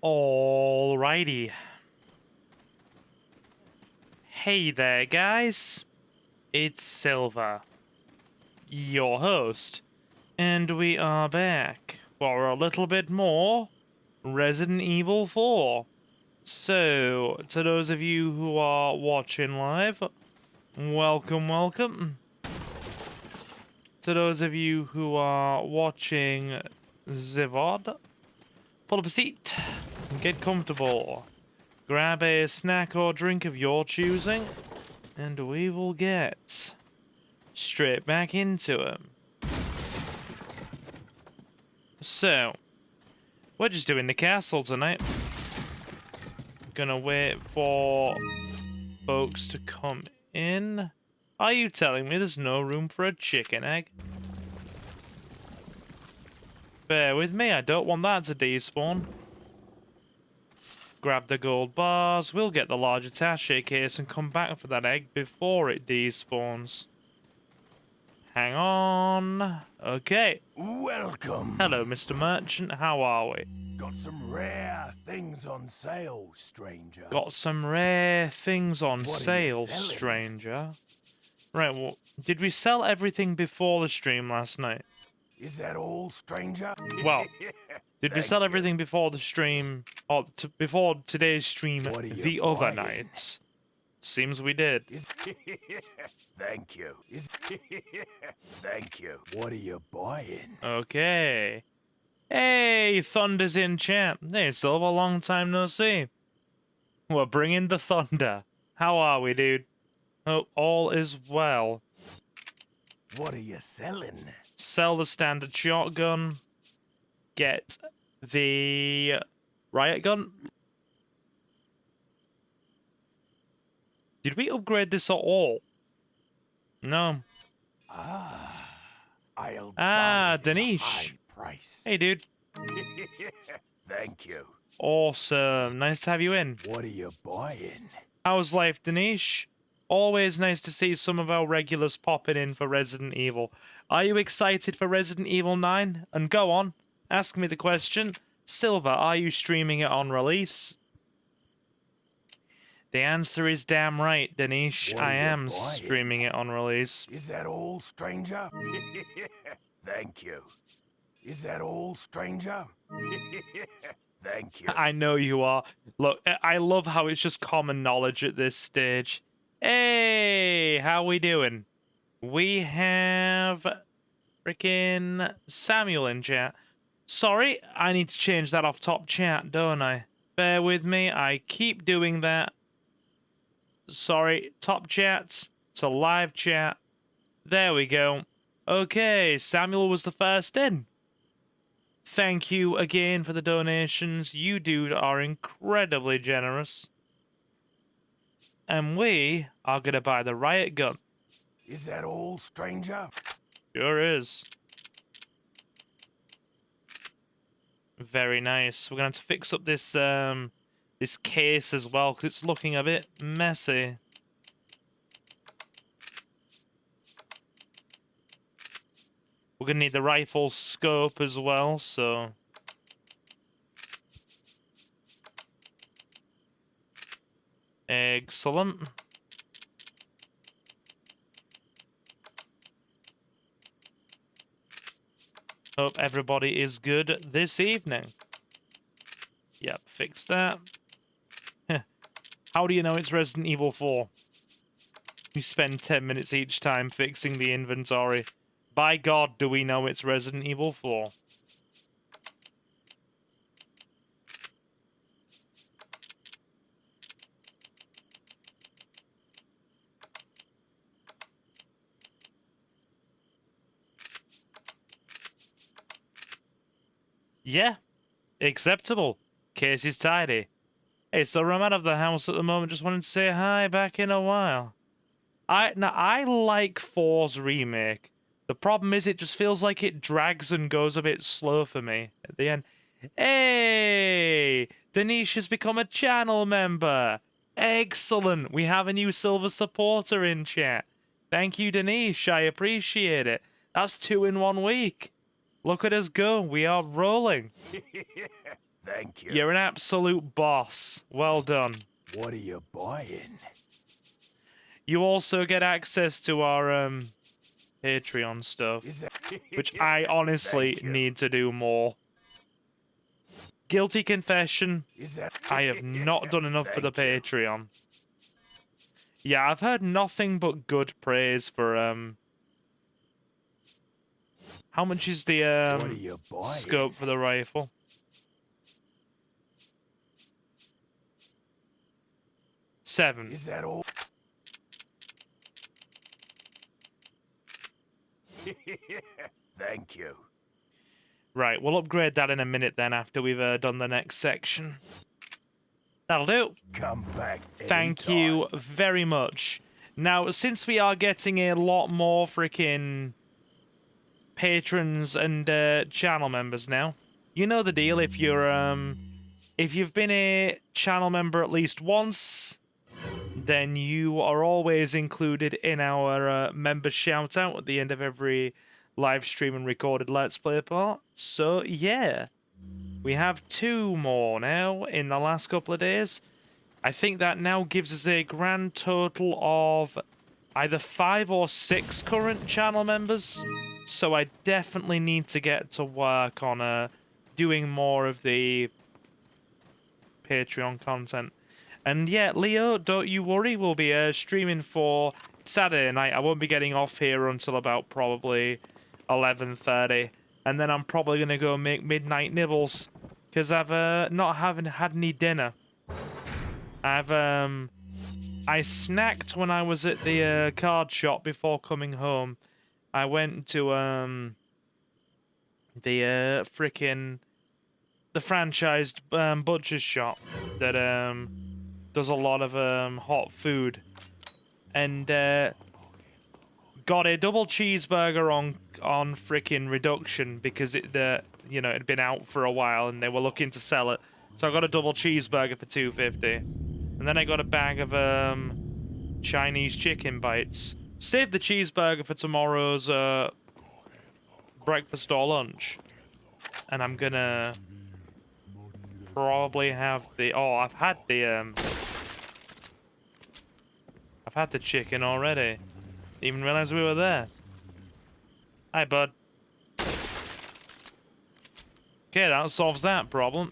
Alrighty. Hey there, guys. It's Silver, your host, and we are back for a little bit more Resident Evil 4. So, to those of you who are watching live, welcome. To those of you who are watching the VOD, pull up a seat and get comfortable. Grab a snack or drink of your choosing, and we will get straight back into it. So, we're just doing the castle tonight. Gonna wait for folks to come in. Are you telling me there's no room for a chicken egg? Bear with me, I don't want that to despawn. Grab the gold bars, we'll get the large attaché case and come back for that egg before it despawns. Hang on. Okay. Welcome. Hello, Mr. Merchant, how are we? Got some rare things on sale, stranger. Got some rare things on What are you sale, selling? stranger. Right, well, did we sell everything before the stream last night? Is that all, stranger? Well, did we Thank sell you. everything before the stream, or before today's stream What are you the other buying? nights? Seems we did. Thank you. Thank you. What are you buying? Okay. Hey, Thunder's in chat. Hey, Silver, long time no see. We're bringing the thunder. How are we, dude? Hope all is well. What are you selling? Sell the standard shotgun. Get the riot gun. Did we upgrade this at all? No. I'll buy Ah, it at a Danish. high price. Hey, dude. Thank you. Awesome. Nice to have you in. What are you buying? How's life, Danish? Always nice to see some of our regulars popping in for Resident Evil. Are you excited for Resident Evil 9? And go on, ask me the question. Silver, are you streaming it on release? The answer is damn right, Danish. What are I you am buying? streaming it on release. Is that all, stranger? Thank you. Is that all, stranger? Thank you. I know you are. Look, I love how it's just common knowledge at this stage. Hey, how we doing? We have freaking Samuel in chat. Sorry, I need to change that off top chat, don't I? Bear with me, I keep doing that. Sorry, top chat to live chat. There we go. Okay, Samuel was the first in. Thank you again for the donations. You, dude, are incredibly generous. And we are going to buy the riot gun. Is that all, stranger? Sure is. Very nice. We're going to have to fix up this this case as well, because it's looking a bit messy. We're going to need the rifle scope as well, so... Excellent. Hope everybody is good this evening. Yep, fix that. How do you know it's Resident Evil 4? We spend 10 minutes each time fixing the inventory. By God, do we know it's Resident Evil 4? Yeah, acceptable. Case is tidy. Hey, so I'm out of the house at the moment. Just wanted to say hi, back in a while. I like 4's remake. The problem is it just feels like it drags and goes a bit slow for me at the end. Hey, Danish has become a channel member. Excellent. We have a new silver supporter in chat. Thank you, Danish. I appreciate it. That's 2 in 1 week. Look at us go. We are rolling. Thank you. You're an absolute boss. Well done. What are you buying? You also get access to our Patreon stuff, Is that... which I honestly Thank you. need to do more. Guilty confession, Is that... I have not done enough for the Thank you. Patreon. Yeah, I've heard nothing but good praise for how much is the What are you buying? scope for the rifle? $7. Is that all? Thank you. Right, we'll upgrade that in a minute then after we've done the next section. That'll do. Come back. Thank anytime. you very much. Now, since we are getting a lot more freaking patrons and channel members now, you know the deal. If you've been a channel member at least once, then you are always included in our member shout out at the end of every live stream and recorded Let's Play part. So yeah, we have 2 more now in the last couple of days. I think that now gives us a grand total of either 5 or 6 current channel members. So I definitely need to get to work on doing more of the Patreon content. And yeah, Leo, don't you worry, we'll be streaming for Saturday night. I won't be getting off here until about probably 11:30. And then I'm probably going to go make midnight nibbles. Because I've haven't had any dinner. I snacked when I was at the card shop before coming home. I went to the franchised butcher's shop that does a lot of hot food, and got a double cheeseburger on frickin' reduction because it you know, it'd been out for a while and they were looking to sell it. So I got a double cheeseburger for $2.50, and then I got a bag of Chinese chicken bites. Save the cheeseburger for tomorrow's breakfast or lunch, and I'm gonna probably have the I've had the chicken already. Didn't even realize we were there. Hi, bud. Okay, that solves that problem.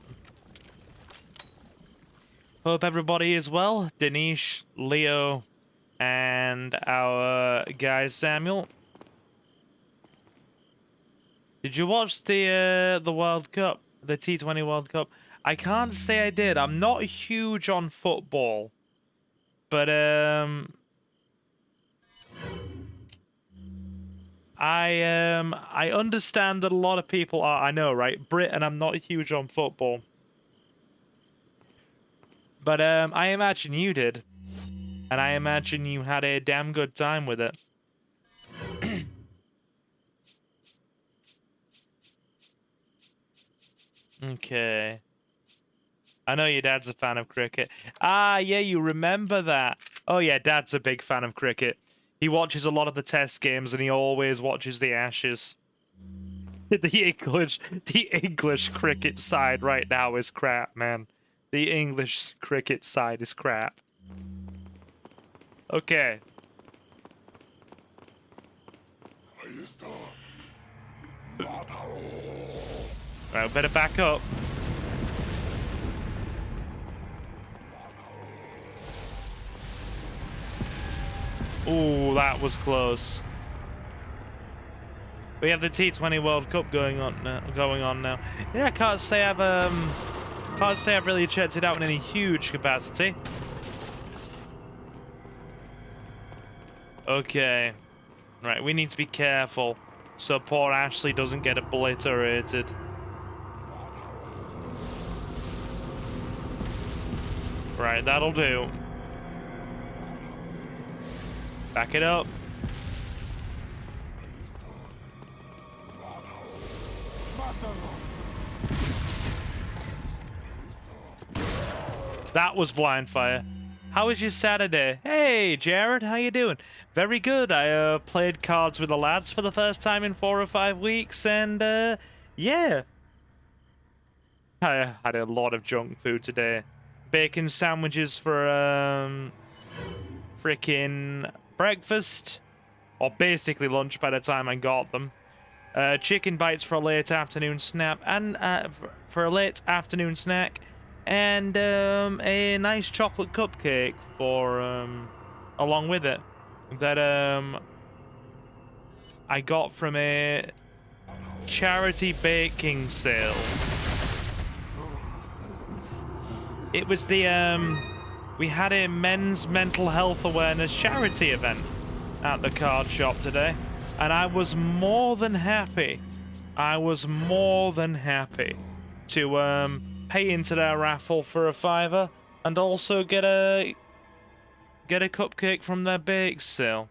Hope everybody is well. Danish, Leo, and our guy Samuel. Did you watch the World Cup, the T20 World Cup? I can't say I did. I'm not huge on football, but I understand that a lot of people are. I know, right? Brit, and I'm not huge on football. But I imagine you did. And I imagine you had a damn good time with it. Okay. I know your dad's a fan of cricket. Ah, yeah, you remember that. Oh, yeah, Dad's a big fan of cricket. He watches a lot of the test games and he always watches the Ashes. The English cricket side right now is crap, man. The English cricket side is crap. Okay. Right, better back up. Ooh, that was close. We have the T20 World Cup going on now. Yeah, I can't say I've really checked it out in any huge capacity. Okay. Right, we need to be careful so poor Ashley doesn't get obliterated. Right, that'll do. Back it up. That was blind fire. How was your Saturday? Hey, Jared, how you doing? Very good. I played cards with the lads for the first time in 4 or 5 weeks, and yeah. I had a lot of junk food today. Bacon sandwiches for freaking breakfast, or basically lunch by the time I got them. Chicken bites for a late afternoon snack, and for a late afternoon snack, and a nice chocolate cupcake for along with it that I got from a charity baking sale. It was the we had a men's mental health awareness charity event at the card shop today, and I was more than happy. I was more than happy to pay into their raffle for a $5 and also get a cupcake from their bake sale.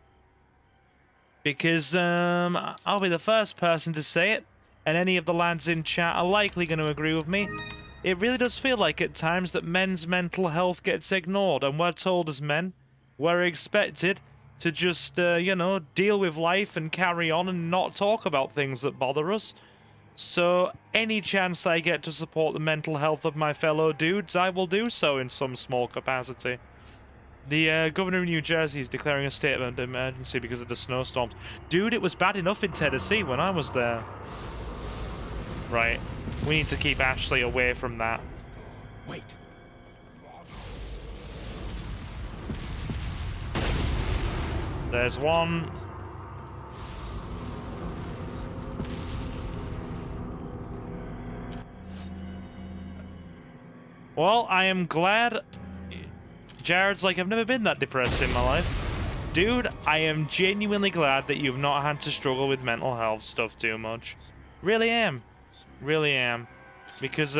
Because I'll be the first person to say it, and any of the lads in chat are likely going to agree with me. It really does feel like at times that men's mental health gets ignored, and we're told as men, we're expected to just, you know, deal with life and carry on and not talk about things that bother us. So, any chance I get to support the mental health of my fellow dudes, I will do so in some small capacity. The governor of New Jersey is declaring a state of emergency because of the snowstorms. Dude, it was bad enough in Tennessee when I was there. Right. We need to keep Ashley away from that. Wait. There's one. Well, I am glad. Jared's like, I've never been that depressed in my life. Dude, I am genuinely glad that you've not had to struggle with mental health stuff too much. Really am. Really am. Because,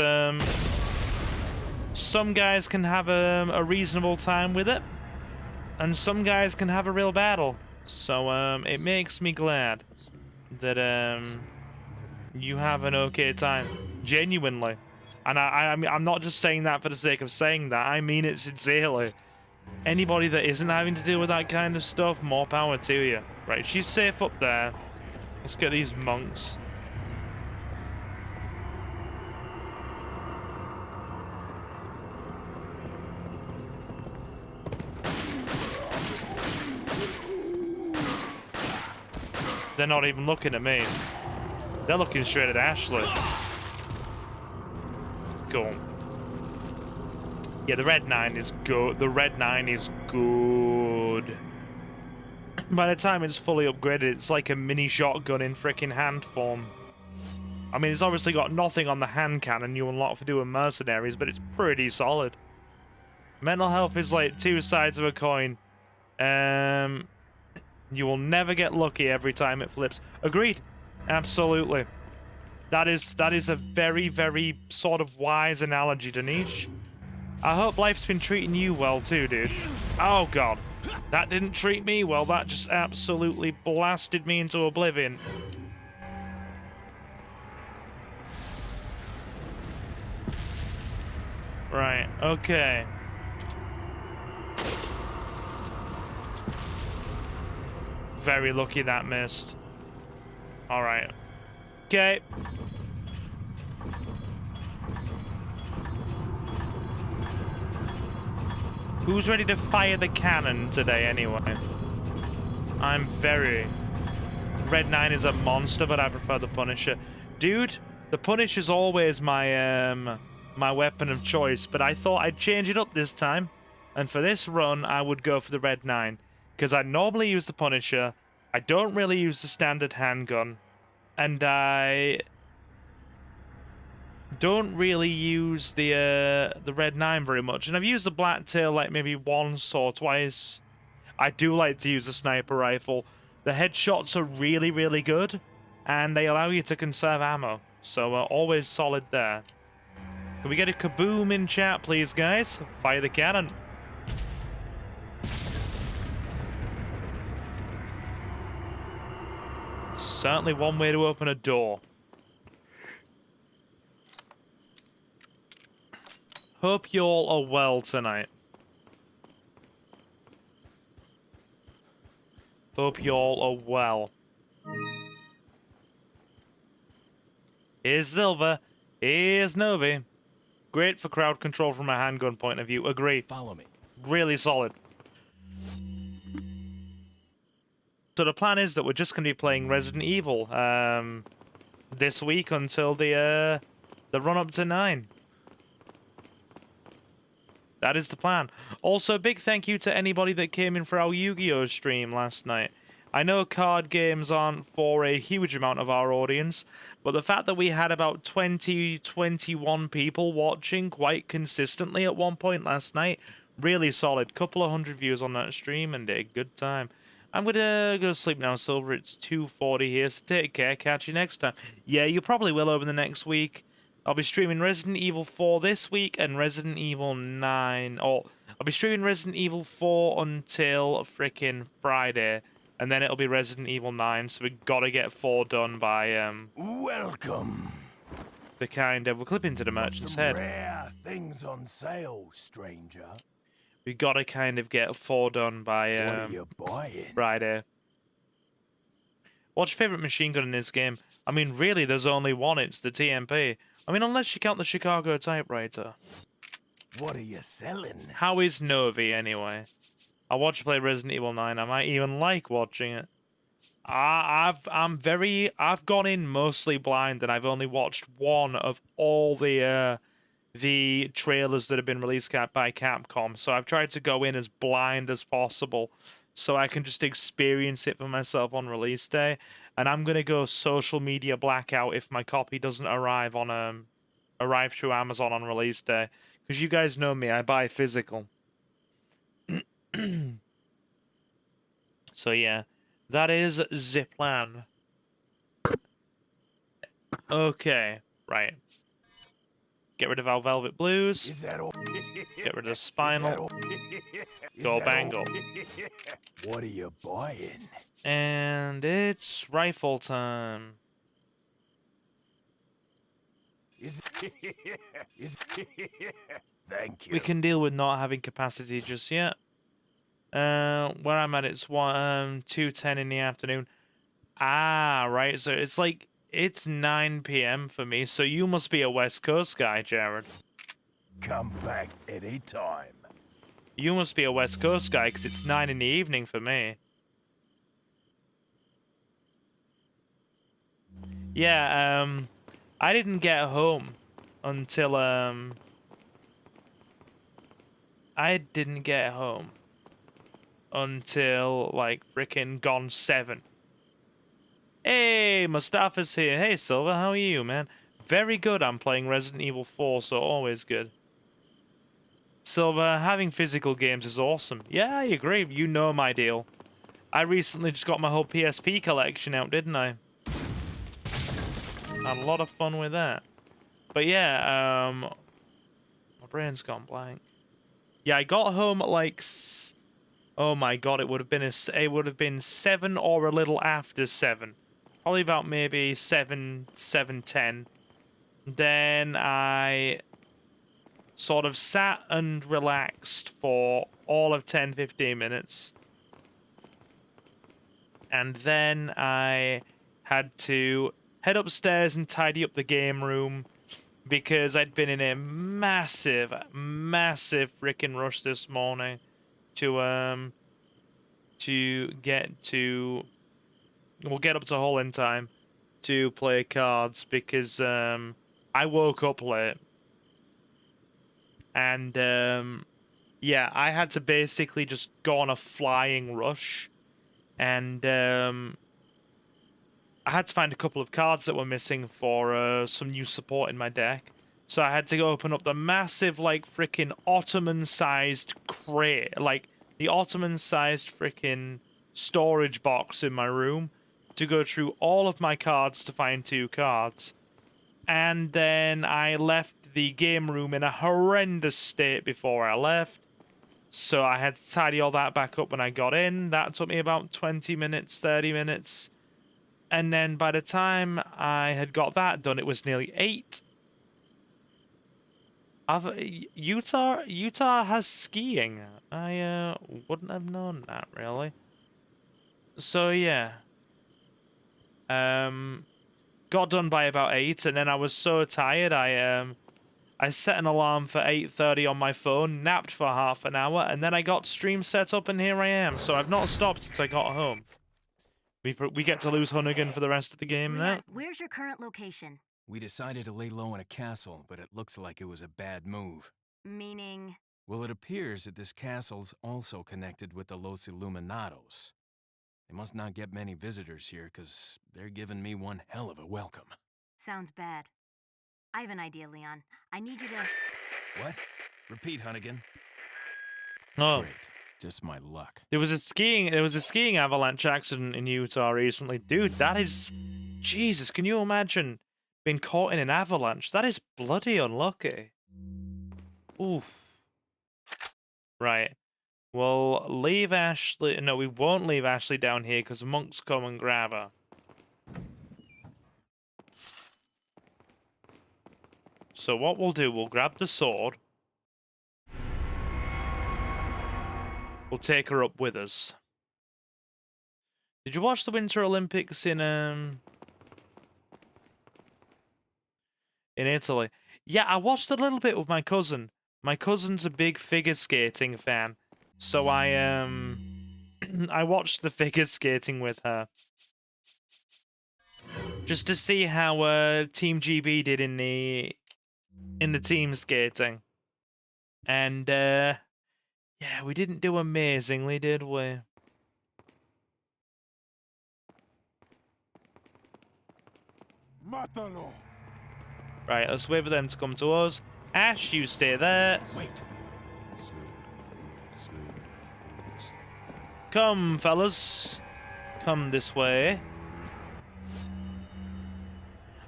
some guys can have a reasonable time with it, and some guys can have a real battle. So, it makes me glad that, you have an okay time. Genuinely. And I'm not just saying that for the sake of saying that. I mean it sincerely. Anybody that isn't having to deal with that kind of stuff, more power to you. Right, she's safe up there. Let's get these monks. They're not even looking at me. They're looking straight at Ashley. Cool. Yeah, the red 9 is good. The red 9 is good. By the time it's fully upgraded, it's like a mini shotgun in frickin' hand form. I mean, it's obviously got nothing on the hand cannon you unlock for doing mercenaries, but it's pretty solid. Mental health is like two sides of a coin. You will never get lucky every time it flips. Agreed. Absolutely. That is a very, very sort of wise analogy, Danish. I hope life's been treating you well too, dude. Oh god. That didn't treat me well. That just absolutely blasted me into oblivion. Right, okay. Very lucky that missed. Alright. Okay. Who's ready to fire the cannon today, anyway? I'm very... Red 9 is a monster, but I prefer the Punisher. Dude, the Punisher's always my, my weapon of choice, but I thought I'd change it up this time. And for this run, I would go for the Red 9. Because I normally use the Punisher, I don't really use the standard handgun, and I don't really use the Red 9 very much. And I've used the Blacktail like maybe once or twice. I do like to use the sniper rifle. The headshots are really, really good, and they allow you to conserve ammo. So always solid there. Can we get a kaboom in chat, please, guys? Fire the cannon. Certainly one way to open a door. Hope you all are well tonight. Hope you all are well. Here's Silver. Here's Novi. Great for crowd control from a handgun point of view. Agree. Follow me. Really solid. So the plan is that we're just going to be playing Resident Evil this week until the run up to 9. That is the plan. Also, big thank you to anybody that came in for our Yu-Gi-Oh! Stream last night. I know card games aren't for a huge amount of our audience, but the fact that we had about 20, 21 people watching quite consistently at one point last night, really solid. Couple of 100 views on that stream and a good time. I'm gonna go to sleep now, Silver. It's 2:40 here, so take care. Catch you next time. Yeah, you probably will over the next week. I'll be streaming Resident Evil 4 this week and Resident Evil 9. Or I'll be streaming Resident Evil 4 until freaking Friday, and then it'll be Resident Evil 9. So we gotta get 4 done by Welcome. the kind of we'll clip into the merchant's Some head. rare things on sale, stranger. We gotta kind of get 4 done by What are you buying? Friday. What's your favorite machine gun in this game? I mean, really, there's only one. It's the TMP. I mean, unless you count the Chicago typewriter. What are you selling? How is Novi, anyway? I watch you play Resident Evil 9. I might even like watching it. I've gone in mostly blind, and I've only watched one of all the trailers that have been released by Capcom. So I've tried to go in as blind as possible, so I can just experience it for myself on release day. And I'm gonna go social media blackout if my copy doesn't arrive through Amazon on release day. Because you guys know me, I buy physical. So yeah, that is the plan. Okay, right. Get rid of our Velvet Blues. Is that all? Get rid of Spinal. Is Go that Bangle. all? What are you buying? And it's rifle time. Is Thank you. We can deal with not having capacity just yet. Where I'm at, it's 2:10 in the afternoon. Ah, right. So it's like it's 9 p.m. for me. So you must be a West Coast guy, Jared. Come back anytime. You must be a West Coast guy because it's 9 in the evening for me. Yeah, I didn't get home until like frickin' gone 7. Hey, Mustafa's here. Hey, Silver, how are you, man? Very good. I'm playing Resident Evil 4, so always good. Silver, having physical games is awesome. Yeah, I agree. You know my deal. I recently just got my whole PSP collection out, didn't I? Had a lot of fun with that. But yeah, my brain's gone blank. Yeah, I got home at like oh my god, it would have been 7 or a little after 7. Probably about maybe 7:10. Then I sort of sat and relaxed for all of 10-15 minutes. And then I had to head upstairs and tidy up the game room because I'd been in a massive freaking rush this morning to get to... We'll get up to Hull in time to play cards because I woke up late. And yeah, I had to basically just go on a flying rush. And I had to find a couple of cards that were missing for some new support in my deck. So I had to go open up the massive, like, freaking Ottoman-sized crate. Like, the Ottoman-sized freaking storage box in my room to go through all of my cards to find 2 cards. And then I left the game room in a horrendous state before I left. So I had to tidy all that back up when I got in. That took me about 20 minutes, 30 minutes. And then by the time I had got that done, it was nearly 8. Utah has skiing. I wouldn't have known that, really. So yeah. Got done by about 8, and then I was so tired I I set an alarm for 8:30 on my phone, napped for half an hour, and then I got stream set up, and here I am. So I've not stopped since I got home. We get to lose Hunnigan for the rest of the game now. Leon, where's your current location? We decided to lay low in a castle, but it looks like it was a bad move. Meaning... Well, it appears that this castle's also connected with the Los Illuminados. They must not get many visitors here, because they're giving me one hell of a welcome. Sounds bad. I have an idea, Leon. I need you to... What? Repeat, Hunnigan. Oh. Great. Just my luck. There was a skiing avalanche accident in Utah recently. Dude, that is... Jesus, can you imagine being caught in an avalanche? That is bloody unlucky. Oof. Right. We'll leave Ashley... No, we won't leave Ashley down here because monks come and grab her. So what we'll do, we'll grab the sword. We'll take her up with us. Did you watch the Winter Olympics in Italy? Yeah, I watched a little bit with my cousin. My cousin's a big figure skating fan, so I I watched the figure skating with her just to see how Team GB did in the team skating, and yeah, we didn't do amazingly, did we? Mátalo. Right, let's wait for them to come to us. Ash, you stay there. Wait. Come, fellas. Come this way.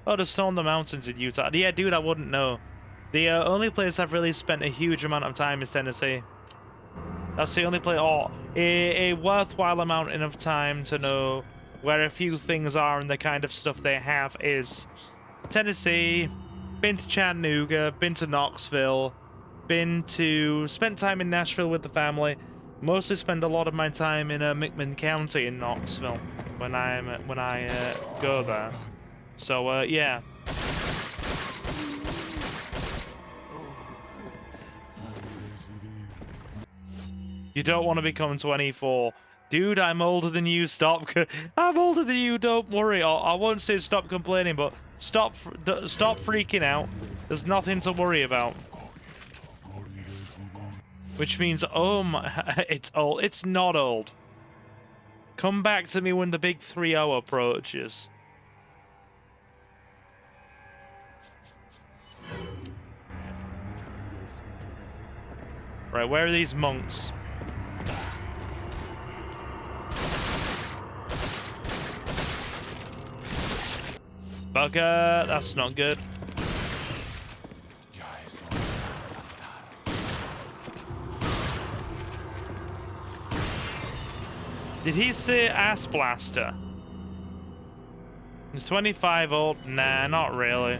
Oh, the snow on the mountains in Utah. Yeah, dude, I wouldn't know. The only place I've really spent a huge amount of time is Tennessee. That's the only place, a worthwhile amount of time to know where a few things are and the kind of stuff they have is Tennessee. Been to Chattanooga, been to Knoxville, spent time in Nashville with the family. Mostly spend a lot of my time in McMinn County in Knoxville when I go there. So yeah. You don't want to become 24. Dude, I'm older than you, stop. I'm older than you, don't worry. I won't say stop complaining, but stop freaking out. There's nothing to worry about. Which means, oh my, it's old. It's not old. Come back to me when the big 3-0 approaches. Right, where are these monks? Bugger, that's not good. Did he say ass blaster? He's 25 old? Nah, not really.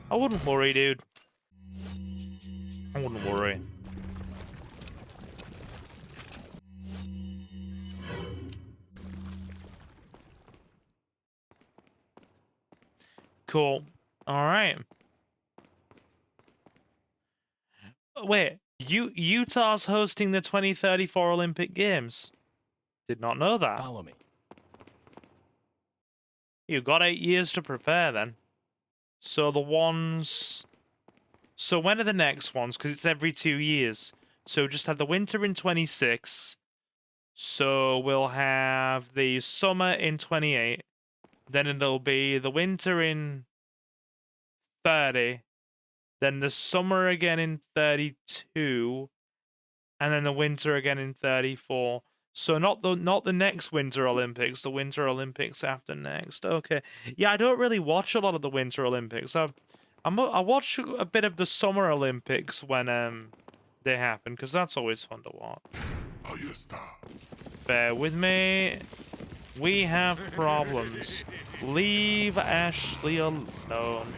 I wouldn't worry, dude. I wouldn't worry. Cool. All right. Wait, Utah's hosting the 2034 Olympic Games. Did not know that. Follow me. You got 8 years to prepare then. So the ones... So when are the next ones? Because it's every 2 years. So just had the winter in 26. So we'll have the summer in 28. Then it'll be the winter in 30. Then the summer again in 32. And then the winter again in 34. So not the next Winter Olympics, the Winter Olympics after next. Okay. Yeah, I don't really watch a lot of the Winter Olympics. I watch a bit of the Summer Olympics when they happen, because that's always fun to watch. Bear with me. We have problems. Leave Ashley alone.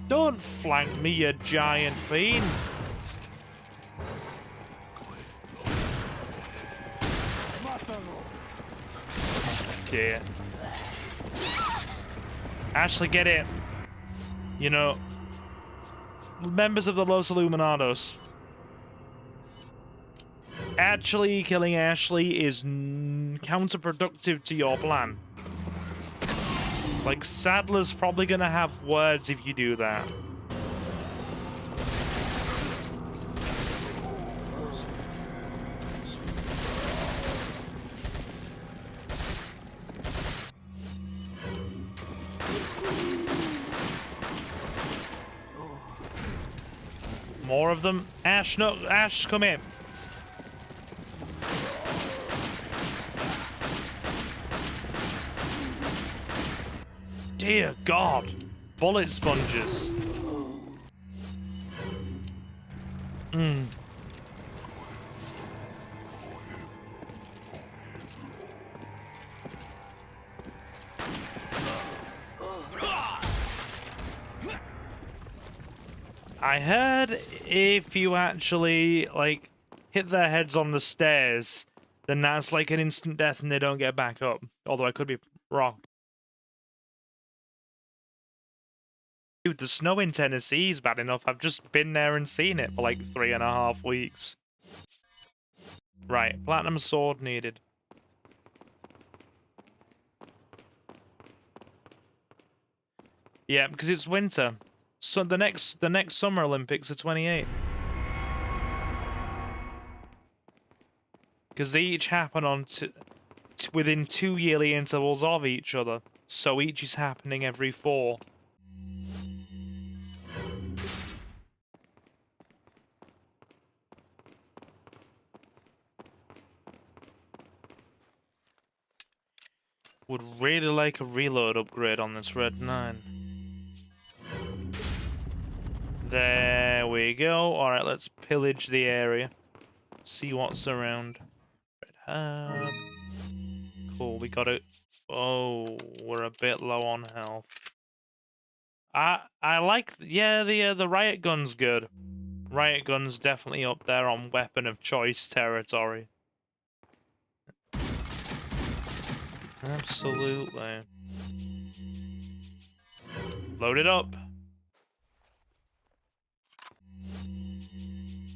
Don't flank me, you giant bean. Dear. Ashley, get it. You know, members of the Los Illuminados, actually killing Ashley is counterproductive to your plan. Like, Sadler's probably gonna have words if you do that. More of them. Ash, no, Ash, come in. Dear God. Bullet sponges. I heard if you actually, like, hit their heads on the stairs, then that's like an instant death and they don't get back up. Although I could be wrong. Dude, the snow in Tennessee is bad enough. I've just been there and seen it for like 3.5 weeks. Right, platinum sword needed. Yeah, because it's winter. So the next Summer Olympics are 28. Because they each happen on within 2 yearly intervals of each other. So each is happening every 4. Would really like a reload upgrade on this Red 9. There we go. Alright, let's pillage the area. See what's around. Red herb. Cool, we got it. Oh, we're a bit low on health. I like, yeah, the riot gun's good. Riot gun's definitely up there on weapon of choice territory. Absolutely. Load it up.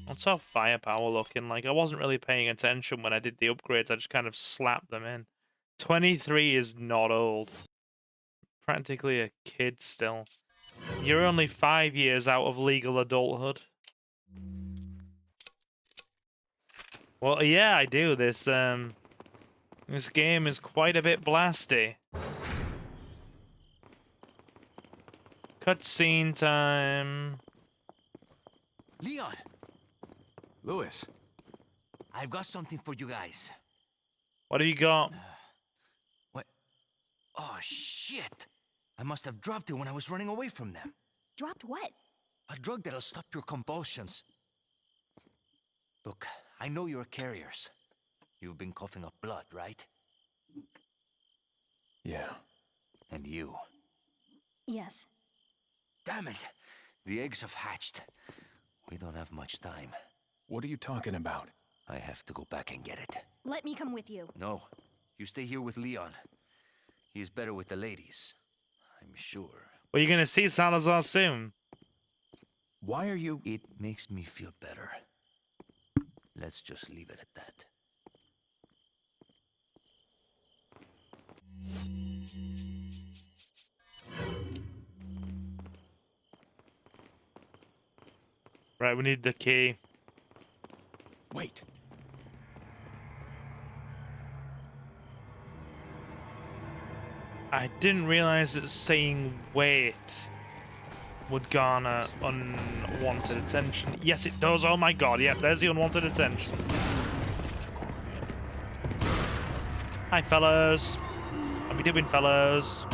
What's our firepower looking like? I wasn't really paying attention when I did the upgrades. I just kind of slapped them in. 23 is not old. Practically a kid still. You're only 5 years out of legal adulthood. Well, yeah, I do. This game is quite a bit blasty. Cutscene time. Leon, Louis, I've got something for you guys. What have you got? What? Oh, shit. I must have dropped it when I was running away from them. Dropped what? A drug that'll stop your convulsions. Look, I know you're carriers. You've been coughing up blood, right? yeah. And you. Yes. Damn it! The eggs have hatched. We don't have much time. What are you talking about? I have to go back and get it. Let me come with you. No, you stay here with Leon. He's better with the ladies, I'm sure. Well, you're gonna see Salazar soon. Why are you... It makes me feel better. Let's just leave it at that. Right, we need the key. Wait. I didn't realize that saying wait would garner unwanted attention. Yes, it does. Oh my god, yeah, there's the unwanted attention. Hi, fellas. How we doing, fellas?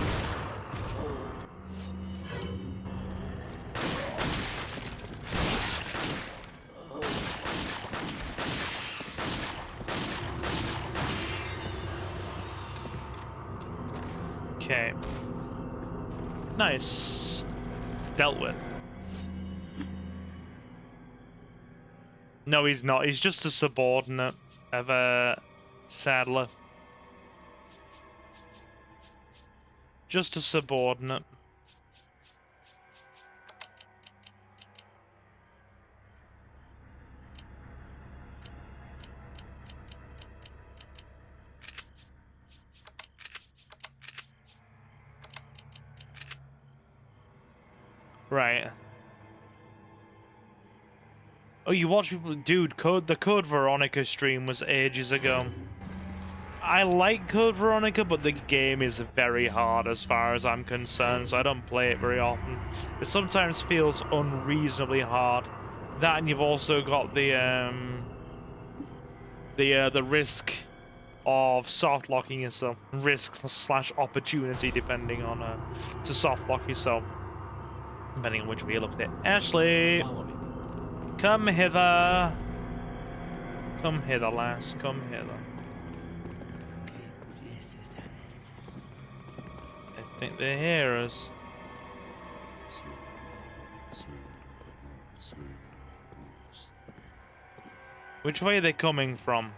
Okay. Nice. Dealt with. No, he's not. He's just a subordinate of Sadler. Just a subordinate. Right. Oh, you watch people, dude. The Code Veronica stream was ages ago. I like Code Veronica, but the game is very hard as far as I'm concerned, so I don't play it very often. It sometimes feels unreasonably hard. That, and you've also got the risk of soft locking yourself, risk / opportunity, depending on to soft lock yourself, depending on which way you look at it. Ashley, Follow me. come hither. Come hither, lass. Come hither. I think they hear us. Which way are they coming from?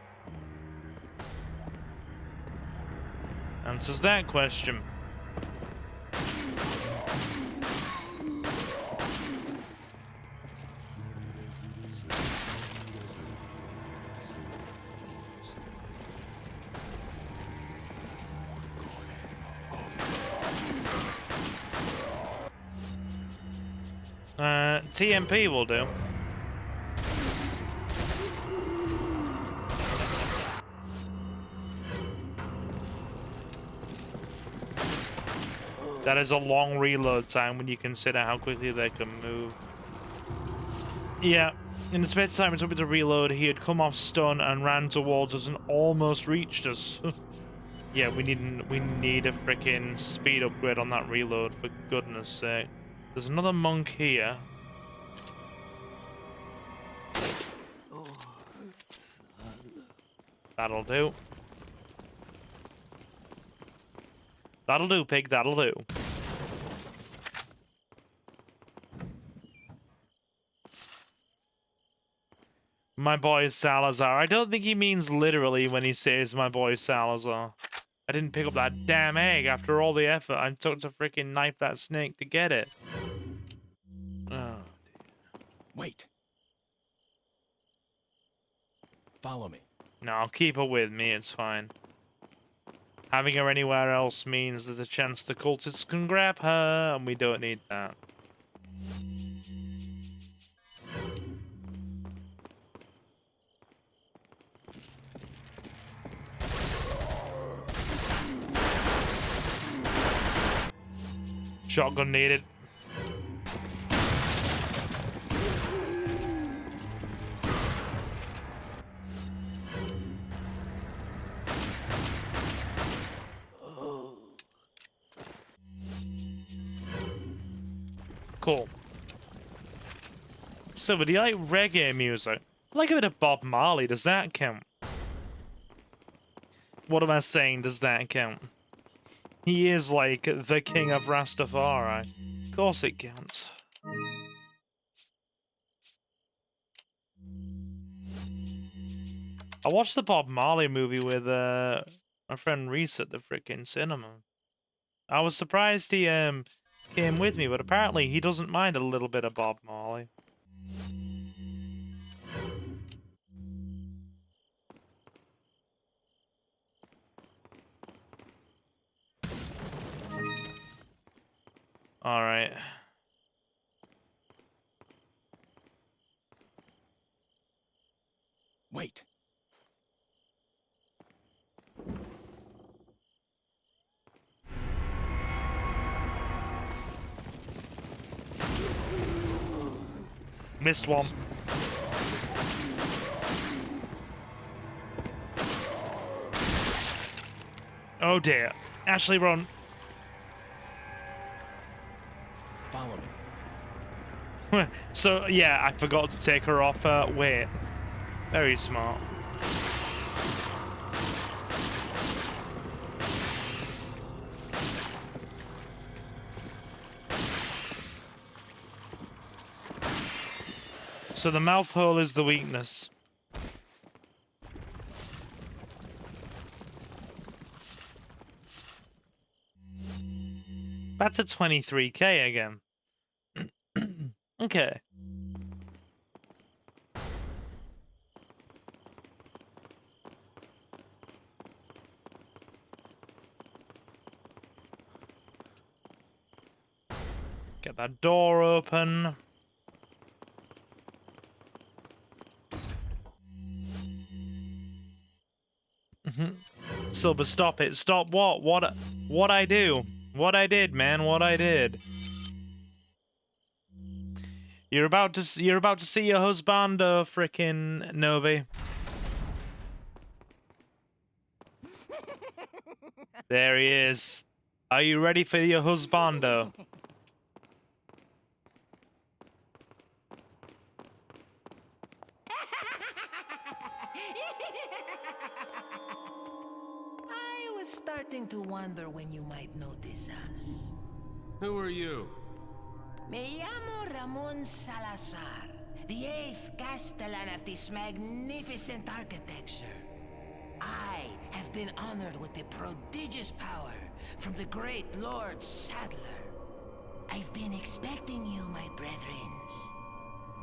Answers that question. TMP will do. That is a long reload time when you consider how quickly they can move. Yeah, in the space of time it took me to reload, he had come off stun and ran towards us and almost reached us. Yeah, we need a freaking speed upgrade on that reload, for goodness sake. There's another monk here. That'll do. That'll do, pig, that'll do. My boy Salazar. I don't think he means literally when he says my boy Salazar. I didn't pick up that damn egg after all the effort I took to freaking knife that snake to get it. Oh. Wait. Follow me. No, keep her with me, it's fine. Having her anywhere else means there's a chance the cultists can grab her, and we don't need that. Shotgun needed. Cool. So, do you like reggae music? I like a bit of Bob Marley. Does that count? What am I saying? Does that count? He is like the king of Rastafari. Of course it counts. I watched the Bob Marley movie with my friend Reese at the freaking cinema. I was surprised he came with me, but apparently he doesn't mind a little bit of Bob Marley. All right. Wait. Missed one. Oh dear. Ashley, run. Follow me. So, yeah, I forgot to take her off. Wait. Very smart. So the mouth hole is the weakness. That's a 23k again. Okay. Get that door open. Silver, stop it. Stop what? What I do? What I did, man. What I did. You're about to see your husbando, frickin' Novi. There he is. Are you ready for your husbando? I was starting to wonder when you might notice us. Who are you? Me llamo Ramon Salazar, the 8th Castellan of this magnificent architecture. I have been honored with the prodigious power from the great Lord Sadler. I've been expecting you, my brethrens.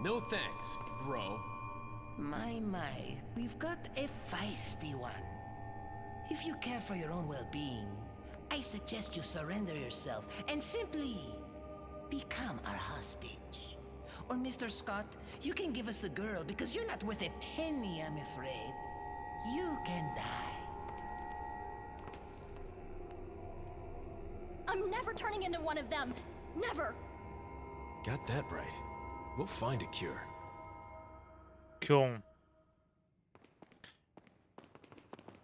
No thanks, bro. My, we've got a feisty one. If you care for your own well-being, I suggest you surrender yourself and simply become our hostage. Or Mr. Scott, you can give us the girl because you're not worth a penny, I'm afraid. You can die. I'm never turning into one of them. Never. Got that right. We'll find a cure. Cool.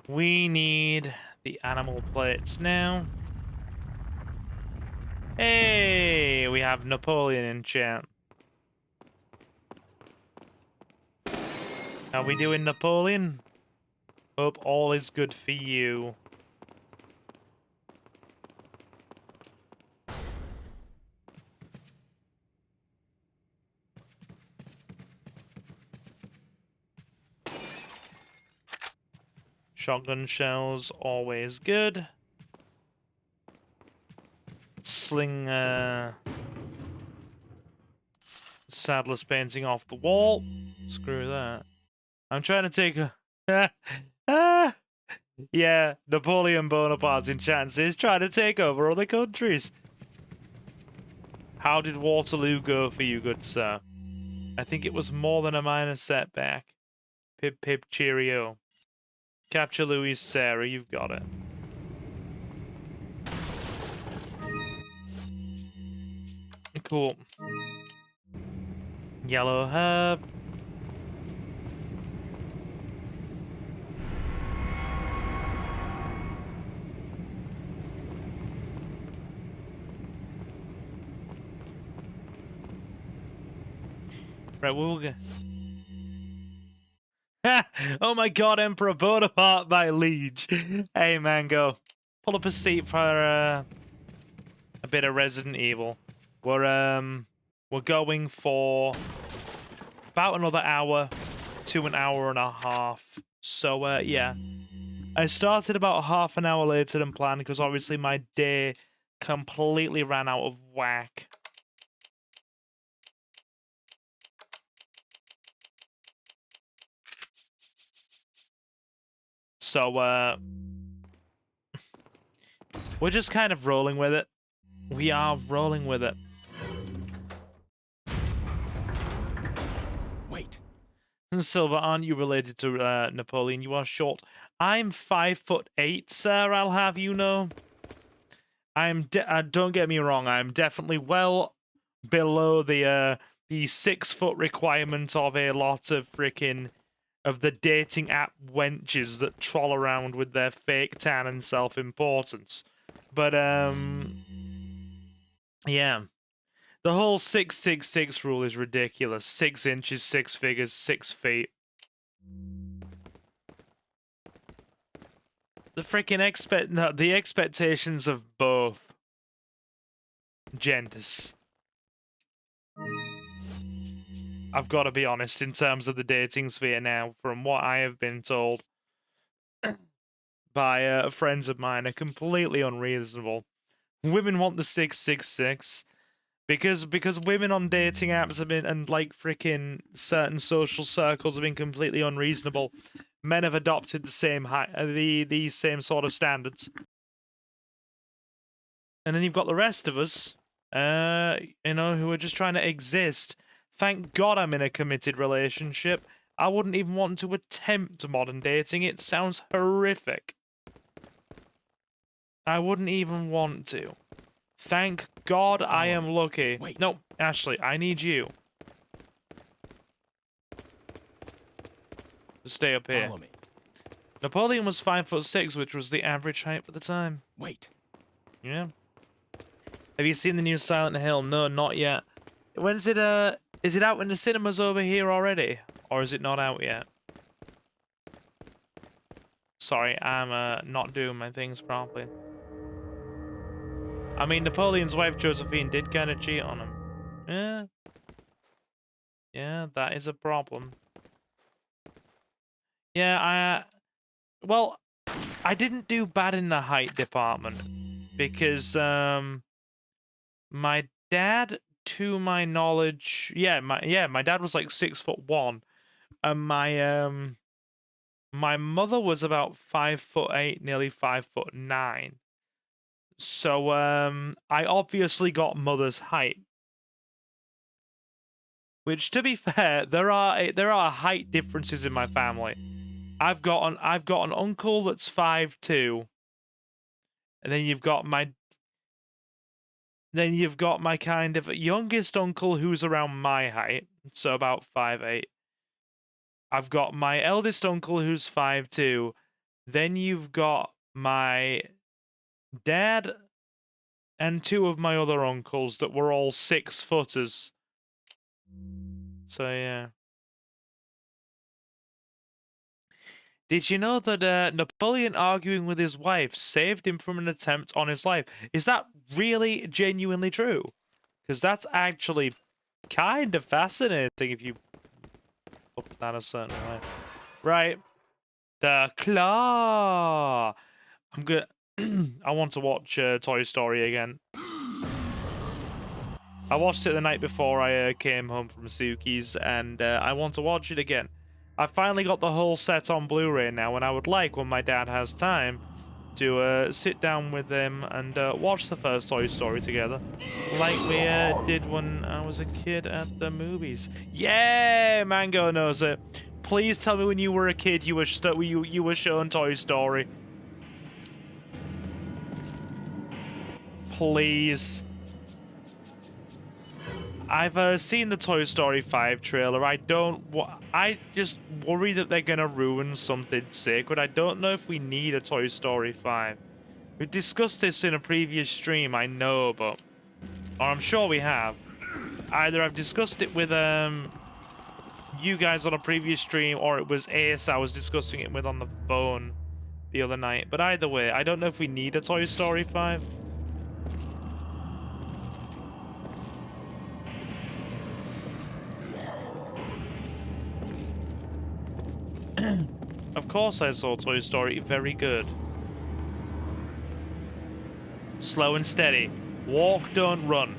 We need the animal plates now. Hey, we have Napoleon in chat. How we doing, Napoleon? Hope all is good for you. Shotgun shells, always good. Sling, Sadler's painting off the wall. Screw that. I'm trying to take a... Yeah, Napoleon Bonaparte's in chat says trying to take over other countries. How did Waterloo go for you, good sir? I think it was more than a minor setback. Pip pip cheerio. Capture Louis, Sarah, you've got it. Cool. Yellow herb. Right, we'll go. Oh my god, Emperor Bonaparte by Liege. Hey, man, go. Pull up a seat for a bit of Resident Evil. We're going for about another hour to an hour and a half. So, yeah. I started about half an hour later than planned because obviously my day completely ran out of whack. So, we're just kind of rolling with it. We are rolling with it. Wait. Silver, aren't you related to Napoleon? You are short. I'm 5'8", sir, I'll have you know. Don't get me wrong, I'm definitely well below the 6 foot requirement of a lot of of the dating app wenches that troll around with their fake tan and self-importance. But, yeah. The whole 666 rule is ridiculous. 6 inches, 6 figures, 6 feet. The expectations of both genders. I've got to be honest, in terms of the dating sphere now, from what I have been told by friends of mine, are completely unreasonable. Women want the 666 because women on dating apps have been, and like freaking certain social circles have been completely unreasonable. Men have adopted the same the same sort of standards. And then you've got the rest of us you know, who are just trying to exist. Thank God I'm in a committed relationship. I wouldn't even want to attempt modern dating. It sounds horrific. I wouldn't even want to. Thank God I am lucky. Wait. No, Ashley, I need you to stay up here. Follow me. Napoleon was 5'6", which was the average height for the time. Wait. Yeah. Have you seen the new Silent Hill? No, not yet. When's it, is it out in the cinemas over here already? Or is it not out yet? Sorry, I'm, not doing my things properly. I mean, Napoleon's wife, Josephine, did kind of cheat on him. Yeah. Yeah, that is a problem. Yeah, well, I didn't do bad in the height department. Because, my dad, to my knowledge, my dad was like 6'1", and my mother was about 5'8", nearly 5'9". So, I obviously got mother's height. Which, to be fair, there are height differences in my family. I've got an uncle that's 5'2", and then you've got my kind of youngest uncle who's around my height, so about 5'8". I've got my eldest uncle who's 5'2". Then you've got my dad and two of my other uncles that were all 6-footers. So, yeah. Did you know that Napoleon arguing with his wife saved him from an attempt on his life? Is that really genuinely true? Because that's actually kind of fascinating if you look at that a certain way. Right. The claw. I'm good. I want to watch Toy Story again. I watched it the night before I came home from Suki's, and I want to watch it again. I finally got the whole set on Blu-ray now, and I would like, when my dad has time, to sit down with him and watch the first Toy Story together, like we did when I was a kid at the movies. Yeah, Mango knows it. Please tell me when you were a kid you were shown Toy Story. Please. I've seen the Toy Story 5 trailer. I just worry that they're gonna ruin something sacred. I don't know if we need a Toy Story 5. We discussed this in a previous stream, I know, or I'm sure we have. Either I've discussed it with you guys on a previous stream, or it was Ace I was discussing it with on the phone the other night. But either way, I don't know if we need a Toy Story 5. Of course I saw Toy Story. Very good. Slow and steady. Walk, don't run.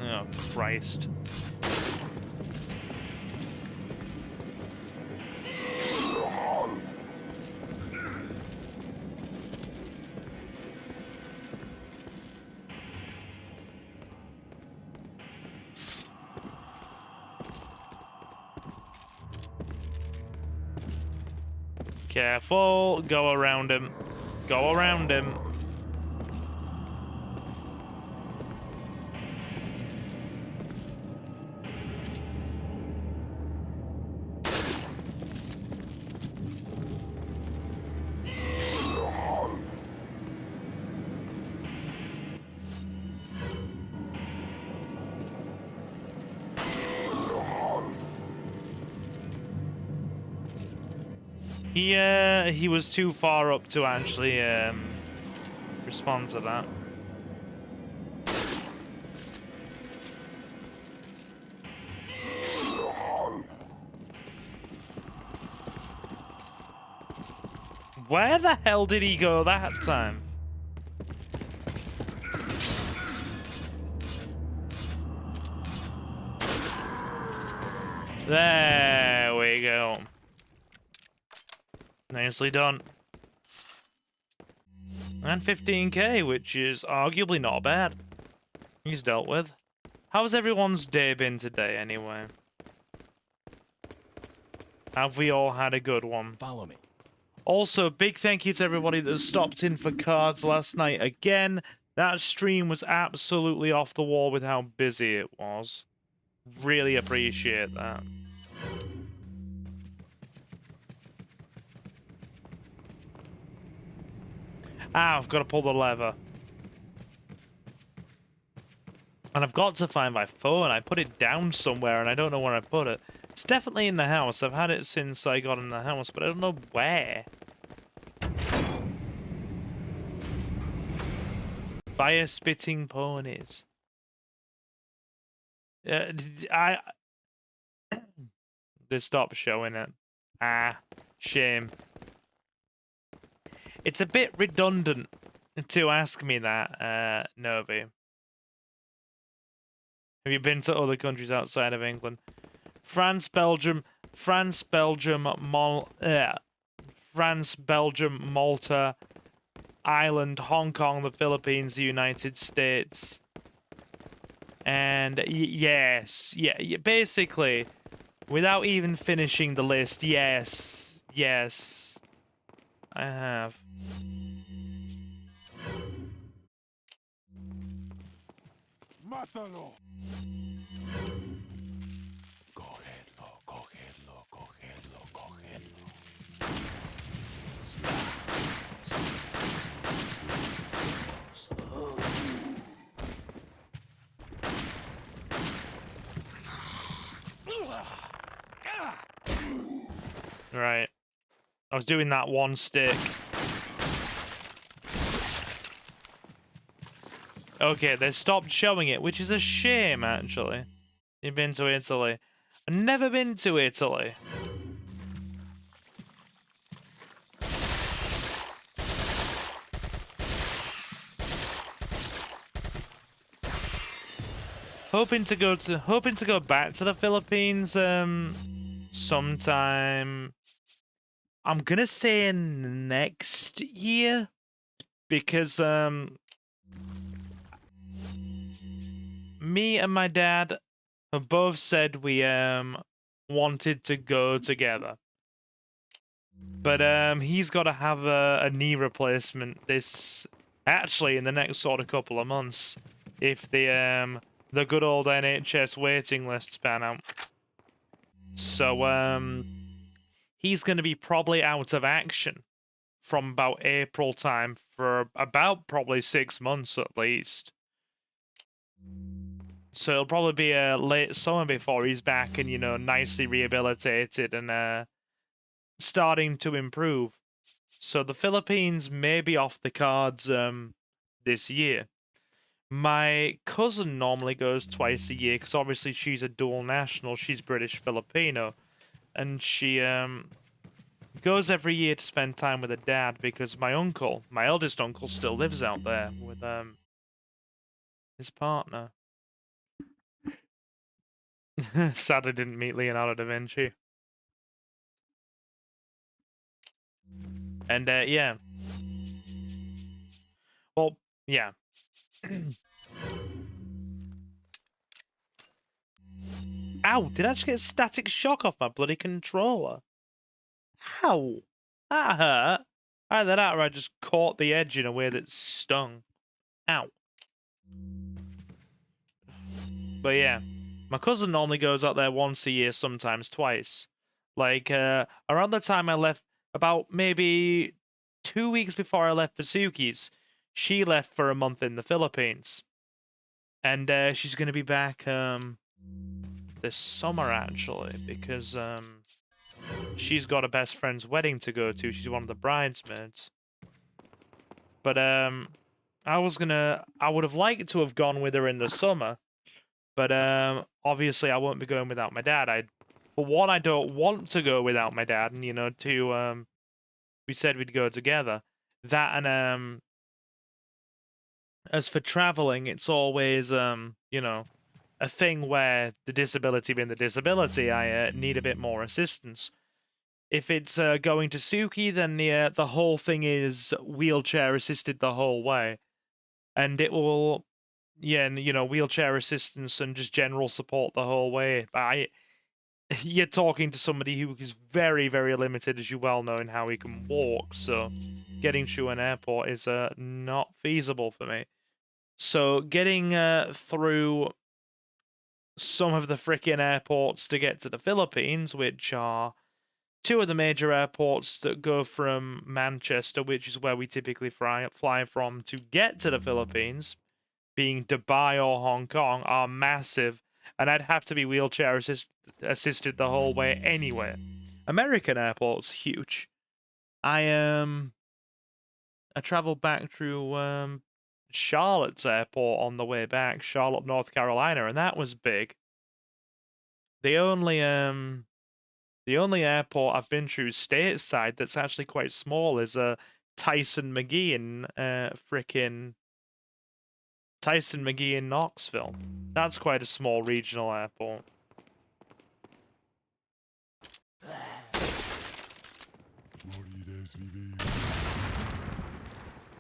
Oh, Christ. Careful. Go around him. Go around him. He was too far up to actually respond to that. Where the hell did he go that time? There we go. Nicely done. And 15k, which is arguably not bad. He's dealt with. How's everyone's day been today, anyway? Have we all had a good one? Follow me. Also, big thank you to everybody that stopped in for cards last night. Again, that stream was absolutely off the wall with how busy it was. Really appreciate that. Ah, I've got to pull the lever. And I've got to find my phone. I put it down somewhere and I don't know where I put it. It's definitely in the house. I've had it since I got in the house, but I don't know where. Fire spitting ponies. They stopped showing it. Ah, shame. It's a bit redundant to ask me that, Novi. Have you been to other countries outside of England? France, Belgium, Malta, Ireland, Hong Kong, the Philippines, the United States. And yes, yeah, basically, without even finishing the list, yes, I have. Mátalo. Cogedlo, cogedlo, cogedlo, cogedlo. Right. I was doing that one stick. Okay, they stopped showing it, which is a shame, actually. You've been to Italy. I've never been to Italy. Hoping to go back to the Philippines sometime. I'm gonna say next year because me and my dad have both said we wanted to go together. But he's got to have a knee replacement in the next sort of couple of months if the good old NHS waiting lists pan out. So he's going to be probably out of action from about April time for about probably 6 months at least. So it'll probably be a late summer before he's back and, you know, nicely rehabilitated and starting to improve. So the Philippines may be off the cards this year. My cousin normally goes twice a year because obviously she's a dual national. She's British Filipino. And she goes every year to spend time with her dad because my uncle, my eldest uncle, still lives out there with his partner. Sadly didn't meet Leonardo da Vinci. And yeah. Well, yeah. Ow, did I just get static shock off my bloody controller? Ow! That hurt. Either that or I just caught the edge in a way that stung. Ow. But yeah, my cousin normally goes out there once a year, sometimes twice. Like, around the time I left, about maybe 2 weeks before I left for Suki's, she left for a month in the Philippines. And she's going to be back this summer, actually, because she's got a best friend's wedding to go to. She's one of the bridesmaids. But I would have liked to have gone with her in the summer. But obviously I won't be going without my dad. For one, I don't want to go without my dad, and, you know, two, we said we'd go together. That and as for traveling, it's always you know, a thing where the disability being the disability, I need a bit more assistance. If it's going to Suki, then the whole thing is wheelchair assisted the whole way, and it will, yeah, and, you know, wheelchair assistance and just general support the whole way. But you're talking to somebody who is very, very limited, as you well know, in how he can walk. So getting through an airport is not feasible for me. So getting through some of the freaking airports to get to the Philippines, which are two of the major airports that go from Manchester, which is where we typically fly from to get to the Philippines, being Dubai or Hong Kong, are massive, and I'd have to be wheelchair assisted the whole way anyway. American airport's huge. I traveled back through Charlotte's airport on the way back, Charlotte, North Carolina, and that was big. The only airport I've been through stateside that's actually quite small is Tyson McGee in Knoxville. That's quite a small regional airport.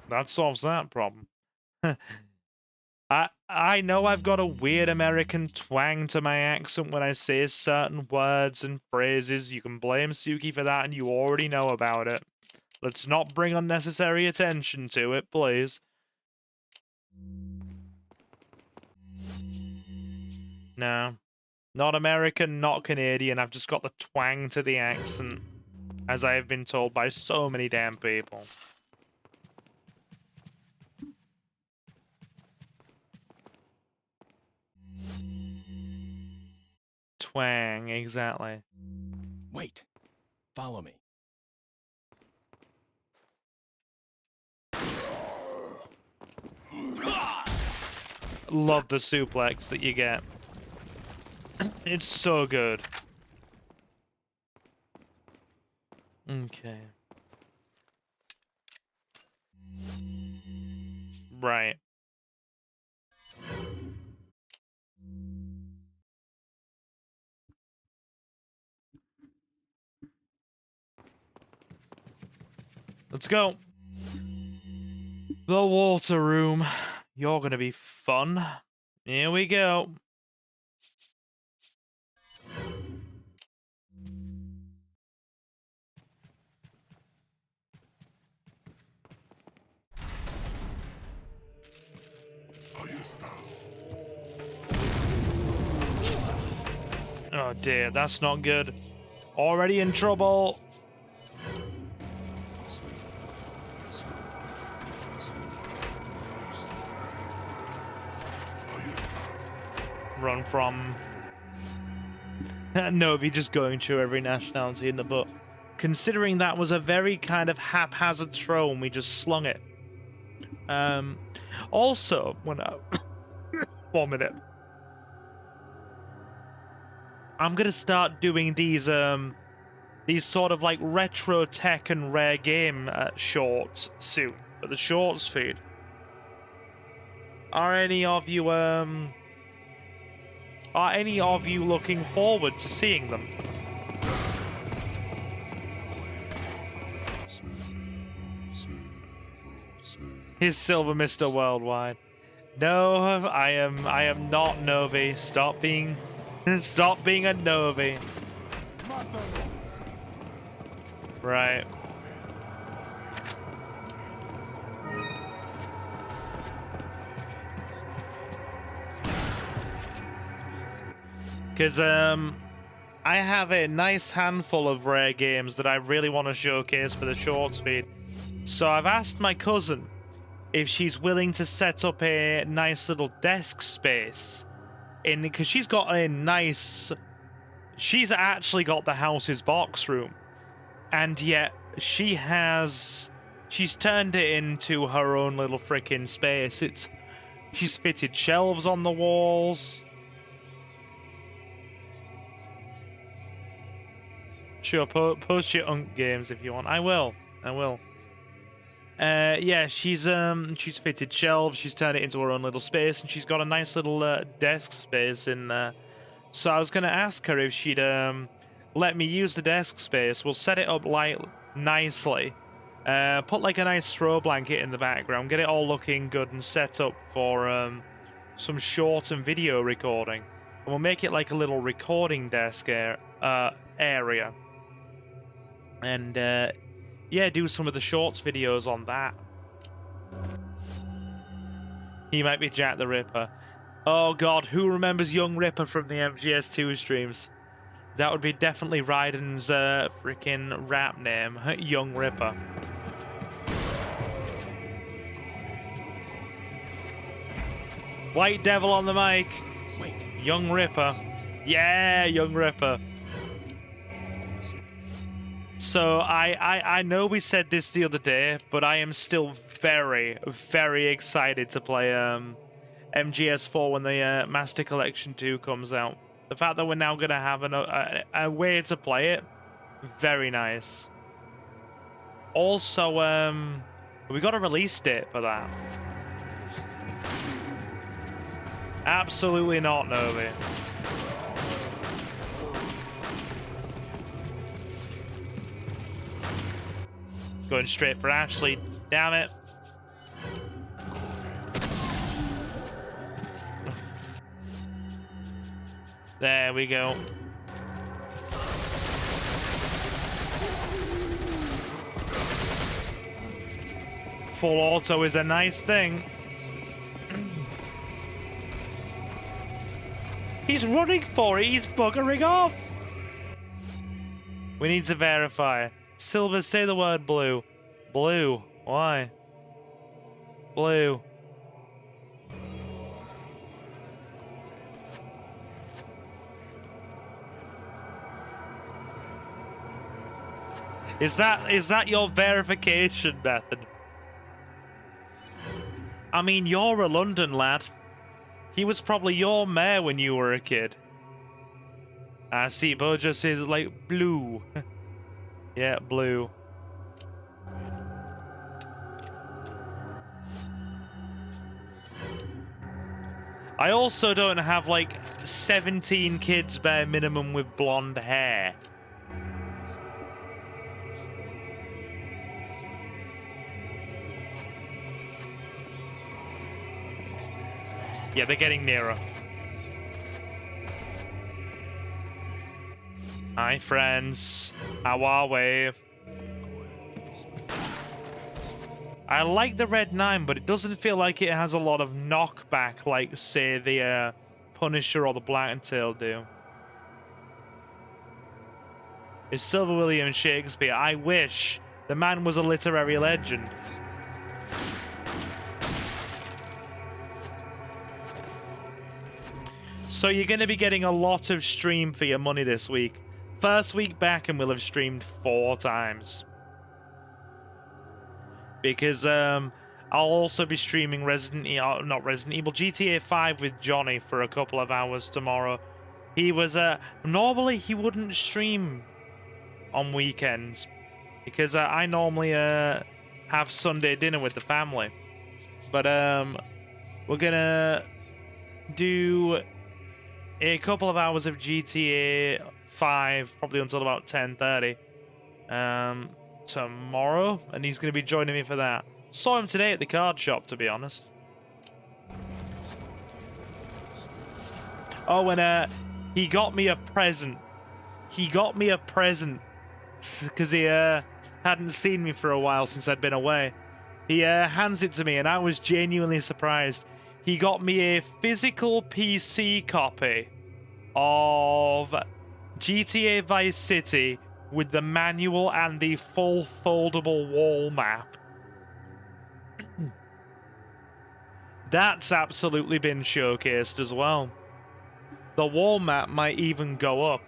That solves that problem. I know I've got a weird American twang to my accent when I say certain words and phrases. You can blame Suki for that, and you already know about it. Let's not bring unnecessary attention to it, please. No. Not American, not Canadian. I've just got the twang to the accent, as I have been told by so many damn people. Twang, exactly. Wait. Follow me. Love the suplex that you get. It's so good. Okay. Right. Let's go. The water room. You're gonna be fun. Here we go. Oh dear, that's not good. Already in trouble. Run from Novi just going through every nationality in the book. Considering that was a very kind of haphazard throw and we just slung it. Also, when I 1 minute. I'm gonna start doing these sort of like retro tech and rare game shorts soon for the shorts feed. Are any of you looking forward to seeing them? He's Silver Mr. Worldwide. No, I am not Novi. Stop being a Novi. Right. Because I have a nice handful of rare games that I really want to showcase for the shorts feed. So I've asked my cousin if she's willing to set up a nice little desk space because she's got a nice... She's actually got the house's box room. And yet she's turned it into her own little freaking space. She's fitted shelves on the walls. Sure, post your Unk games if you want. I will. Yeah, she's fitted shelves. She's turned it into her own little space, and she's got a nice little desk space in there. So I was gonna ask her if she'd let me use the desk space. We'll set it up like nicely. Put like a nice throw blanket in the background. Get it all looking good and set up for some short and video recording. And we'll make it like a little recording desk area. And yeah, do some of the shorts videos on that. He might be Jack the Ripper. Oh god, who remembers Young Ripper from the MGS2 streams? That would be definitely Raiden's freaking rap name, Young Ripper. White Devil on the mic. Wait. Young Ripper. Yeah, Young Ripper. So I know we said this the other day, but I am still very, very excited to play MGS4 when the Master Collection 2 comes out. The fact that we're now going to have a way to play it, very nice. Also, we got a release date for that. Absolutely not, Novi. Going straight for Ashley. Damn it. There we go. Full auto is a nice thing. He's running for it. He's buggering off. We need to verify. Silver, say the word blue. Blue. Why? Blue. Is that your verification method? I mean, you're a London lad. He was probably your mayor when you were a kid. I see, Bojo says like blue. Yeah, blue. I also don't have like 17 kids bare minimum with blonde hair. Yeah, they're getting nearer. Hi, friends. How are we? I like the Red 9, but it doesn't feel like it has a lot of knockback like, say, the Punisher or the Black Tail do. It's Silver William Shakespeare. I wish. The man was a literary legend. So you're going to be getting a lot of stream for your money this week. First week back and we'll have streamed 4 times. Because I'll also be streaming GTA 5 with Johnny for a couple of hours tomorrow. He was, normally he wouldn't stream on weekends. Because I normally have Sunday dinner with the family. But we're going to do a couple of hours of GTA 5, probably until about 10:30 tomorrow, and he's going to be joining me for that. Saw him today at the card shop, to be honest. Oh, and he got me a present. He got me a present because he hadn't seen me for a while since I'd been away. He hands it to me, and I was genuinely surprised. He got me a physical PC copy of GTA Vice City with the manual and the full foldable wall map. That's absolutely been showcased as well. The wall map might even go up.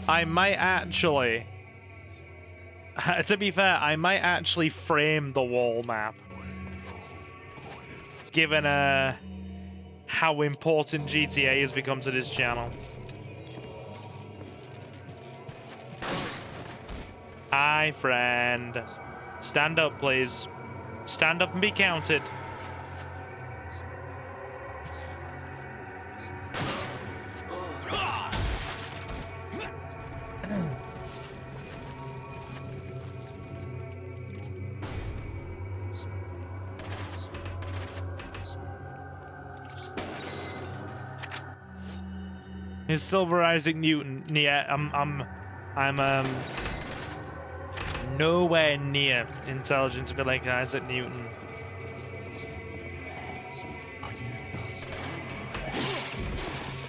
I might actually... To be fair, I might actually frame the wall map. Given how important GTA has become to this channel. Hi, friend. Stand up, please. Stand up and be counted. Is Silver Isaac Newton? Yeah, I'm nowhere near intelligent to be like Isaac Newton.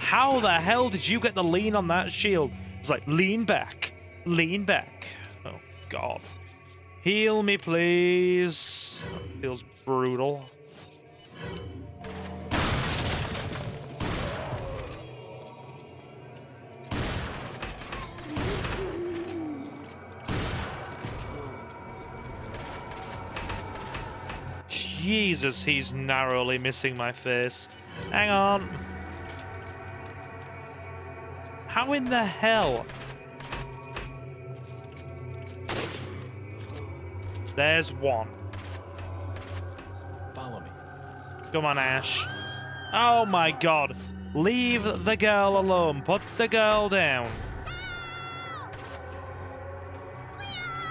How the hell did you get the lean on that shield? It's like, lean back. Lean back. Oh, God. Heal me, please. Feels brutal. Jesus, he's narrowly missing my face. Hang on. How in the hell? There's one. Follow me. Come on, Ash. Oh my God. Leave the girl alone. Put the girl down.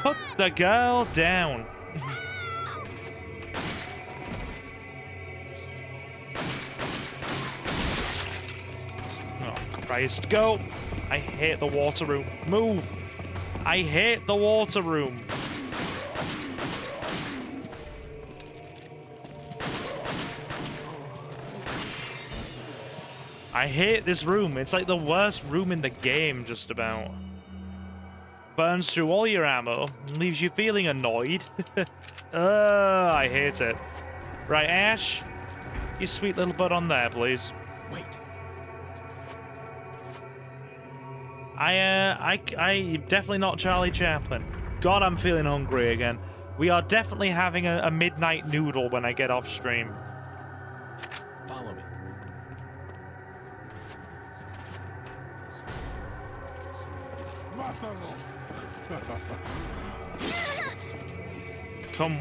Put the girl down. Oh, Christ. Go. I hate the water room. Move. I hate the water room. I hate this room. It's like the worst room in the game, just about. Burns through all your ammo, leaves you feeling annoyed. I hate it. Right, Ash, you sweet little butt on there, please. Wait. I definitely not Charlie Chaplin. God, I'm feeling hungry again. We are definitely having a midnight noodle when I get off stream. Follow me. Come.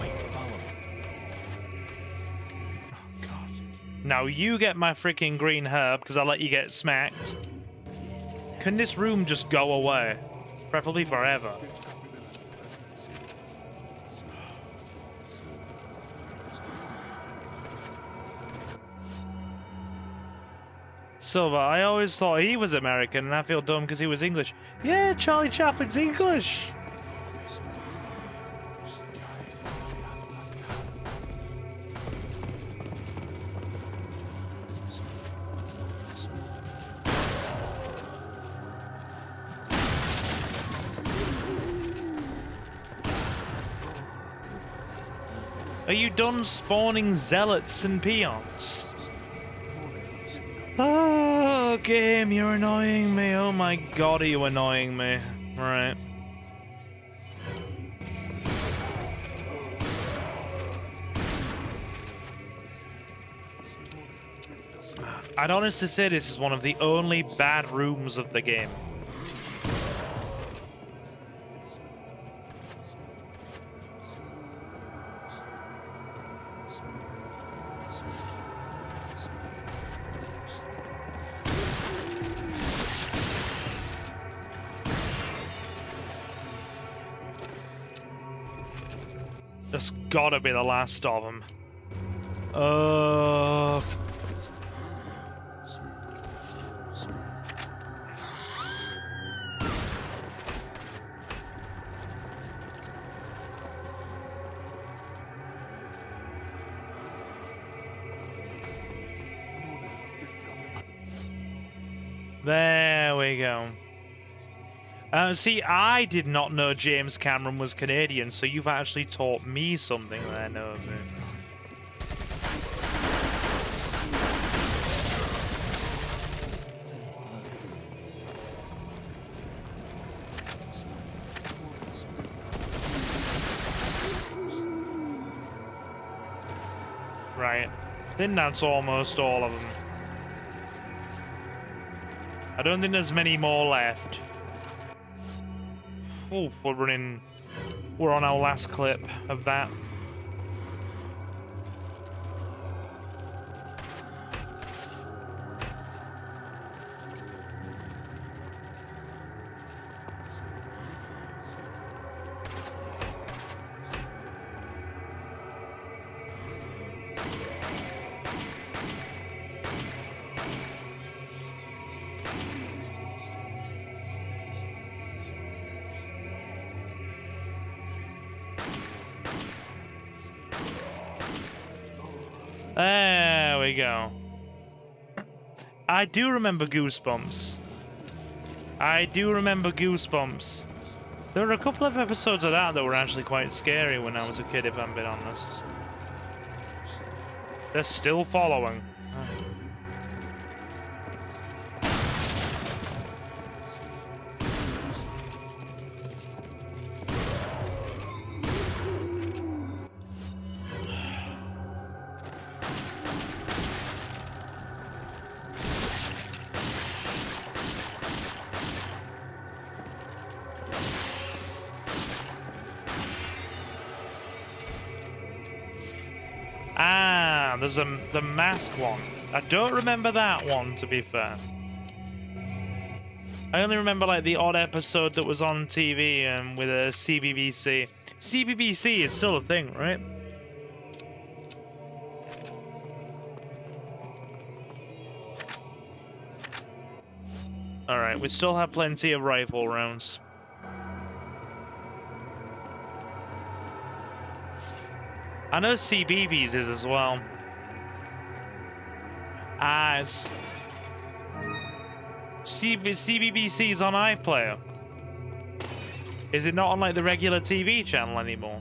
Wait, follow me. Oh, God. Now you get my freaking green herb because I let you get smacked. Can this room just go away? Preferably forever. Silver, I always thought he was American, and I feel dumb because he was English. Yeah, Charlie Chaplin's English. Are you done spawning zealots and peons? Oh, game, you're annoying me. Oh my God, are you annoying me? Right. I'd honestly say this is one of the only bad rooms of the game. That's gotta be the last of them. There we go. See, I did not know James Cameron was Canadian, so you've actually taught me something there, Nova. Right. I think that's almost all of them. I don't think there's many more left. Oh, we're on our last clip of that. There we go. I do remember Goosebumps. I do remember Goosebumps. There were a couple of episodes of that were actually quite scary when I was a kid, if I'm being honest. They're still following. Ah, there's the mask one. I don't remember that one, to be fair. I only remember like the odd episode that was on TV with a CBBC. CBBC is still a thing, right? Alright, we still have plenty of rifle rounds. I know CBBS is as well. Ah, it's... CBBC's on iPlayer. Is it not on like the regular TV channel anymore?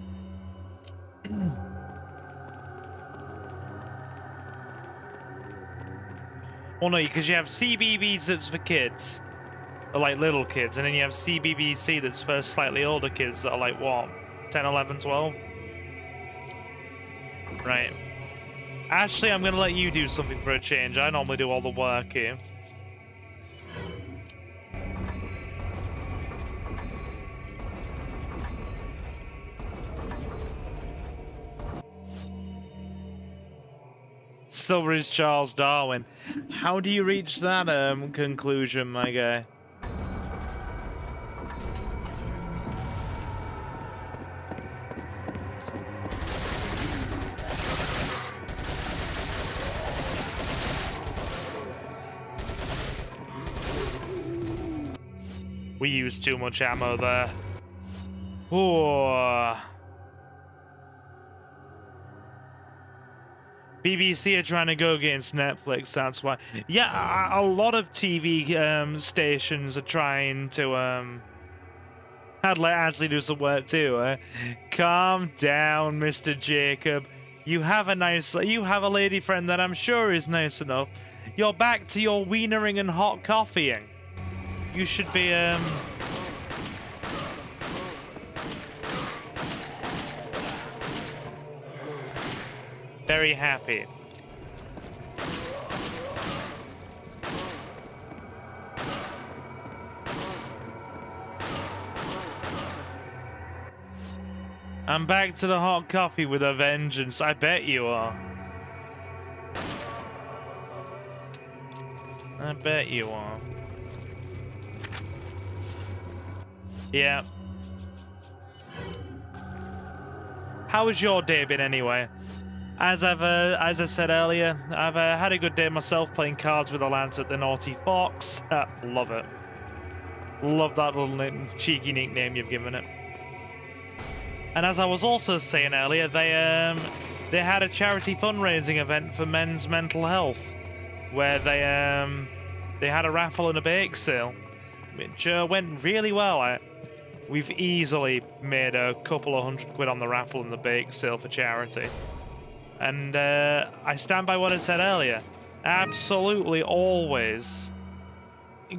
Well, no, because you have CBBS that's for kids, or like little kids, and then you have CBBC that's for slightly older kids that are like what, 10, 11, 12? Right. Ashley, I'm gonna let you do something for a change. I normally do all the work here. Silver is Charles Darwin. How do you reach that conclusion, my guy? We used too much ammo there. Ooh. BBC are trying to go against Netflix, that's why. Yeah, a lot of TV stations are trying to I'd let Ashley do some work too. Calm down, Mr. Jacob. You have a lady friend that I'm sure is nice enough. You're back to your wienering and hot coffeeing. You should be very happy. I'm back to the hot coffee with a vengeance. I bet you are. I bet you are. Yeah. How has your day been anyway? As I said earlier, I've had a good day myself playing cards with the lads at the Naughty Fox. Love it. Love that little cheeky nickname you've given it. And as I was also saying earlier, they had a charity fundraising event for men's mental health, where they had a raffle and a bake sale, which went really well. We've easily made a couple of £100 on the raffle and the bake sale for charity. And I stand by what I said earlier. Absolutely always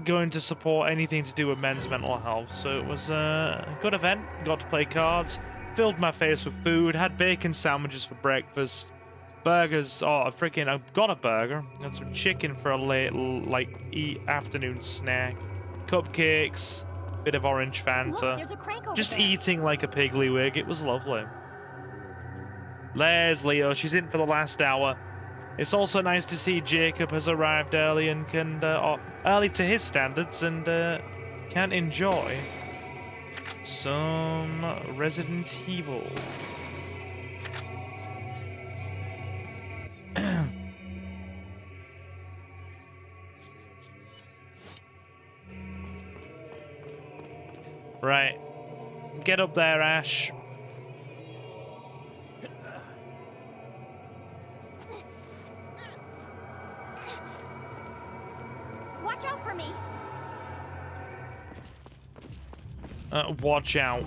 going to support anything to do with men's mental health. So it was a good event. Got to play cards. Filled my face with food. Had bacon sandwiches for breakfast. Burgers. Oh, I got a burger. Got some chicken for a late, afternoon snack. Cupcakes. Bit of orange Fanta. Look, there's a crank over Just there. eating like a piggly-wig. It was lovely. There's Leo. She's in for the last hour. It's also nice to see Jacob has arrived early and can, early to his standards, and can enjoy some Resident Evil. Right. Get up there, Ash. Watch out.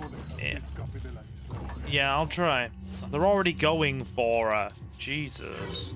Yeah, I'll try. They're already going for her. Jesus.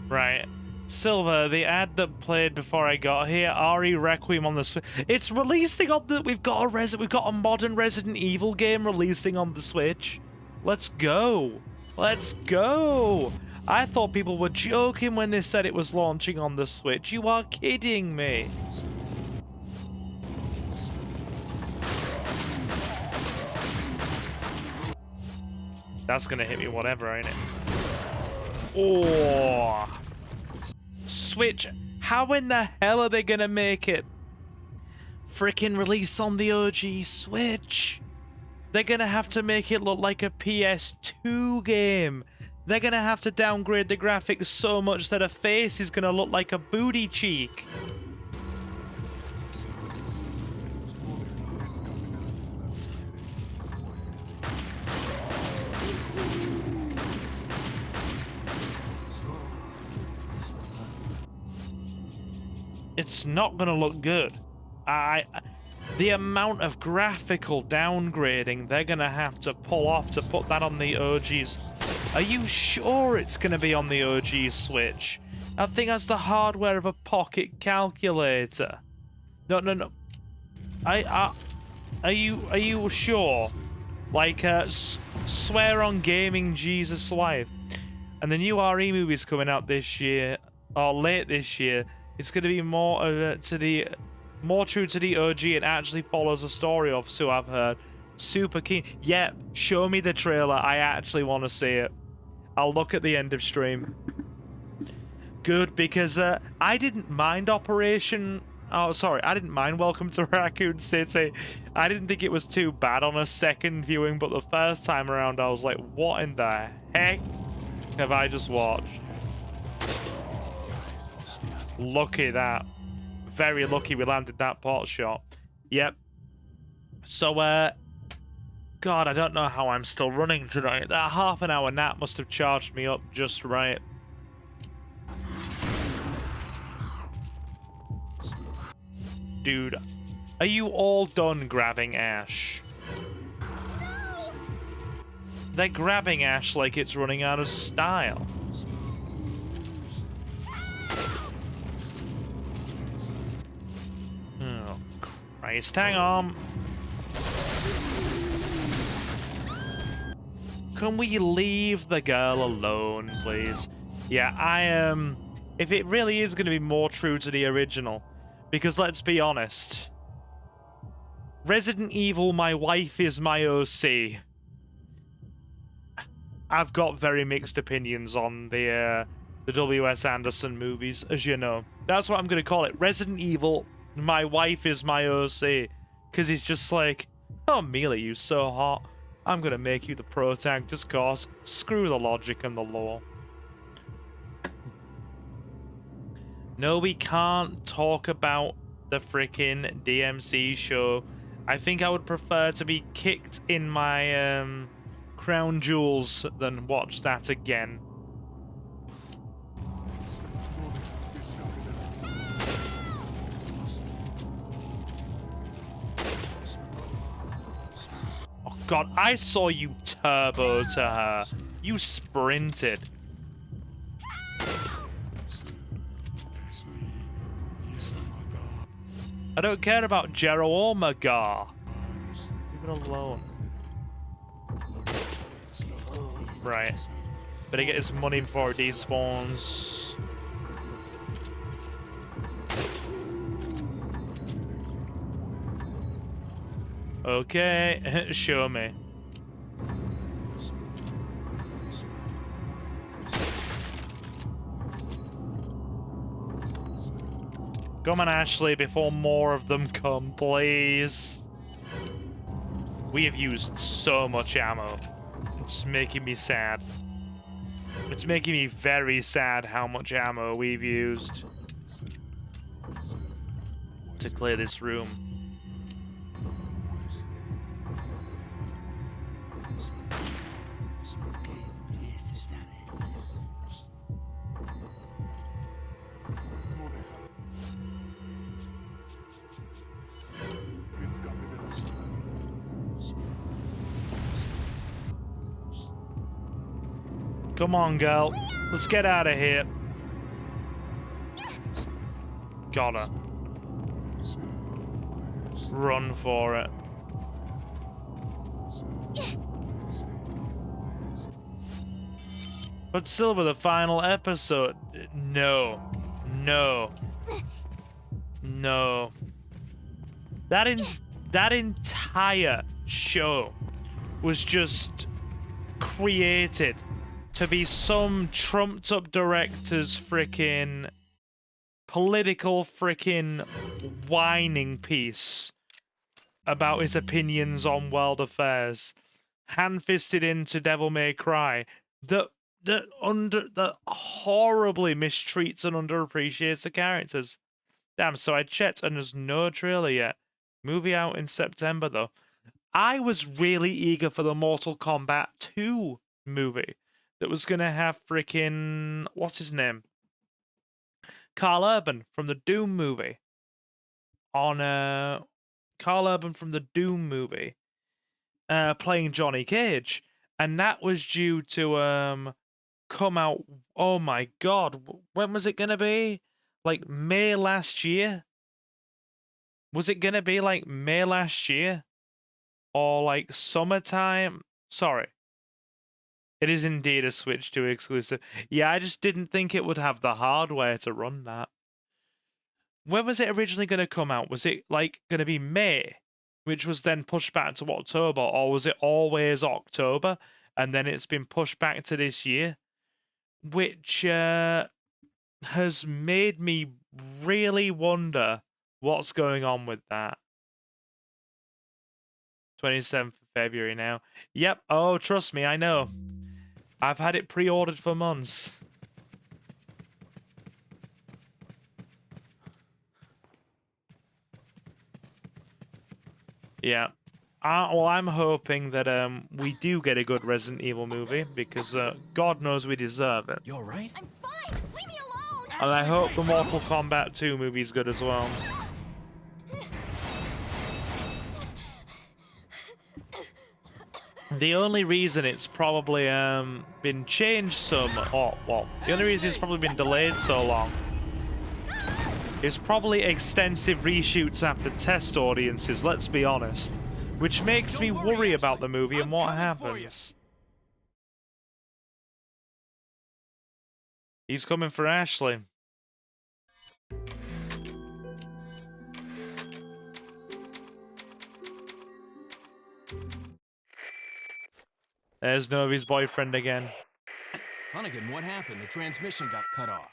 Right. Silver, the ad that played before I got here, RE Requiem on the Switch. It's releasing on the... We've got a modern Resident Evil game releasing on the Switch. Let's go. Let's go. I thought people were joking when they said it was launching on the Switch. You are kidding me. That's gonna hit me whatever, ain't it? Oh. Switch. How in the hell are they gonna make it freaking release on the OG Switch? They're gonna have to make it look like a PS2 game. They're gonna have to downgrade the graphics so much that her face is gonna look like a booty cheek. It's not gonna look good. The amount of graphical downgrading they're gonna have to pull off to put that on the OG's. Are you sure it's gonna be on the OG Switch? That thing has the hardware of a pocket calculator. No. Are you sure? Like, swear on gaming Jesus life. And the new RE movie's coming out this year, or late this year. It's going to be more true to the OG and actually follows the story of, so I've heard. Super keen. Yep, show me the trailer. I actually want to see it. I'll look at the end of stream. Good, because I didn't mind Operation... Oh, sorry, I didn't mind Welcome to Raccoon City. I didn't think it was too bad on a second viewing, but the first time around I was like, what in the heck have I just watched? Lucky that. Very lucky we landed that pot shot. Yep. So, God, I don't know how I'm still running tonight. That half an hour nap must have charged me up just right. Dude, are you all done grabbing Ash? They're grabbing Ash like it's running out of style. Oh, Christ, hang on. Can we leave the girl alone, please? Yeah, if it really is going to be more true to the original, because let's be honest, Resident Evil, My Wife is My OC. I've got very mixed opinions on the W.S. Anderson movies, as you know. That's what I'm going to call it. Resident Evil, My Wife is My OC. Because he's just like, oh, Mila, you so hot. I'm going to make you the protag just cause. Screw the logic and the lore. No, we can't talk about the freaking DMC show. I think I would prefer to be kicked in my crown jewels than watch that again. Oh God, I saw you turbo to her. You sprinted. I don't care about Jero or Magar. Leave it alone. Right. Better get his money before it despawns. Okay, show me. Come on, Ashley, before more of them come, please. We have used so much ammo. It's making me sad. It's making me very sad how much ammo we've used to clear this room. Come on, girl. Let's get out of here. Gotta run for it. But Silver, the final episode. No. No. No. That entire show was just created to be some trumped up director's freaking political freaking whining piece about his opinions on world affairs, hand-fisted into Devil May Cry, that horribly mistreats and underappreciates the characters. Damn, so I checked and there's no trailer yet. Movie out in September though. I was really eager for the Mortal Kombat 2 movie that was gonna have freaking what's his name? Carl Urban from the Doom movie. Carl Urban from the Doom movie. Playing Johnny Cage. And that was due to come out, oh my god, when was it gonna be? Like May last year? Was it gonna be like May last year? Or like summertime? Sorry. It is indeed a Switch 2 exclusive. Yeah, I just didn't think it would have the hardware to run that. When was it originally going to come out? Was it like going to be May, which was then pushed back to October, or was it always October and then it's been pushed back to this year? Which has made me really wonder what's going on with that. 27th of February now. Yep. Oh, trust me, I know. I've had it pre-ordered for months. Yeah. Well, I'm hoping that we do get a good Resident Evil movie, because God knows we deserve it. You alright? I'm fine. Leave me alone. And I hope the Mortal Kombat 2 movie is good as well. The only reason it's probably been changed so much, the only reason it's probably been delayed so long is probably extensive reshoots after test audiences, let's be honest. Which makes me worry about the movie and what happens. He's coming for Ashley. There's Novi's boyfriend again. Hunnigan, what happened? The transmission got cut off.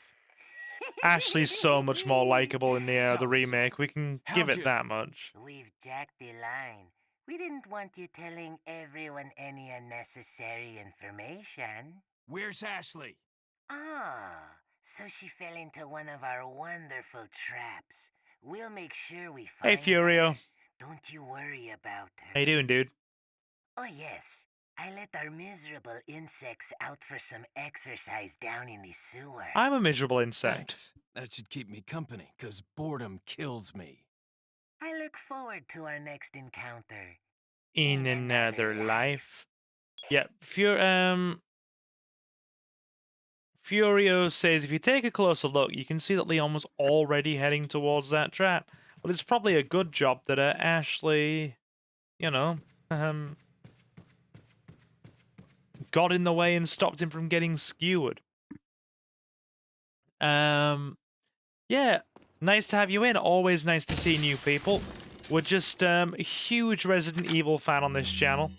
Ashley's so much more likable in the remake. We can give it that much. We've jacked the line. We didn't want you telling everyone any unnecessary information. Where's Ashley? Ah, so she fell into one of our wonderful traps. We'll make sure we find Hey, Furio. her. Don't you worry about her. How you doing, dude? Oh, yes. I let our miserable insects out for some exercise down in the sewer. I'm a miserable insect. Thanks. That should keep me company, 'cause boredom kills me. I look forward to our next encounter. In another life. Yeah, Furio says if you take a closer look, you can see that Leon was already heading towards that trap. Well, it's probably a good job that Ashley, you know, got in the way and stopped him from getting skewered. Yeah, nice to have you in. Always nice to see new people. We're just a huge Resident Evil fan on this channel,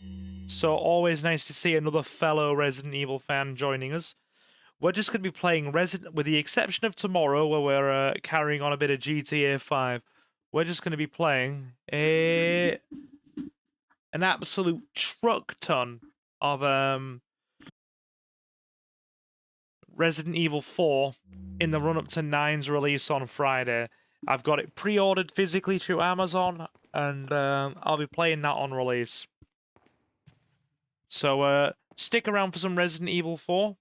so always nice to see another fellow Resident Evil fan joining us. We're just going to be playing Resident, with the exception of tomorrow, where we're carrying on a bit of GTA 5. We're just going to be playing an absolute truck ton of Resident Evil 4 in the run-up to 9's release on Friday. I've got it pre-ordered physically through Amazon, and I'll be playing that on release. So stick around for some Resident Evil 4.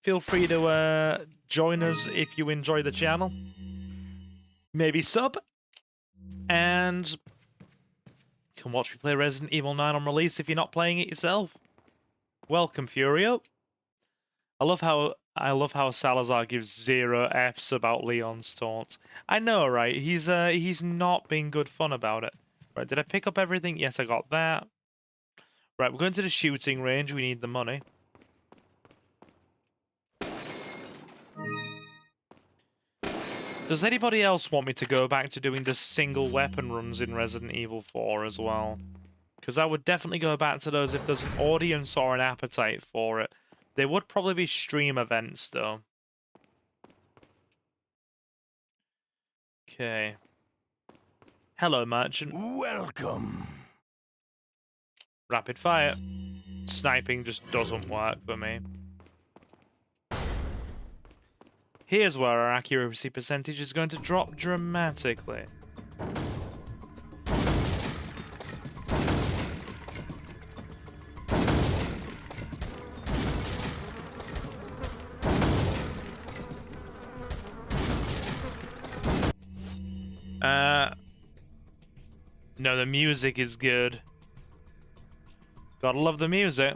Feel free to join us if you enjoy the channel. Maybe sub. And you can watch me play Resident Evil 9 on release if you're not playing it yourself. Welcome, Furio. I love how Salazar gives 0 Fs about Leon's taunts. I know, right? He's not being good fun about it. Right, did I pick up everything? Yes, I got that. Right, we're going to the shooting range. We need the money. Does anybody else want me to go back to doing the single weapon runs in Resident Evil 4 as well? Because I would definitely go back to those if there's an audience or an appetite for it. They would probably be stream events, though. Okay. Hello, merchant. Welcome. Rapid fire. Sniping just doesn't work for me. Here's where our accuracy percentage is going to drop dramatically. No, the music is good. Gotta love the music.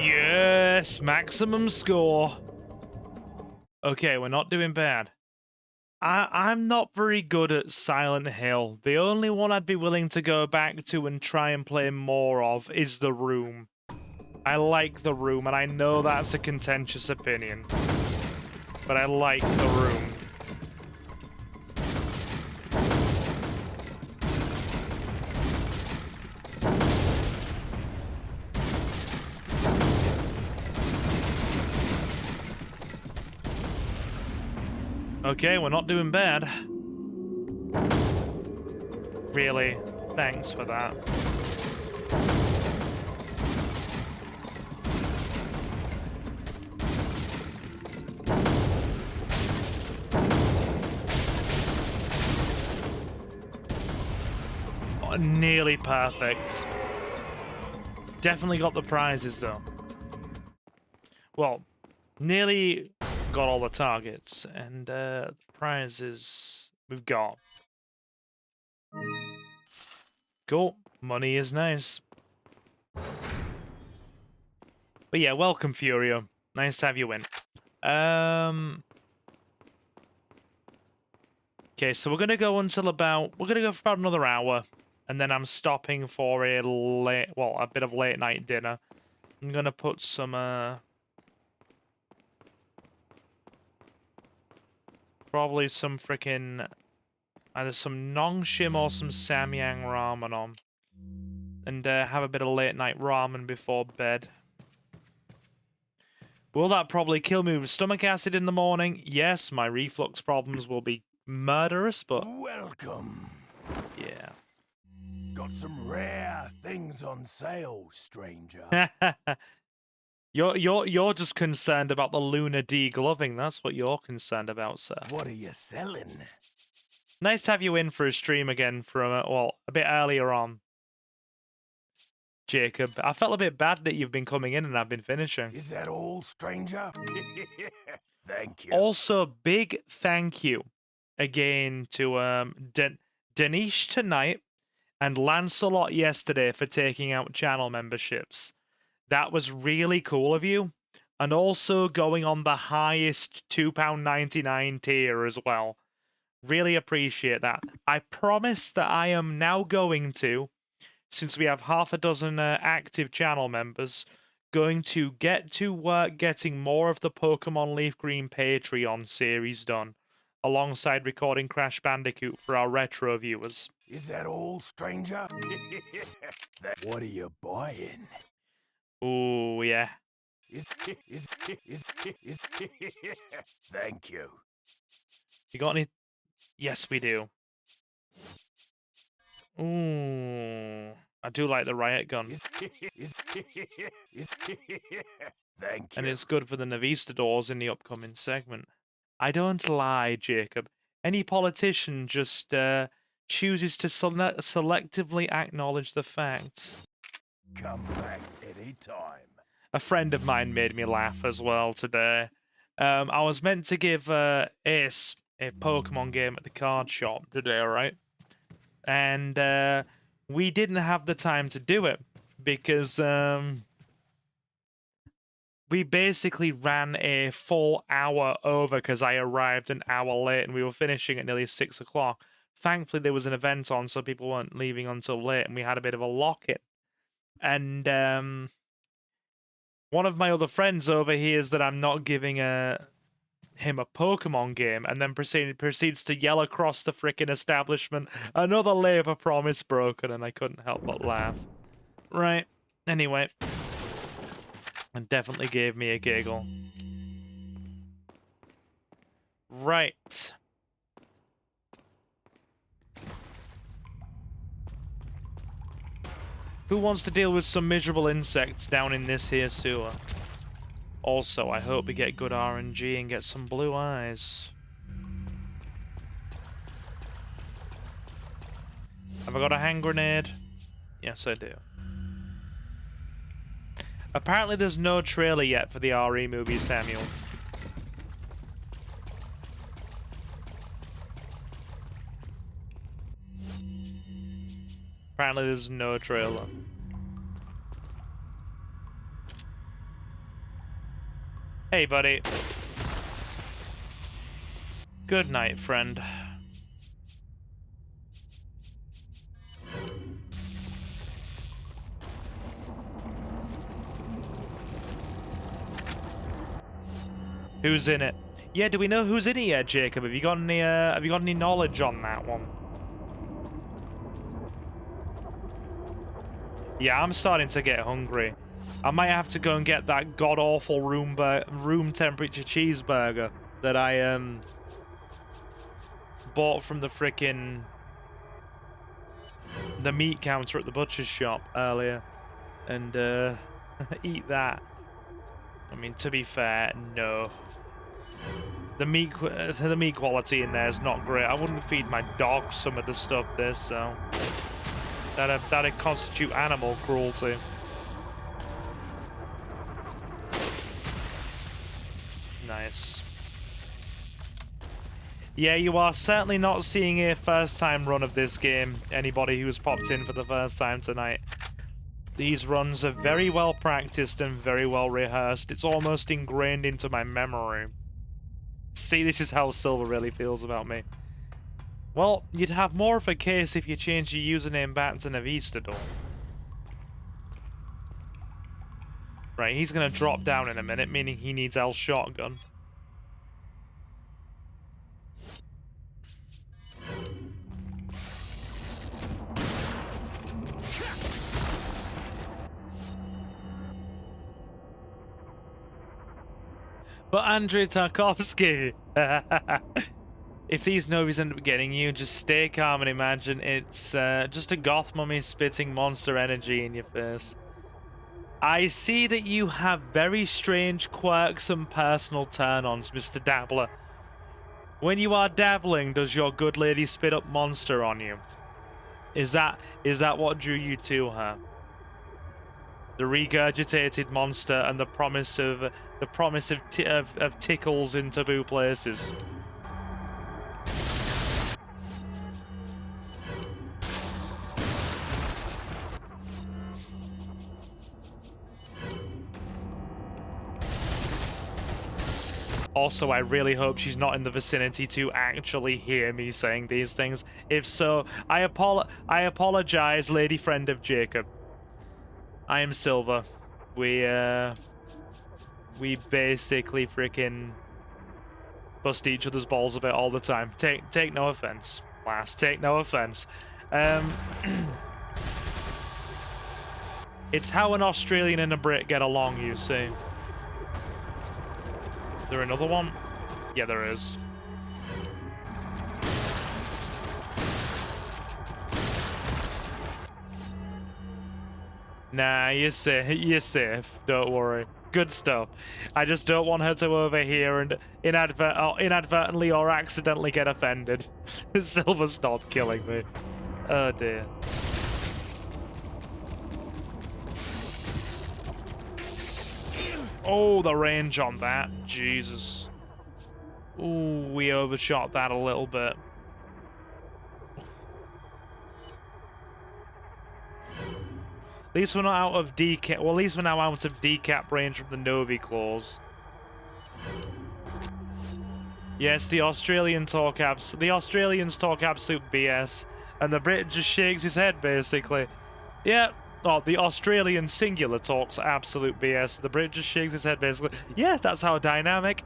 Yes, maximum score. Okay, we're not doing bad. I'm not very good at Silent Hill. The only one I'd be willing to go back to and try and play more of is The Room. I like The Room, and I know that's a contentious opinion. But I like The Room. Okay, we're not doing bad. Really, thanks for that. Oh, nearly perfect. Definitely got the prizes, though. Well, nearly got all the targets, and the prizes we've got. Cool. Money is nice. But yeah, welcome, Furio. Nice to have you in. Okay, so we're gonna go until about... We're gonna go for about another hour, and then I'm stopping for a bit of late night dinner. I'm gonna put some, probably some freaking... either some Nongshim or some Samyang ramen on. And have a bit of late night ramen before bed. Will that probably kill me with stomach acid in the morning? Yes, my reflux problems will be murderous, but... Welcome. yeah. Got some rare things on sale, stranger. You're just concerned about the lunar degloving. That's what you're concerned about, sir. What are you selling? Nice to have you in for a stream again from, a bit earlier on. Jacob, I felt a bit bad that you've been coming in and I've been finishing. Is that all, stranger? Thank you. Also, big thank you again to Danish tonight and Lancelot yesterday for taking out channel memberships. That was really cool of you. And also going on the highest £2.99 tier as well. Really appreciate that. I promise that I am now going to, since we have half a dozen active channel members, going to get to work getting more of the Pokemon Leaf Green Patreon series done, alongside recording Crash Bandicoot for our retro viewers. Is that all, stranger? What are you buying? Ooh, yeah. Thank you. You got any? Yes, we do. Ooh, I do like the riot gun. Thank And you. it's good for the Navistadors in the upcoming segment. I don't lie, Jacob. Any politician just chooses to selectively acknowledge the facts. Come back anytime. A friend of mine made me laugh as well today. I was meant to give Ace a Pokemon game at the card shop today, right? And we didn't have the time to do it because we basically ran a full hour over because I arrived an hour late and we were finishing at nearly 6 o'clock. Thankfully, there was an event on, so people weren't leaving until late, and we had a bit of a lock-in. And one of my other friends overhears that I'm not giving him a Pokemon game, and then proceeds to yell across the frickin' establishment, "Another labor promise broken," and I couldn't help but laugh. Right. Anyway. And definitely gave me a giggle. Right. Who wants to deal with some miserable insects down in this here sewer? Also, I hope we get good RNG and get some blue eyes. Have I got a hand grenade? Yes, I do. Apparently there's no trailer yet for the RE movie, Samuel. Apparently there's no trailer. Hey, buddy. Good night, friend. Who's in it? Yeah, do we know who's in it yet, Jacob? Have you got any knowledge on that one? Yeah, I'm starting to get hungry. I might have to go and get that god-awful room temperature cheeseburger that I bought from the frickin' the meat counter at the butcher's shop earlier, and eat that. I mean, to be fair, no. The meat quality in there is not great. I wouldn't feed my dog some of the stuff there, so that'd constitute animal cruelty. Nice. Yeah, you are certainly not seeing a first-time run of this game. Anybody who's popped in for the first time tonight. These runs are very well practiced and very well rehearsed. It's almost ingrained into my memory. See, this is how Silver really feels about me. Well, you'd have more of a case if you changed your username back to Navistador. Right, he's gonna drop down in a minute, meaning he needs L shotgun. But Andrei Tarkovsky, if these novies end up getting you, just stay calm and imagine it's just a goth mummy spitting monster energy in your face. I see that you have very strange quirks and personal turn-ons, Mr. Dabbler. When you are dabbling, does your good lady spit up monster on you? Is that what drew you to her? The regurgitated monster and the promise of tickles in taboo places. Also, I really hope she's not in the vicinity to actually hear me saying these things. If so, I apologize, lady friend of Jacob. I am Silver. We basically freaking bust each other's balls a bit all the time. Take no offense, lass. Take no offense. It's how an Australian and a Brit get along, you see. Is there another one? Yeah, there is. Nah, you're safe. You're safe. Don't worry. Good stuff. I just don't want her to overhear and inadvertently or accidentally get offended. Silver, stop killing me. Oh dear. Oh, the range on that. Jesus. Ooh, we overshot that a little bit. At least we're not out of decap. Well, at least we're now out of decap range from the Novi claws. Yes, the Australians talk absolute BS, and the Brit just shakes his head basically. Yeah. Oh, the Australian singular talks absolute BS. The Brit just shakes his head basically. Yeah, that's how dynamic.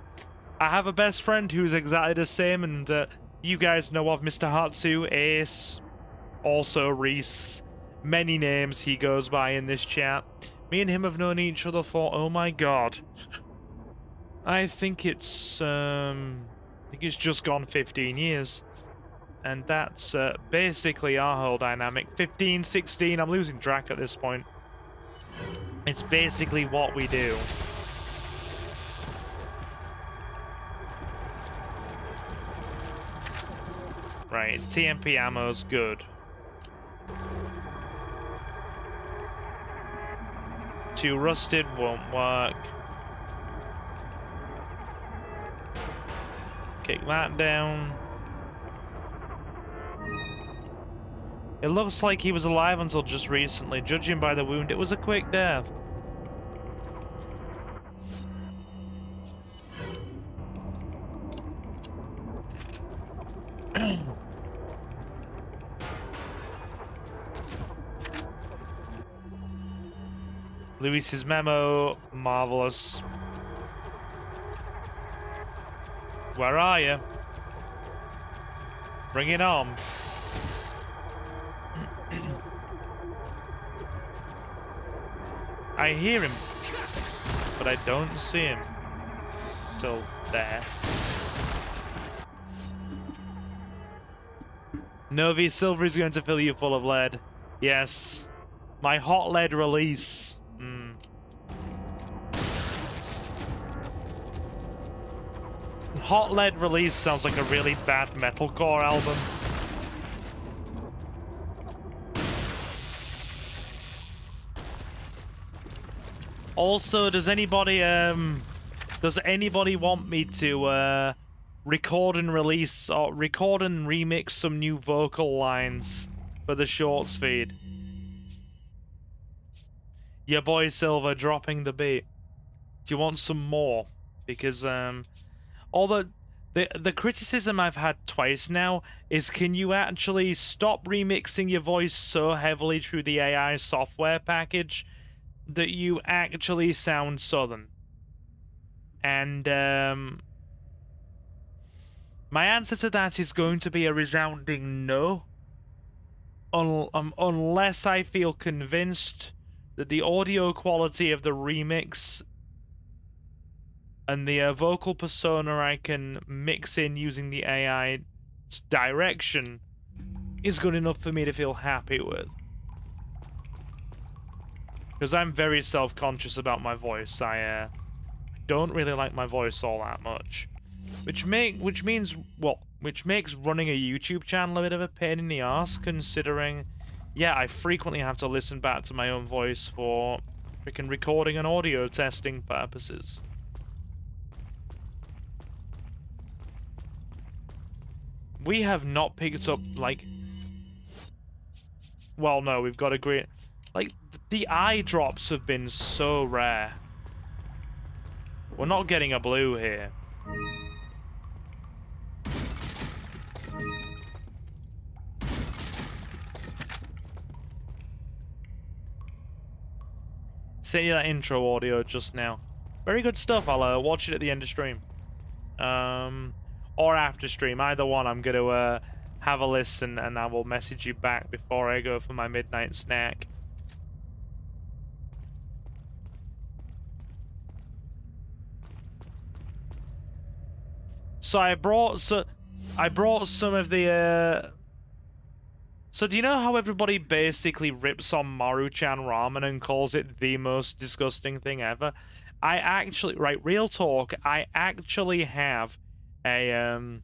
I have a best friend who's exactly the same, and you guys know of Mr. Hatsu, Ace, also Reese. Many names he goes by in this chat. Me and him have known each other for, oh my god. I think it's just gone 15 years. And that's basically our whole dynamic. 15, 16, I'm losing track at this point. It's basically what we do. Right, TMP ammo's good. Too rusted won't work. Kick that down. It looks like he was alive until just recently. Judging by the wound, it was a quick death. Luis's memo, marvelous. Where are you? Bring it on. I hear him, but I don't see him. Till there. Novi, silver is going to fill you full of lead. Yes. My hot lead release. Hot lead release sounds like a really bad metalcore album. Also, does anybody want me to record and release or record and remix some new vocal lines for the shorts feed? Your boy Silver dropping the beat. Do you want some more? Because all the criticism I've had twice now is, can you actually stop remixing your voice so heavily through the AI software package that you actually sound southern? And my answer to that is going to be a resounding no. Unless I feel convinced that the audio quality of the remix and the vocal persona I can mix in using the AI direction is good enough for me to feel happy with. Because I'm very self-conscious about my voice. I don't really like my voice all that much. Which makes running a YouTube channel a bit of a pain in the ass, considering, yeah, I frequently have to listen back to my own voice for freaking recording and audio testing purposes. We have not picked up, like... Well, no, we've got a great... Like, the eye drops have been so rare. We're not getting a blue here. Send you that intro audio just now. Very good stuff. I'll watch it at the end of stream. Or after stream. Either one. I'm going to have a listen and I will message you back before I go for my midnight snack. So I brought some of the So do you know how everybody basically rips on Maruchan ramen and calls it the most disgusting thing ever? I actually, right, real talk, I actually have a,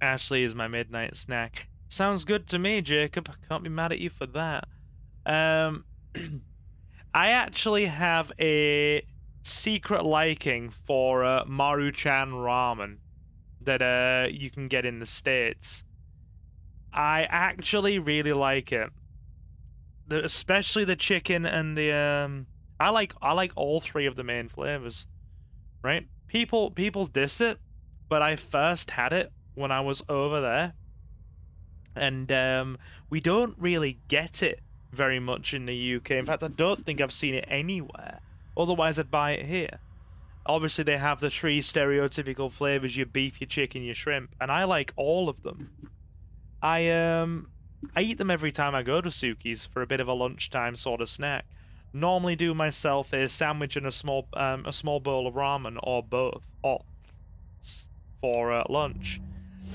Ashley is my midnight snack. Sounds good to me, Jacob. Can't be mad at you for that. I actually have a secret liking for Maruchan ramen that you can get in the States. I actually really like it. Especially the chicken and the I like all three of the main flavors. Right? People diss it, but I first had it when I was over there. And we don't really get it very much in the UK. In fact, I don't think I've seen it anywhere. Otherwise, I'd buy it here. Obviously, they have the three stereotypical flavors: your beef, your chicken, your shrimp, and I like all of them. I eat them every time I go to Suki's for a bit of a lunchtime sort of snack. Normally do myself a sandwich and a small bowl of ramen or both for lunch.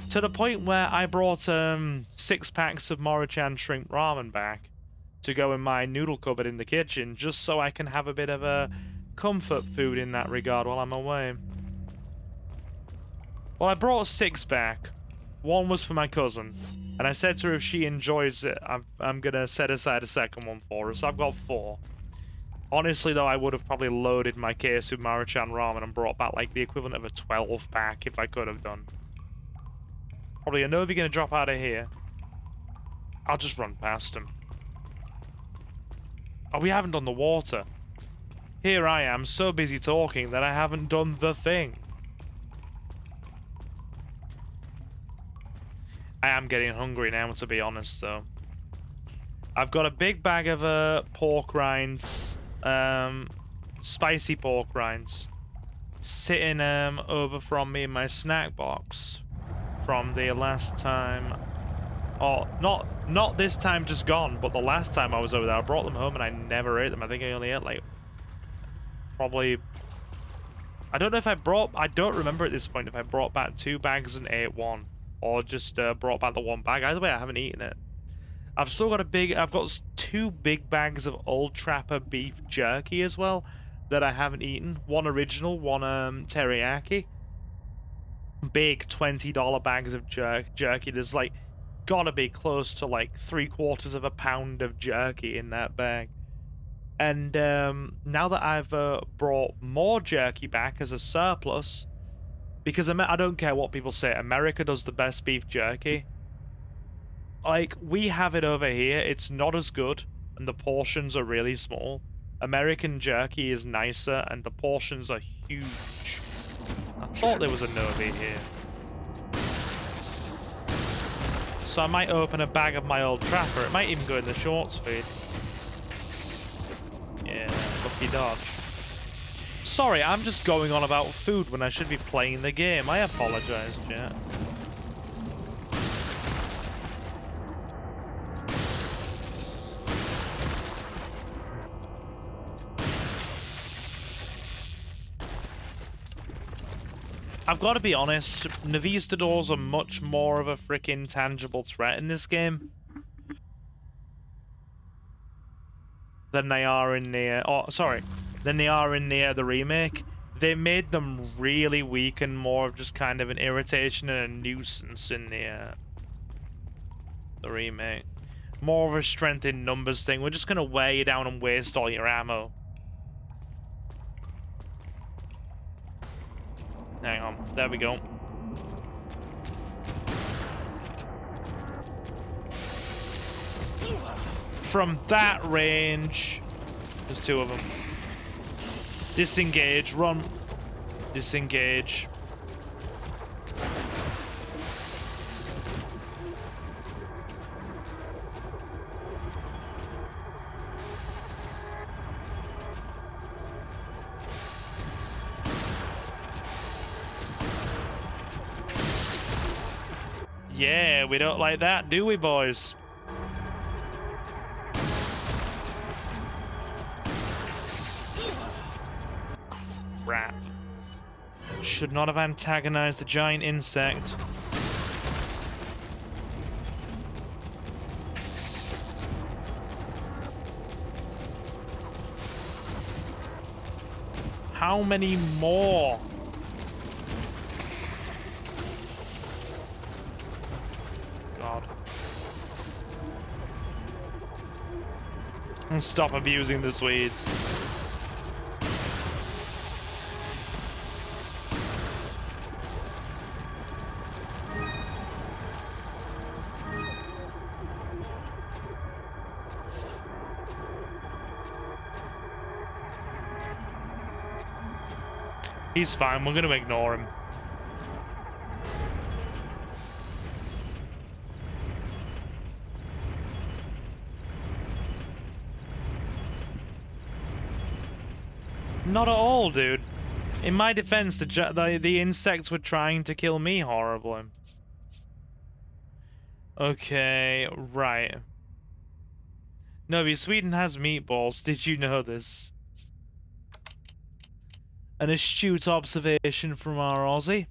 To the point where I brought 6 packs of Maruchan shrimp ramen back to go in my noodle cupboard in the kitchen, just so I can have a bit of a comfort food in that regard while I'm away. Well, I brought 6 back. 1 was for my cousin, and I said to her if she enjoys it, I'm gonna set aside a second one for her, so I've got 4. Honestly, though, I would have probably loaded my case with Maruchan ramen and brought back, like, the equivalent of a 12-pack if I could have done. Probably a Novi gonna drop out of here. I'll just run past him. Oh, we haven't done the water. Here I am, so busy talking that I haven't done the thing. I am getting hungry now, to be honest, though. I've got a big bag of pork rinds, spicy pork rinds, sitting over from me in my snack box from the last time. Oh, not this time just gone, but the last time I was over there, I brought them home and I never ate them. I think I only ate, like, probably... I don't know if I don't remember at this point if I brought back 2 bags and ate 1. Or just brought back the 1 bag. Either way, I haven't eaten it. I've still got I've got 2 big bags of Old Trapper beef jerky as well that I haven't eaten. 1 original, 1 teriyaki. Big $20 bags of jerky. There's like gotta be close to like 3/4 pound of jerky in that bag. And now that I've brought more jerky back as a surplus, because I don't care what people say, America does the best beef jerky. Like, we have it over here, it's not as good, and the portions are really small. American jerky is nicer, and the portions are huge. I thought there was a Novi here. So I might open a bag of my Old Trapper. It might even go in the shorts feed. Yeah, lucky dodge. Sorry, I'm just going on about food when I should be playing the game. I apologize, chat. I've got to be honest, Navistadors are much more of a freaking tangible threat in this game than they are in the... than they are in the remake. They made them really weak and more of just kind of an irritation and a nuisance in the remake. More of a strength in numbers thing. We're just gonna wear you down and waste all your ammo. Hang on, there we go. From that range, there's 2 of them. Disengage, run. Disengage. Yeah, we don't like that, do we, boys? Crap. Should not have antagonized the giant insect. How many more? God. And stop abusing the Swedes. He's fine, we're gonna ignore him. Not at all, dude. In my defense, the insects were trying to kill me horribly. Okay, right. No, Sweden has meatballs. Did you know this? An astute observation from our Aussie.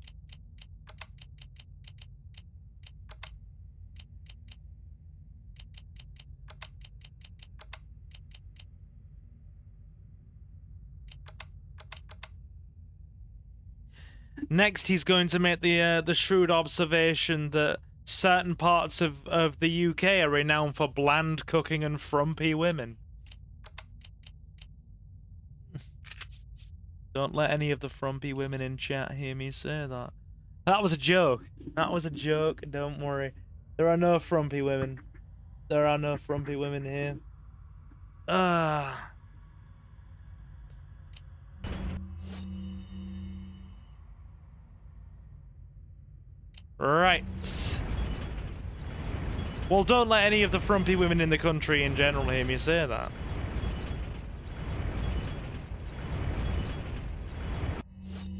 Next, he's going to make the shrewd observation that certain parts of the UK are renowned for bland cooking and frumpy women. Don't let any of the frumpy women in chat hear me say that. That was a joke. That was a joke. Don't worry. There are no frumpy women. There are no frumpy women here. Right. Well, don't let any of the frumpy women in the country in general hear me say that.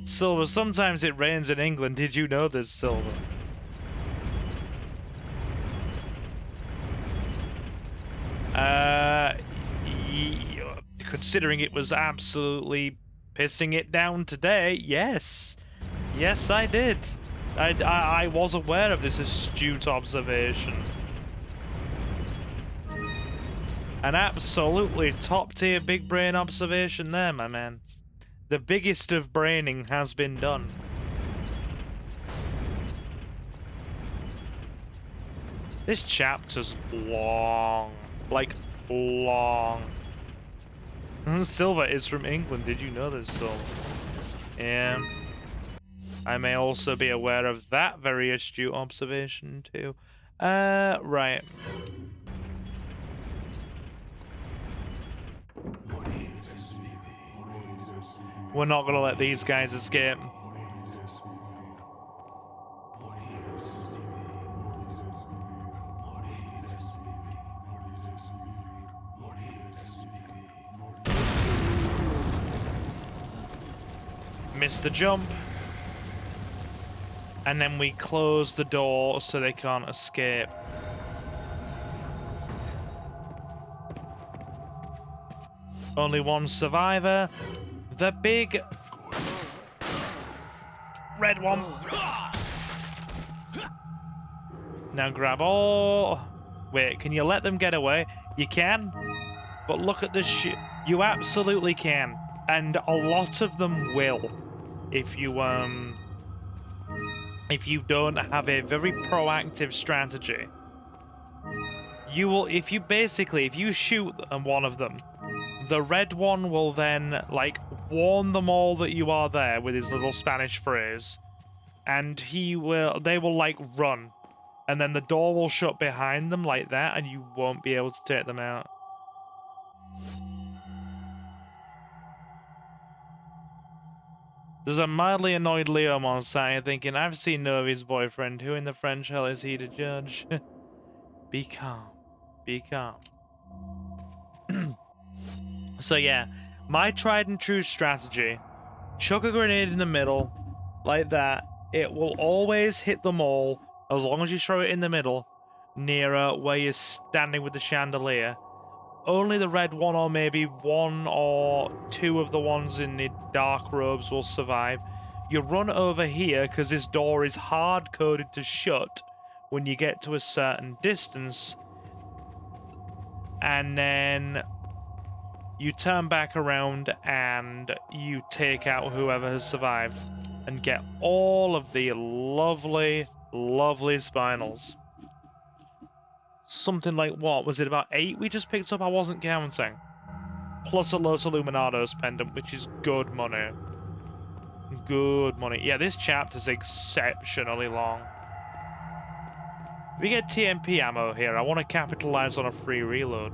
Silver, sometimes it rains in England. Did you know this, Silver? Considering it was absolutely pissing it down today, yes. Yes, I did. I was aware of this astute observation. An absolutely top-tier big brain observation there, my man. The biggest of braining has been done. This chapter's long. Like, long. Silver is from England. Did you know this, Silver? Yeah. I may also be aware of that very astute observation, too. Right. We're not gonna let these guys escape. Miss the jump. And then we close the door so they can't escape. Only one survivor. The big red one. Now grab all. Wait, can you let them get away? You can, but look at this shit. You absolutely can, and a lot of them will, if you don't have a very proactive strategy. You will, if you shoot one of them, the red one will then, like, warn them all that you are there with his little Spanish phrase. And they will, like, run. And then the door will shut behind them like that, and you won't be able to take them out. There's a mildly annoyed Liam on site thinking, I've seen Novi's boyfriend. Who in the French hell is he to judge? Be calm. Be calm. So yeah, my tried and true strategy, chuck a grenade in the middle, like that. It will always hit them all, as long as you throw it in the middle, nearer where you're standing with the chandelier. Only the red one, or maybe one or two of the ones in the dark robes will survive. You run over here, because this door is hard-coded to shut when you get to a certain distance. And then you turn back around and you take out whoever has survived and get all of the lovely, lovely spinels. Something like, what, was it about 8 we just picked up? I wasn't counting. Plus a Los Illuminados pendant, which is good money. Good money. Yeah, this chapter's exceptionally long. We get TMP ammo here. I want to capitalize on a free reload.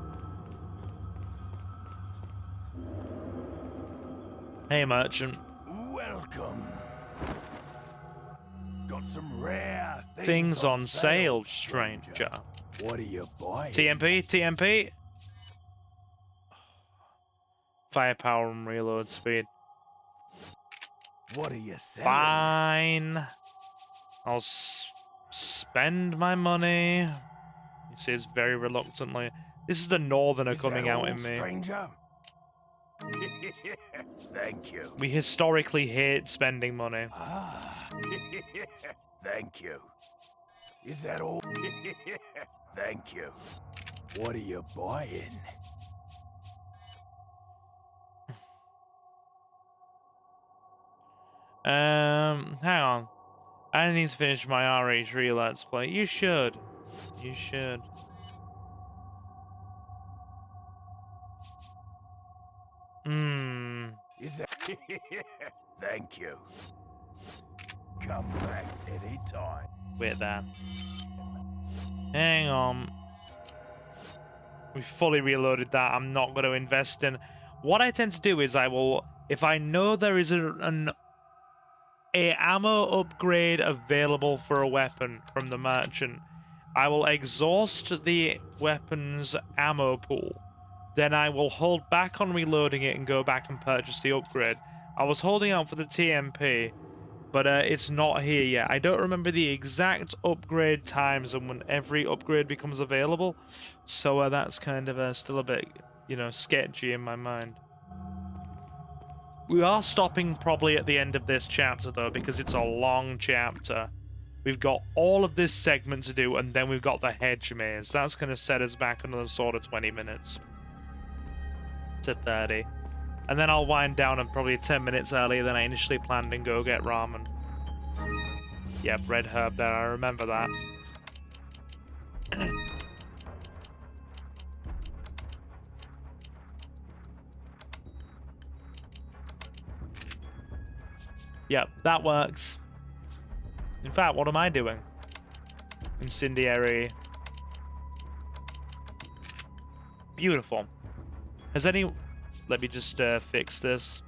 Hey, merchant. Welcome. Got some rare Things on sale, stranger. What are you buying? TMP, TMP. Firepower and reload speed. What are you selling? Fine. I'll spend my money. He says very reluctantly. This is the northerner Is coming that out all, in me. stranger? Thank you. We historically hate spending money. Ah. Thank you. Is that all? Thank you. What are you buying? Hang on. I need to finish my RH3 Let's Play. You should. You should. Is that... Thank you. Come back anytime. Wait there. Hang on. We fully reloaded that. I'm not going to invest in... What I tend to do is I will... If I know there is an ammo upgrade available for a weapon from the merchant, I will exhaust the weapon's ammo pool. Then I will hold back on reloading it and go back and purchase the upgrade. I was holding out for the TMP, but it's not here yet. I don't remember the exact upgrade times and when every upgrade becomes available, so that's kind of still a bit, you know, sketchy in my mind. We are stopping probably at the end of this chapter, though, because it's a long chapter. We've got all of this segment to do, and then we've got the hedge maze. That's going to set us back another sort of 20 minutes. To 30. And then I'll wind down and probably 10 minutes earlier than I initially planned and go get ramen. Yep, red herb there, I remember that. Yep, that works. In fact, what am I doing? Incendiary. Beautiful. Has any... Let me just fix this.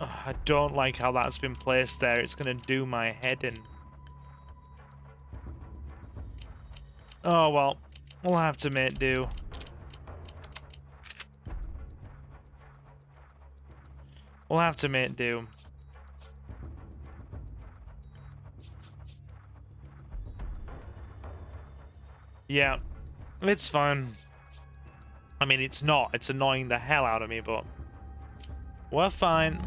I don't like how that's been placed there. It's going to do my head in. Oh, well. We'll have to make do. We'll have to make do. Yeah. It's fine. I mean, it's not. It's annoying the hell out of me, but... We're fine.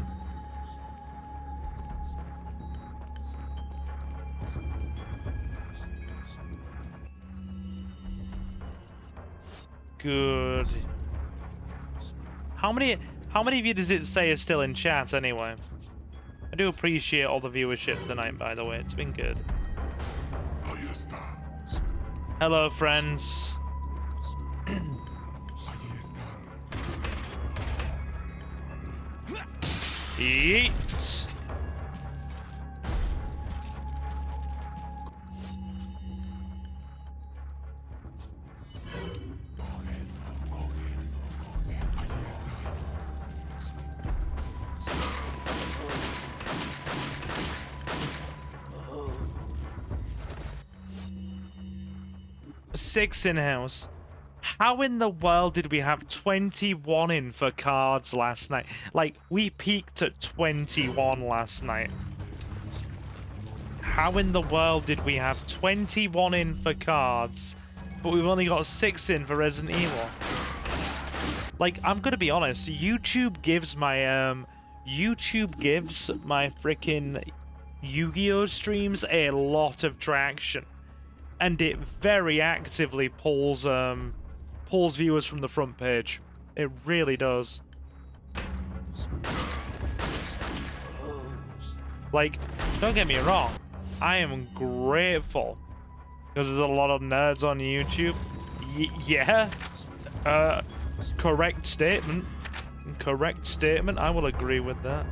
Good. How many of you does it say is still in chat anyway? I do appreciate all the viewership tonight, by the way. It's been good. Hello, friends. Yeet. Six in-house. How in the world did we have 21 in for cards last night? Like, we peaked at 21 last night. How in the world did we have 21 in for cards, but we've only got 6 in for Resident Evil? Like, I'm gonna be honest, YouTube gives my YouTube gives my freaking Yu-Gi-Oh streams a lot of traction, and it very actively pulls viewers from the front page. It really does. Like, don't get me wrong, I am grateful because there's a lot of nerds on YouTube. Yeah, correct statement. Correct statement. I will agree with that.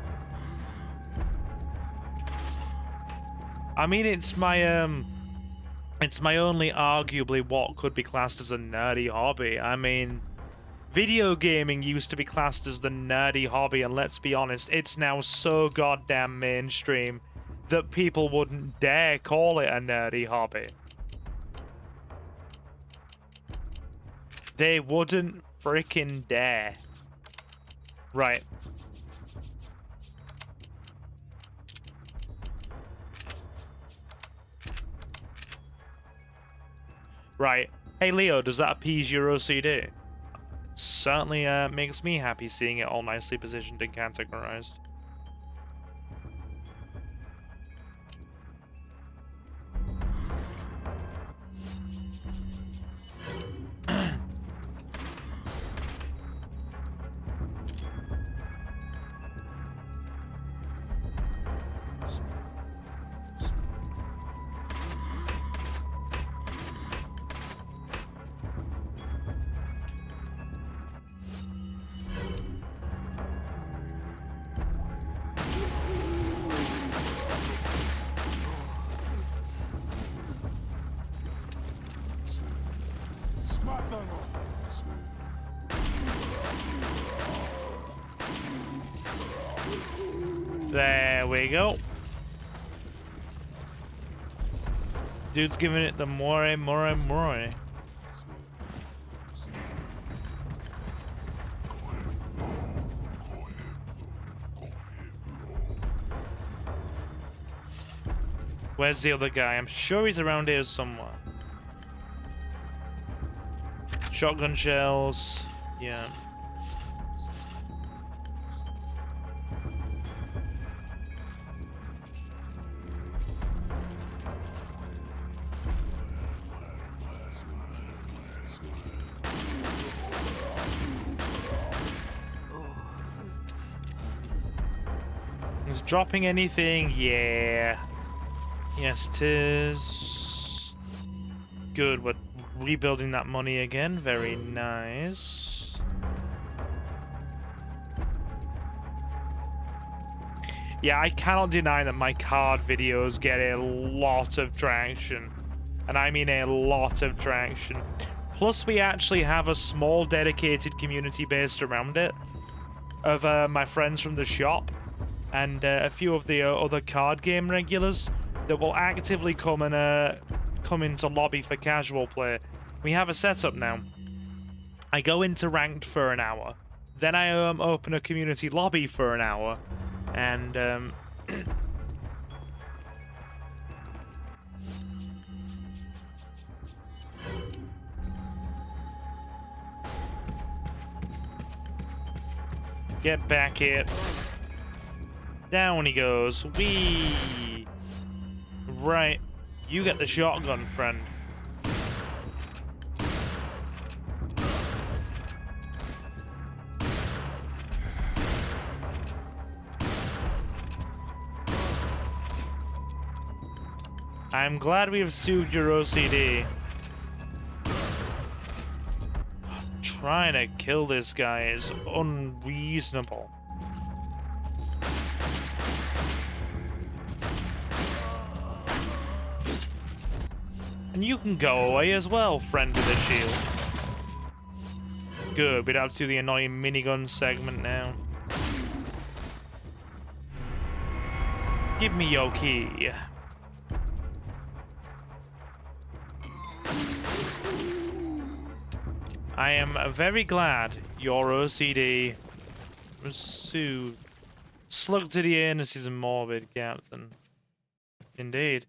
I mean, it's my only arguably what could be classed as a nerdy hobby. I mean, video gaming used to be classed as the nerdy hobby, and let's be honest, it's now so goddamn mainstream that people wouldn't dare call it a nerdy hobby. They wouldn't freaking dare. Right. Right. Hey Leo, does that appease your OCD? Certainly makes me happy seeing it all nicely positioned and categorized. There we go. Dude's giving it the more. Where's the other guy? I'm sure he's around here somewhere. Shotgun shells. Yeah. Is dropping anything? Yeah. Yes, 'tis. Good, we're rebuilding that money again. Very nice. Yeah, I cannot deny that my card videos get a lot of traction. And I mean a lot of traction. Plus, we actually have a small dedicated community based around it of my friends from the shop and a few of the other card game regulars that will actively come and come into lobby for casual play. We have a setup now. I go into ranked for an hour, then I open a community lobby for an hour, and get back here. Down he goes. Whee! Right. You get the shotgun, friend. I'm glad we have soothed your OCD. Trying to kill this guy is unreasonable. And you can go away as well, friend with a shield. Good, we'd have to do the annoying minigun segment now. Give me your key. I am very glad your OCD was soothed. Slug to the anus is a morbid, Captain. Indeed.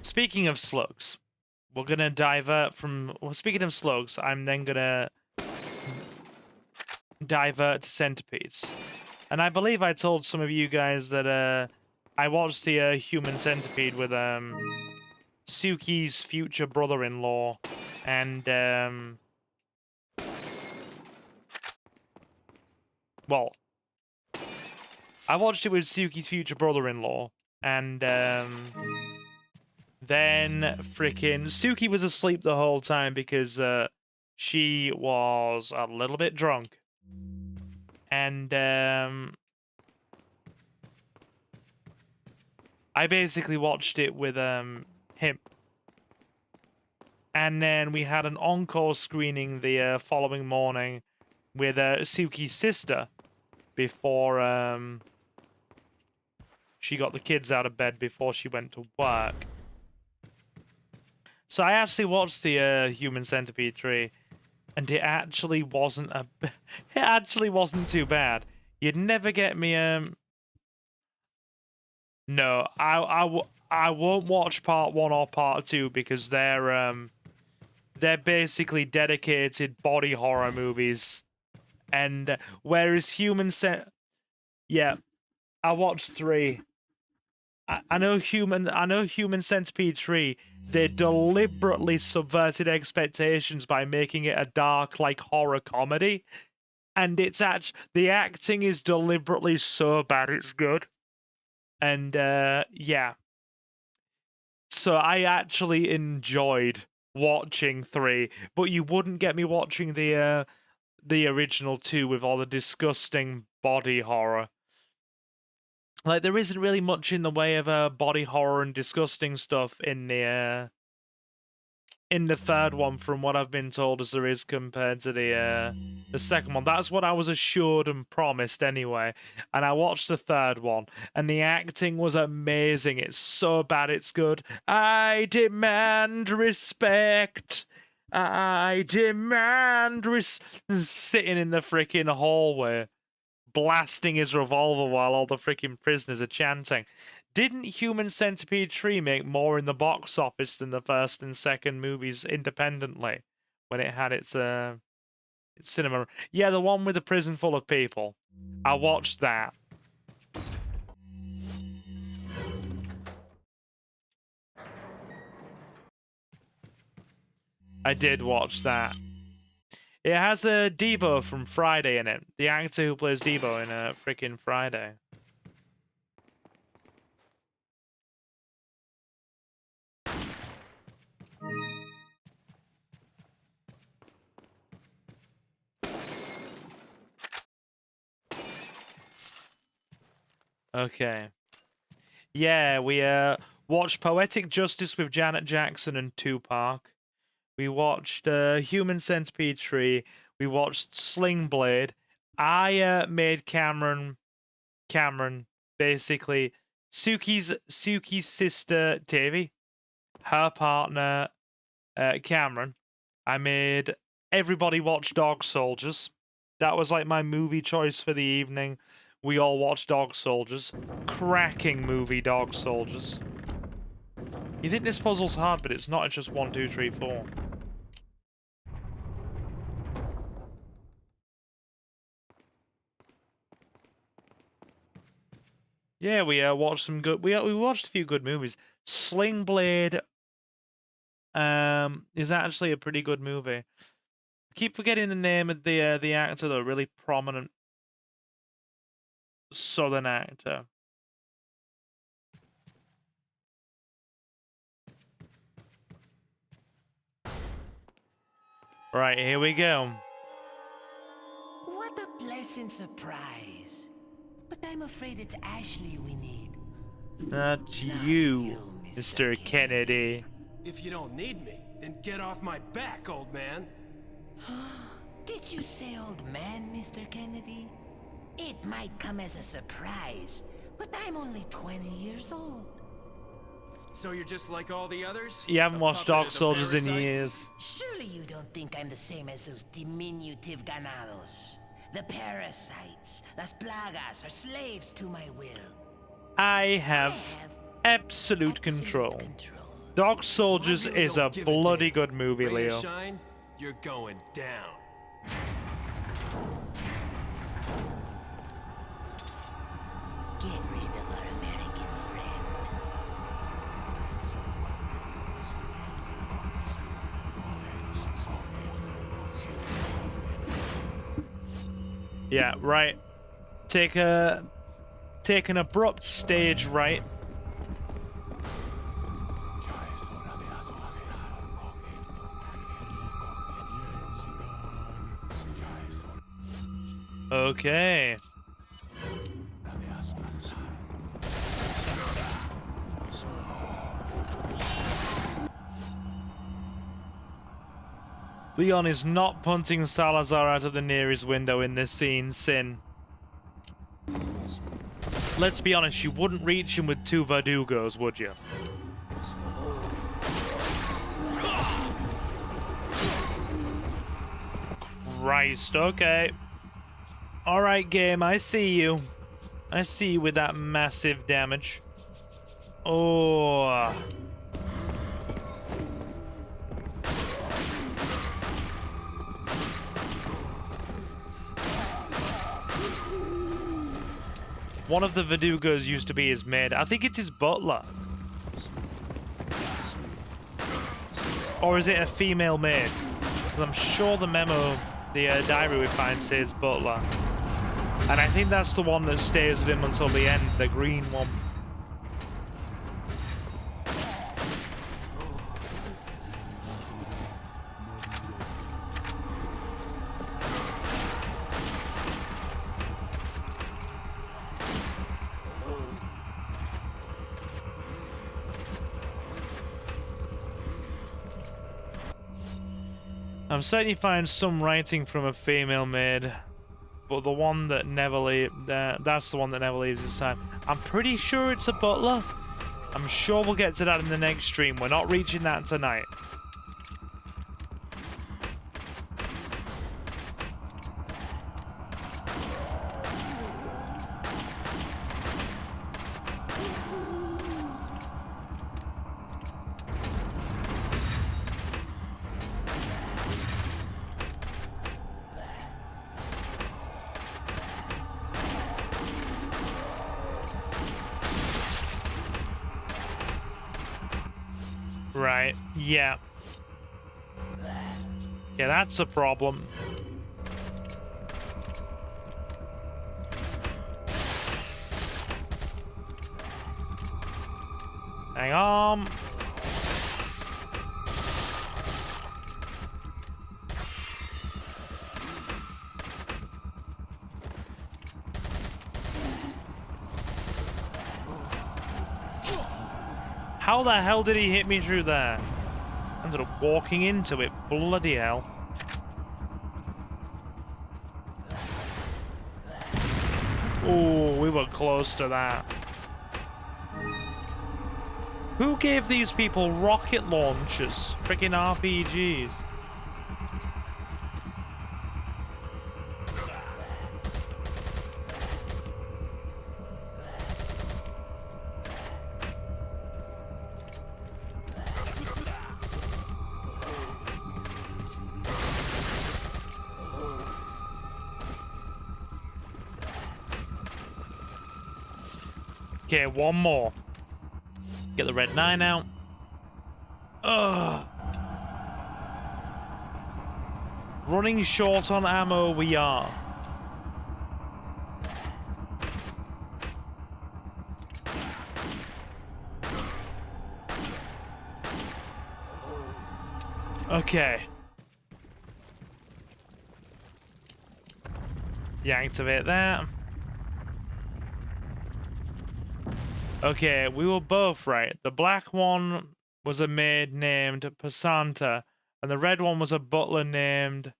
Speaking of slugs, we're gonna divert from... Well, speaking of slugs, I'm then gonna divert to centipedes. And I believe I told some of you guys that I watched the Human Centipede with Suki's future brother-in-law, and well, I watched it with Suki's future brother-in-law, and then frickin' Suki was asleep the whole time because she was a little bit drunk. And I basically watched it with him. And then we had an encore screening the following morning with Suki's sister before she got the kids out of bed before she went to work. So I actually watched the Human Centipede 3, and it actually wasn't it actually wasn't too bad. You'd never get me No, I won't watch part 1 or part 2 because they're basically dedicated body horror movies. And whereas yeah, I watched 3. I know Human Centipede 3, they deliberately subverted expectations by making it a dark, like, horror comedy. And it's the acting is deliberately so bad it's good. And, yeah. So I actually enjoyed watching 3, but you wouldn't get me watching the original 2 with all the disgusting body horror. Like, there isn't really much in the way of body horror and disgusting stuff in the third one, from what I've been told, as there is compared to the second one. That's what I was assured and promised anyway. And I watched the third one, and the acting was amazing. It's so bad it's good. I demand respect. I demand sitting in the freaking hallway, blasting his revolver while all the freaking prisoners are chanting. Didn't Human Centipede 3 make more in the box office than the first and second movies independently when it had its cinema? Yeah, the one with the prison full of people. I watched that. I did watch that. It has Debo from Friday in it. The actor who plays Debo in freaking Friday. Okay. Yeah, we watched Poetic Justice with Janet Jackson and Tupac. We watched Human Centipede 3. We watched Sling Blade. I made Cameron, basically, Suki's sister, Tavy, her partner, Cameron. I made everybody watch Dog Soldiers. That was like my movie choice for the evening. We all watched Dog Soldiers. Cracking movie, Dog Soldiers. You think this puzzle's hard, but it's not. It's just 1, 2, 3, 4. Yeah, we watched some good. We watched a few good movies. Sling Blade is actually a pretty good movie. I keep forgetting the name of the actor, though. Really prominent Southern actor. Right, here we go. What a pleasant surprise. But I'm afraid it's Ashley we need. Not you, Mr. Kennedy. If you don't need me, then get off my back, old man. Did you say old man, Mr. Kennedy? It might come as a surprise, but I'm only 20 years old. So you're just like all the others? You haven't watched Dog of the Soldiers in parasites? years. Surely you don't think I'm the same as those diminutive ganados. The parasites, las plagas, are slaves to my will. I have absolute control. Dog Soldiers You really is a don't give a bloody damn. good movie, Rain or Leo. shine, you're going down. Yeah, right. Take an abrupt stage right. Okay. Leon is not punting Salazar out of the nearest window in this scene, Sin. Let's be honest, you wouldn't reach him with 2 Verdugos, would you? Christ, okay. Alright, game, I see you. I see you with that massive damage. Oh. One of the Verdugos used to be his maid. I think it's his butler. Or is it a female maid? 'Cause I'm sure the memo, the diary we find says butler. And I think that's the one that stays with him until the end, the green one. I'm certain you find some writing from a female maid, but the one that never leaves, that's the one that never leaves his side. I'm pretty sure it's a butler. I'm sure we'll get to that in the next stream. We're not reaching that tonight. Right, yeah. Yeah, that's a problem. Hang on. How the hell did he hit me through there? Ended up walking into it. Bloody hell. Oh, we were close to that. Who gave these people rocket launchers? Freaking RPGs. Okay, one more. Get the red 9 out. Ugh. Running short on ammo we are. Okay. Deactivate that. Okay, we were both right. The black one was a maid named Passanta, and the red one was a butler named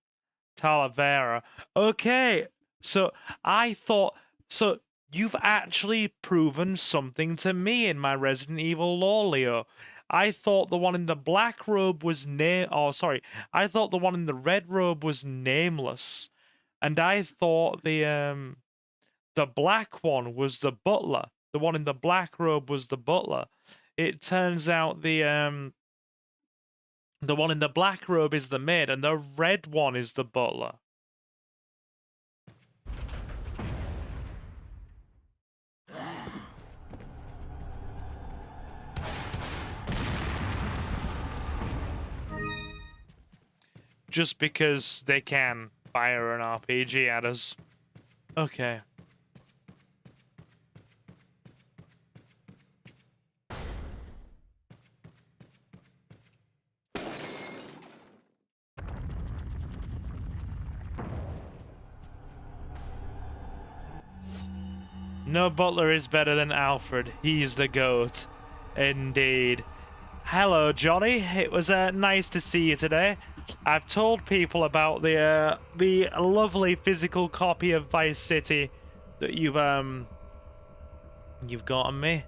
Talavera. Okay, so I thought... So, you've actually proven something to me in my Resident Evil lore, Leo. I thought the one in the black robe was I thought the one in the red robe was nameless. And I thought the black one was the butler. The one in the black robe was the butler. It turns out the one in the black robe is the maid, and the red one is the butler. Just because they can fire an RPG at us. Okay. No butler is better than Alfred. He's the GOAT. Indeed. Hello, Johnny. It was nice to see you today. I've told people about the lovely physical copy of Vice City that you've gotten me,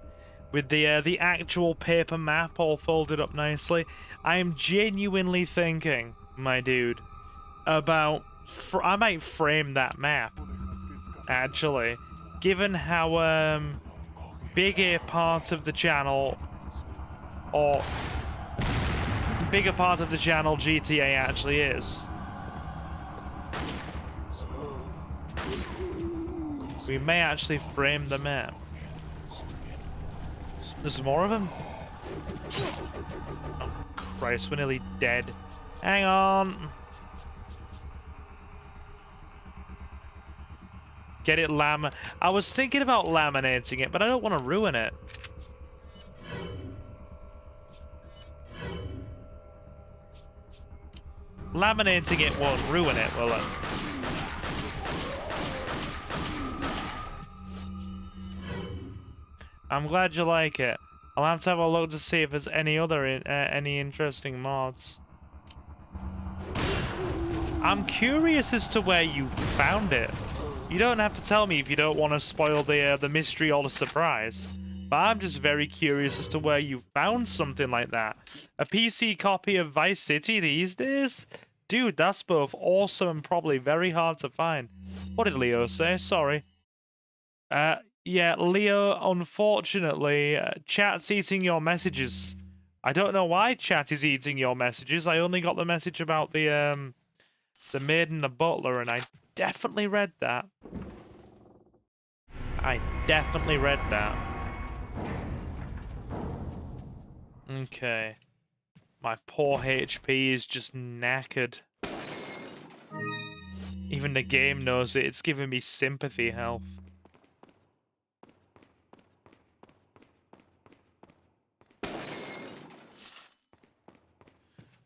with the actual paper map all folded up nicely. I am genuinely thinking, my dude, about I might frame that map. Actually, given how big a part of the channel, or bigger part of the channel GTA actually is. We may actually frame the map. There's more of them? Oh, Christ, we're nearly dead. Hang on. Get it, I was thinking about laminating it, but I don't want to ruin it. Laminating it won't ruin it, will it? I'm glad you like it. I'll have to have a look to see if there's any other any interesting mods. I'm curious as to where you found it. You don't have to tell me if you don't want to spoil the mystery or the surprise. But I'm just very curious as to where you found something like that. A PC copy of Vice City these days? Dude, that's both awesome and probably very hard to find. What did Leo say? Sorry. Yeah, Leo, unfortunately, chat's eating your messages. I don't know why chat is eating your messages. I only got the message about the maid and the butler, and I definitely read that. I definitely read that. Okay. My poor HP is just knackered. Even the game knows it. It's giving me sympathy health.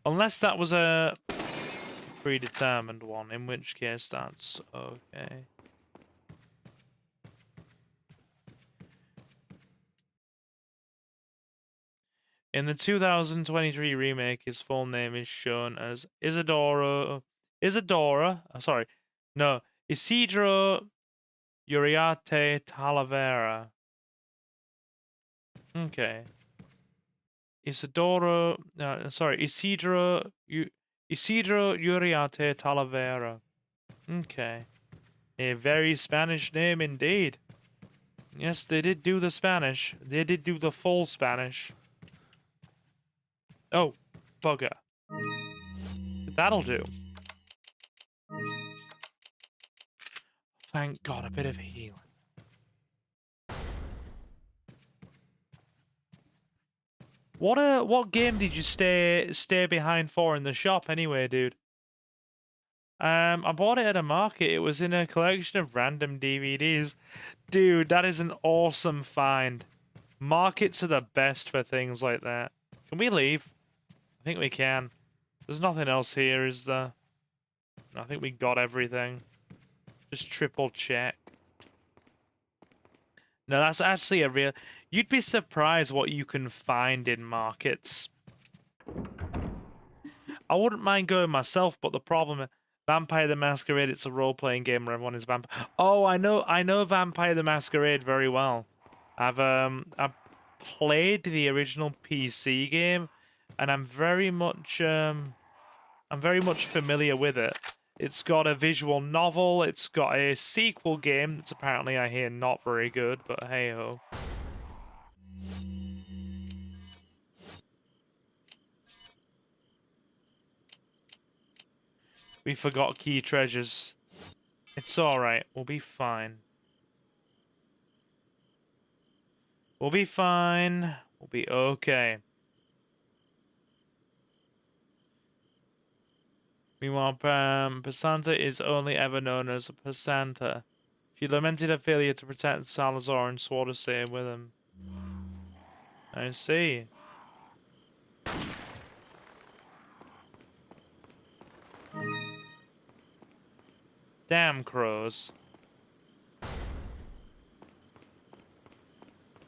Unless that was a predetermined one, in which case that's okay. In the 2023 remake, his full name is shown as Isidro Uriarte Talavera. Okay. Isidro Uriarte Talavera. Okay. A very Spanish name indeed. Yes, they did do the Spanish. They did do the full Spanish. Oh, bugger. That'll do. Thank God, a bit of healing. What game did you stay behind for in the shop anyway, dude? I bought it at a market. It was in a collection of random DVDs. Dude, that is an awesome find. Markets are the best for things like that. Can we leave? I think we can. There's nothing else here, is there? I think we got everything. Just triple check. No, that's actually a real... You'd be surprised what you can find in markets. I wouldn't mind going myself, but the problem... Vampire the Masquerade, it's a role-playing game where everyone is vampire. Oh, I know Vampire the Masquerade very well. I've played the original PC game, and I'm very much familiar with it. It's got a visual novel, it's got a sequel game that's apparently, I hear, not very good, but hey-ho. We forgot key treasures. It's alright, we'll be fine. We'll be fine. We'll be okay. Meanwhile, Pasanta is only ever known as Pasanta. She lamented her failure to protect Salazar and swore to stay with him. I see. Damn crows.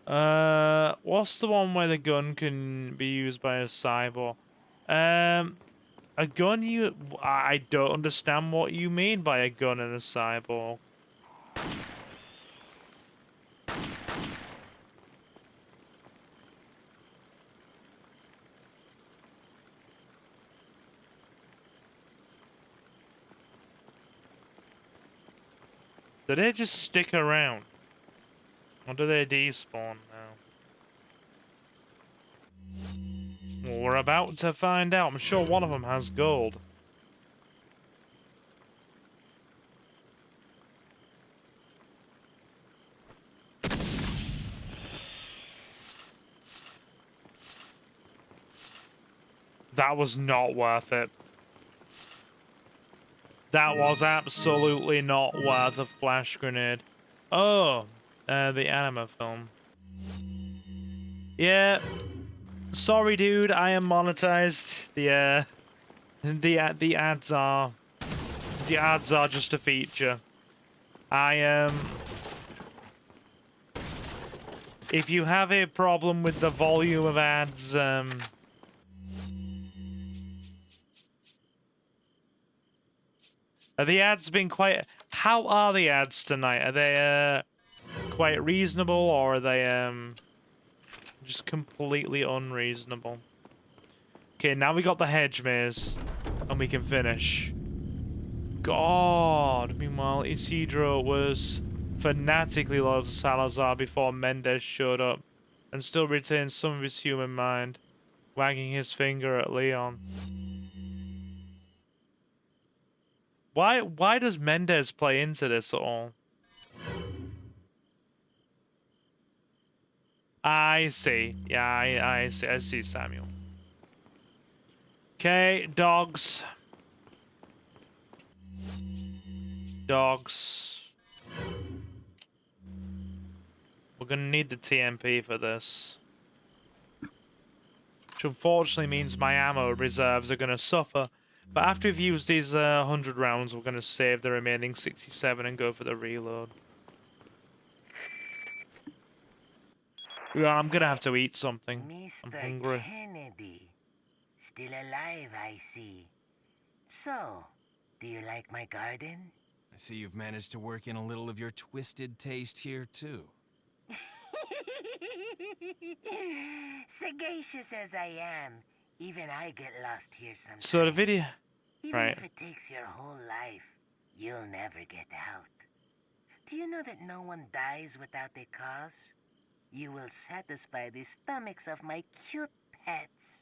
What's the one where the gun can be used by a cyborg? A gun I don't understand what you mean by a gun and a cyborg. Do they just stick around? Or do they despawn now? Well, we're about to find out. I'm sure one of them has gold. That was not worth it. That was absolutely not worth a flash grenade. Oh, the anime film. Yeah. Sorry, dude. I am monetized. The ads are just a feature. If you have a problem with the volume of ads, are the ads been quite... How are the ads tonight? Are they, quite reasonable, or are they, just completely unreasonable? Okay, now we got the hedge maze, and we can finish. God! Meanwhile, Isidro was fanatically loyal to Salazar before Mendez showed up, and still retains some of his human mind, wagging his finger at Leon. Why does Mendez play into this at all? I see. Yeah, I see. I see, Samuel. Okay, dogs. Dogs. We're gonna need the TMP for this. Which unfortunately means my ammo reserves are gonna suffer. But after we've used these 100 rounds, we're gonna save the remaining 67 and go for the reload. Yeah, I'm gonna have to eat something. I'm Mr. hungry. Kennedy. Still alive, I see. So, do you like my garden? I see you've managed to work in a little of your twisted taste here, too. Sagacious as I am, even I get lost here sometimes. So the video... Even Right. if it takes your whole life, you'll never get out. Do you know that no one dies without a cause? You will satisfy the stomachs of my cute pets.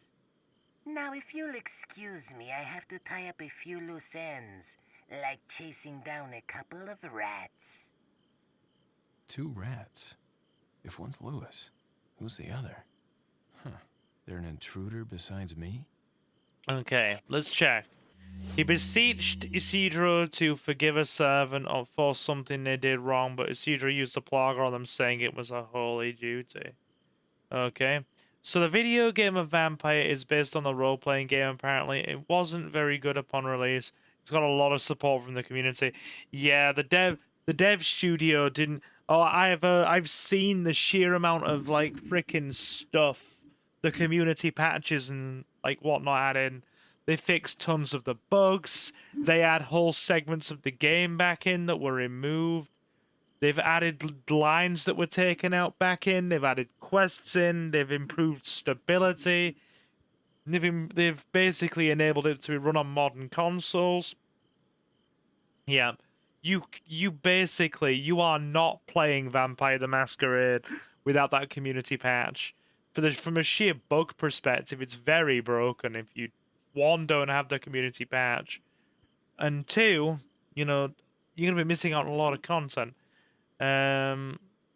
Now, if you'll excuse me, I have to tie up a few loose ends, like chasing down a couple of rats. 2 rats? If one's Lewis, who's the other? Huh. They're an intruder besides me? Okay, let's check. He beseeched Isidro to forgive a servant for something they did wrong, but Isidro used a plaga on them, saying it was a holy duty. Okay. So the video game of Vampire is based on the role-playing game, apparently. It wasn't very good upon release. It's got a lot of support from the community. Yeah, the dev studio didn't... Oh, I've seen the sheer amount of, like, freaking stuff the community patches and, like, whatnot added. They fixed tons of the bugs. They add whole segments of the game back in that were removed. They've added lines that were taken out back in. They've added quests in. They've improved stability. They've basically enabled it to run on modern consoles. Yeah. You basically, you are not playing Vampire the Masquerade without that community patch. From a sheer bug perspective, it's very broken if you, 1, don't have the community patch, and 2, you know, you're going to be missing out on a lot of content.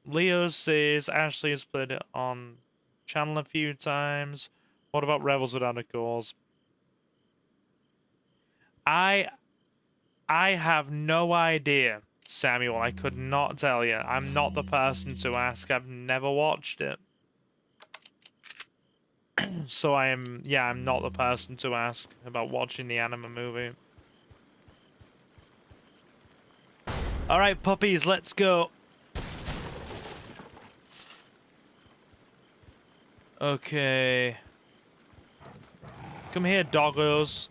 Leo says Ashley has played it on channel a few times. What about Rebels Without a Cause? I have no idea Samuel, I could not tell you. I'm not the person to ask. I've never watched it. So I'm not the person to ask about watching the anime movie. All right, puppies, let's go. Okay. Come here, doggos.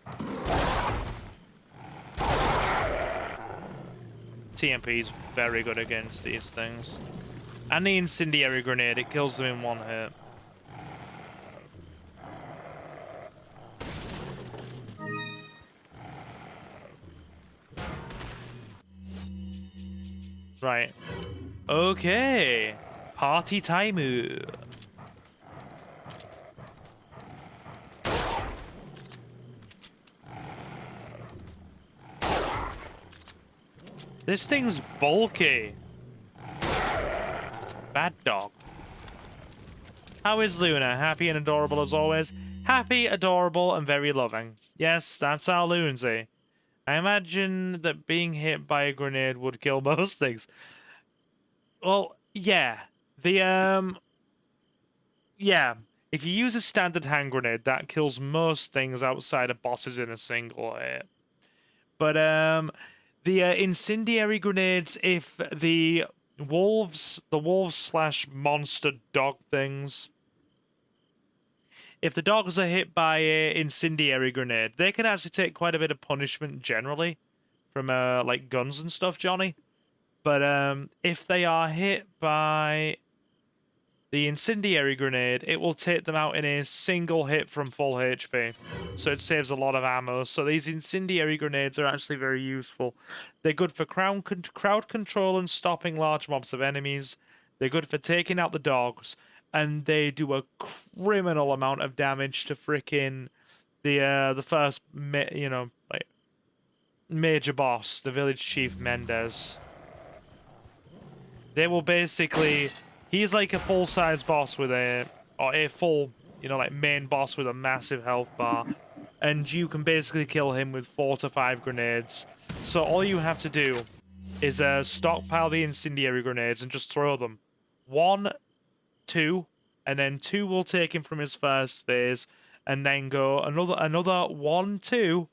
TMP's very good against these things. And the incendiary grenade, it kills them in one hit. Right. Okay. Party time. This thing's bulky. Bad dog. How is Luna? Happy and adorable as always. Happy, adorable, and very loving. Yes, that's our Lunacy. I imagine that being hit by a grenade would kill most things. Well, yeah. Yeah. If you use a standard hand grenade, that kills most things outside of bosses in a single hit. But, the incendiary grenades, if the wolves / monster dog things, if the dogs are hit by an incendiary grenade, they can actually take quite a bit of punishment generally from like guns and stuff, Johnny. But if they are hit by the incendiary grenade, it will take them out in a single hit from full HP. So it saves a lot of ammo. So these incendiary grenades are actually very useful. They're good for crowd control and stopping large mobs of enemies. They're good for taking out the dogs. And they do a criminal amount of damage to frickin' the first, major boss, the village chief Mendez. They will basically... He's like a full-size boss with a full, main boss with a massive health bar. And you can basically kill him with 4 to 5 grenades. So all you have to do is stockpile the incendiary grenades and just throw them. 1, 2, and then 2 will take him from his first phase. And then go another 1, 2,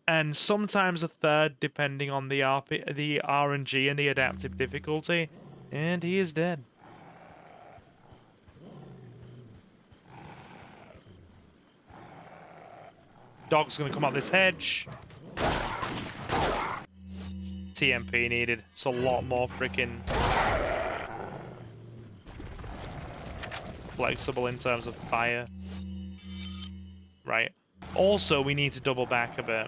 and sometimes a third, depending on the RNG and the adaptive difficulty. And he is dead. Dog's gonna come out this hedge. TMP needed. It's a lot more freaking flexible in terms of fire. Right. Also, we need to double back a bit.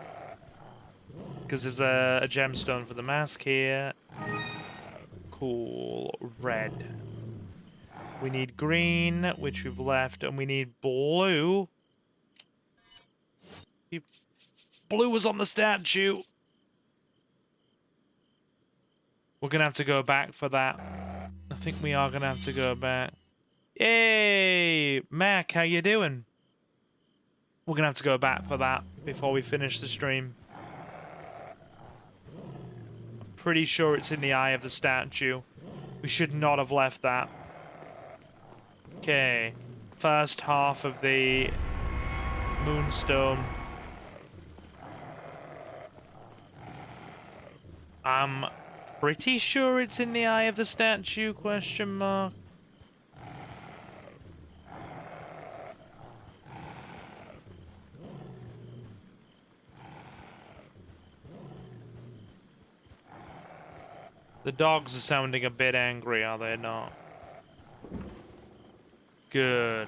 Because there's a gemstone for the mask here. Cool. Red. We need green, which we've left, and we need blue. Blue was on the statue. We're gonna have to go back for that. I think we are gonna have to go back. Hey, Mac, how you doing? We're gonna have to go back for that before we finish the stream. I'm pretty sure it's in the eye of the statue. We should not have left that. Okay, first half of the moonstone. I'm pretty sure it's in the eye of the statue, question mark. The dogs are sounding a bit angry, are they not? Good.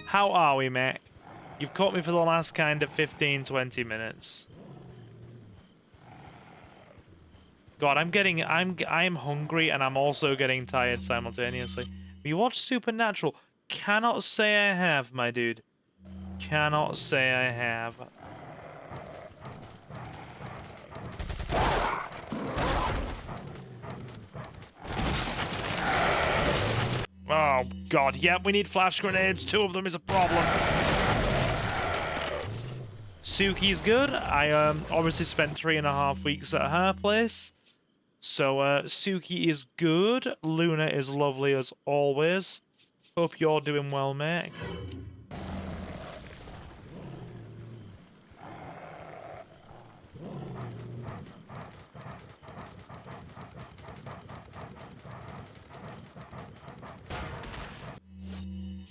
How are we, Mac? You've caught me for the last kind of 15-20 minutes. God, I'm hungry and I'm also getting tired simultaneously. You watch Supernatural? Cannot say I have, my dude. Cannot say I have. Oh, God. Yep, we need flash grenades. 2 of them is a problem. Suki's good. I obviously spent 3.5 weeks at her place. So, Suki is good. Luna is lovely as always. Hope you're doing well, mate.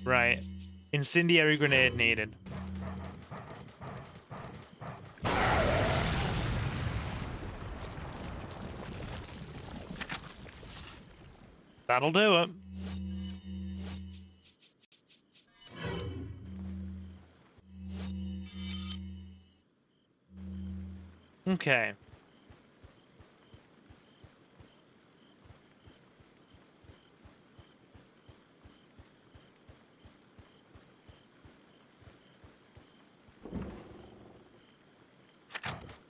Right. Incendiary grenade needed. That'll do it. Okay.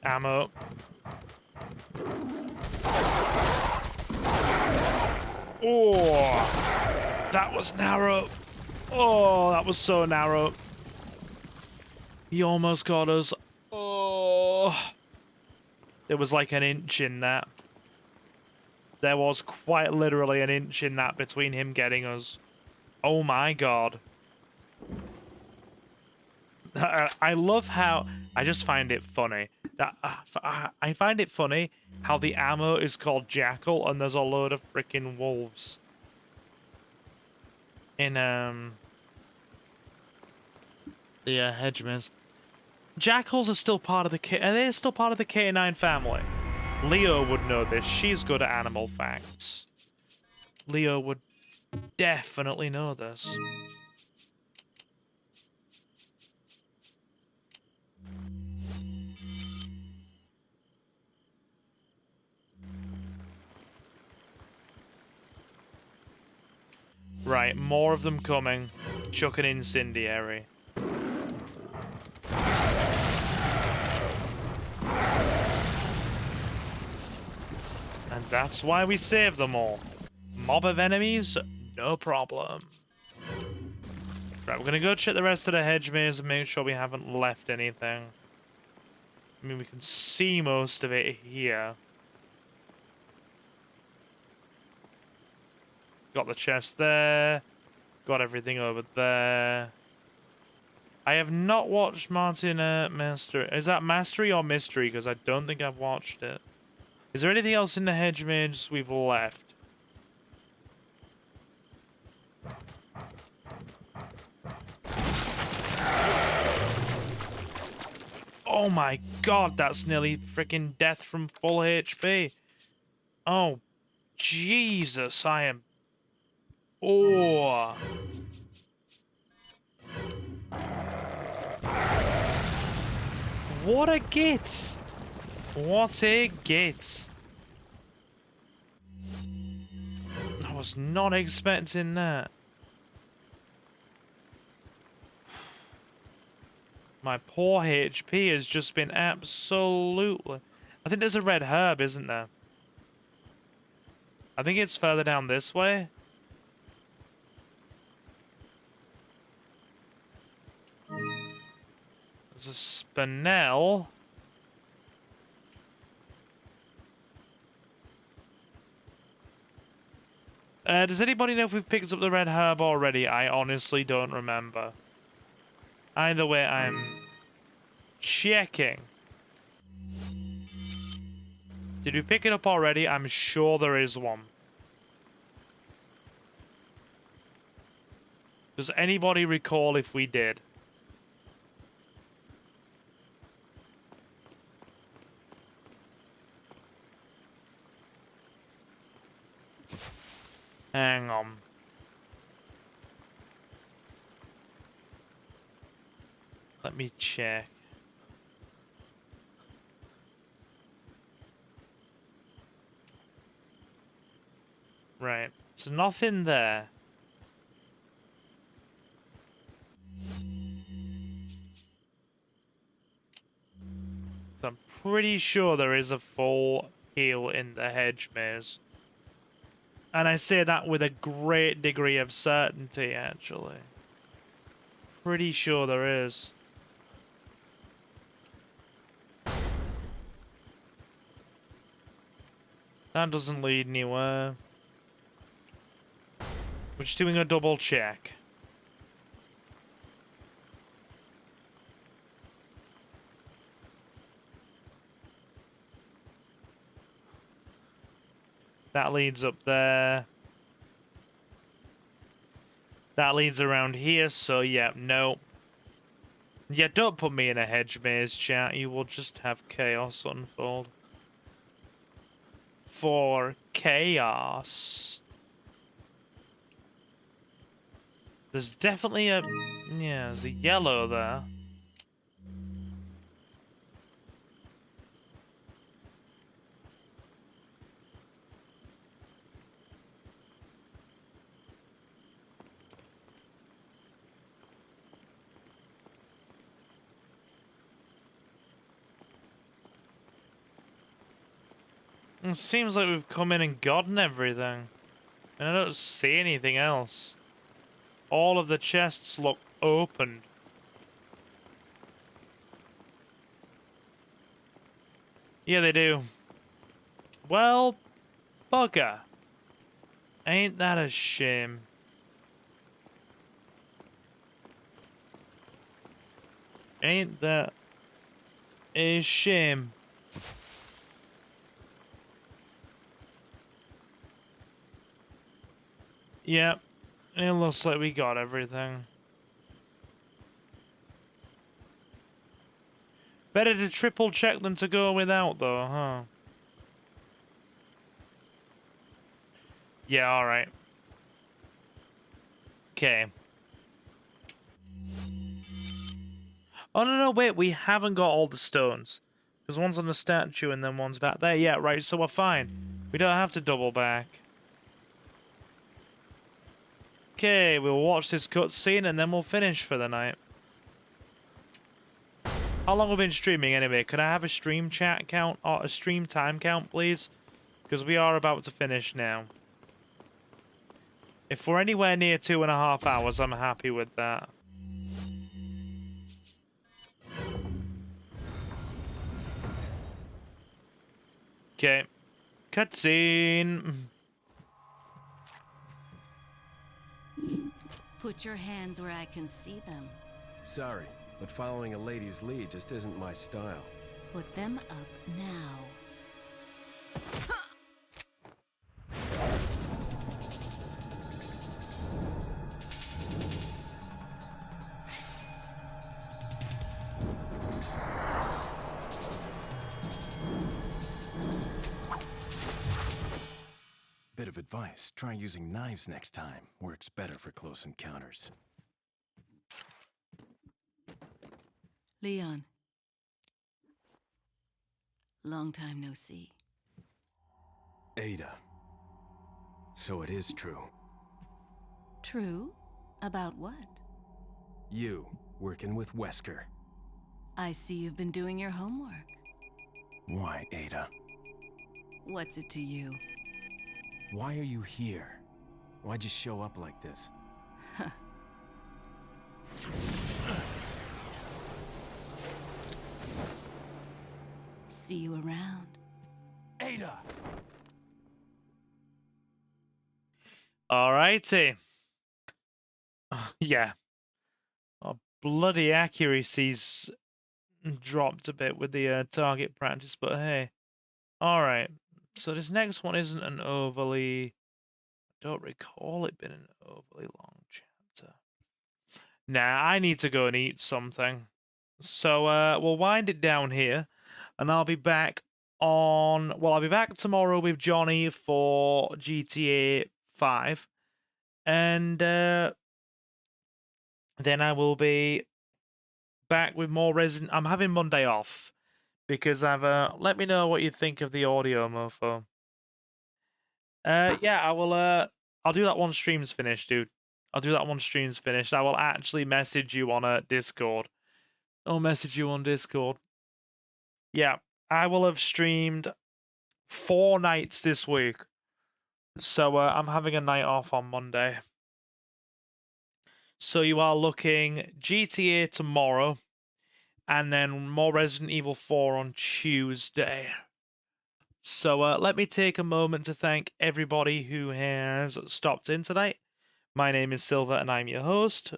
Ammo. Oh, that was narrow. Oh, that was so narrow. He almost got us. Oh, there was like an inch in that. There was quite literally an inch in that between him getting us. Oh my god. I love how I just find it funny that I find it funny how the ammo is called Jackal and there's a load of freaking wolves in the hedgemas. Jackals are still part of the are they still part of the K9 family? Leo would know this. She's good at animal facts. Leo would definitely know this. Right, more of them coming. Chuck an incendiary. And that's why we save them all. Mob of enemies, no problem. Right, we're gonna go check the rest of the hedge maze and make sure we haven't left anything. I mean, we can see most of it here. Got the chest there. Got everything over there. I have not watched Martin Master. Is that Mastery or Mystery? Because I don't think I've watched it. Is there anything else in the hedge maze we've left? Oh my god, that's nearly freaking death from full HP. Oh, Jesus, I am... Oh. What a git! What a git! I was not expecting that. My poor HP has just been absolutely... I think there's a red herb, isn't there? I think it's further down this way. There's a spinel. Does anybody know if we've picked up the red herb already? I honestly don't remember. Either way, I'm checking. Did we pick it up already? I'm sure there is one. Does anybody recall if we did? Hang on. Let me check. Right. So nothing there. So I'm pretty sure there is a full heal in the hedge maze. And I say that with a great degree of certainty, actually. Pretty sure there is. That doesn't lead anywhere. We're just doing a double check. That leads up there. That leads around here, so yeah, no. Yeah, don't put me in a hedge maze, chat. You will just have chaos unfold. For chaos. There's definitely a... Yeah, there's a yellow there. It seems like we've come in and gotten everything. And I don't see anything else. All of the chests look opened. Yeah, they do. Well, bugger. Ain't that a shame? Ain't that a shame? Yep, it looks like we got everything. Better to triple check than to go without, though, huh? Yeah, alright. Okay. Oh, no, wait, we haven't got all the stones. Because one's on the statue and then one's back there. Yeah, right, so we're fine. We don't have to double back. Okay, we'll watch this cutscene and then we'll finish for the night. How long have we been streaming anyway? Can I have a stream chat count or a stream time count, please? Because we are about to finish now. If we're anywhere near 2.5 hours, I'm happy with that. Okay. Cutscene. Put your hands where I can see them. Sorry, but following a lady's lead just isn't my style. Put them up now. Bit of advice, try using knives next time. Works better for close encounters. Leon. Long time no see. Ada. So it is true. True? About what? You, working with Wesker. I see you've been doing your homework. Why, Ada? What's it to you? Why are you here? Why'd you show up like this? See you around. Ada! Alrighty. Yeah. Oh, bloody accuracy's dropped a bit with the target practice, but hey. Alright. So this next one isn't an overly... I don't recall it being an overly long chapter. Nah, I need to go and eat something. So we'll wind it down here. And I'll be back on... Well, I'll be back tomorrow with Johnny for GTA 5. And then I will be back with more Resident... I'm having Monday off. Because I've... let me know what you think of the audio, mofo. Yeah, I will... I'll do that once stream's finished, dude. I'll do that once stream's finished. I will actually message you on Discord. I'll message you on Discord. Yeah, I will have streamed 4 nights this week. So I'm having a night off on Monday. So you are looking GTA tomorrow. And then more Resident Evil 4 on Tuesday. So let me take a moment to thank everybody who has stopped in tonight. My name is Silver and I'm your host.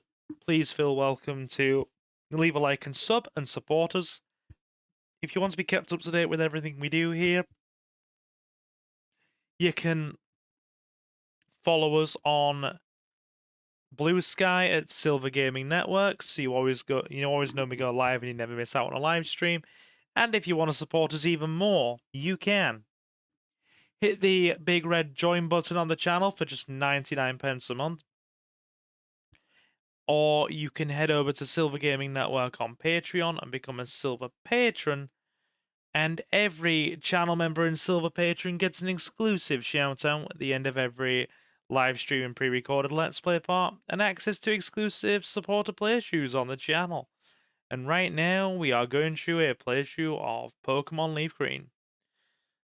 Please feel welcome to leave a like and sub and support us. If you want to be kept up to date with everything we do here, you can follow us on Blue Sky at Silver Gaming Network, so you always know we go live and you never miss out on a live stream. And if you want to support us even more, you can. Hit the big red join button on the channel for just 99 pence a month. Or you can head over to Silver Gaming Network on Patreon and become a Silver Patron. And every channel member in Silver Patron gets an exclusive shout out at the end of every live stream and pre-recorded Let's Play part, and access to exclusive supporter playthroughs on the channel. And right now, we are going through a playthrough of Pokemon Leaf Green.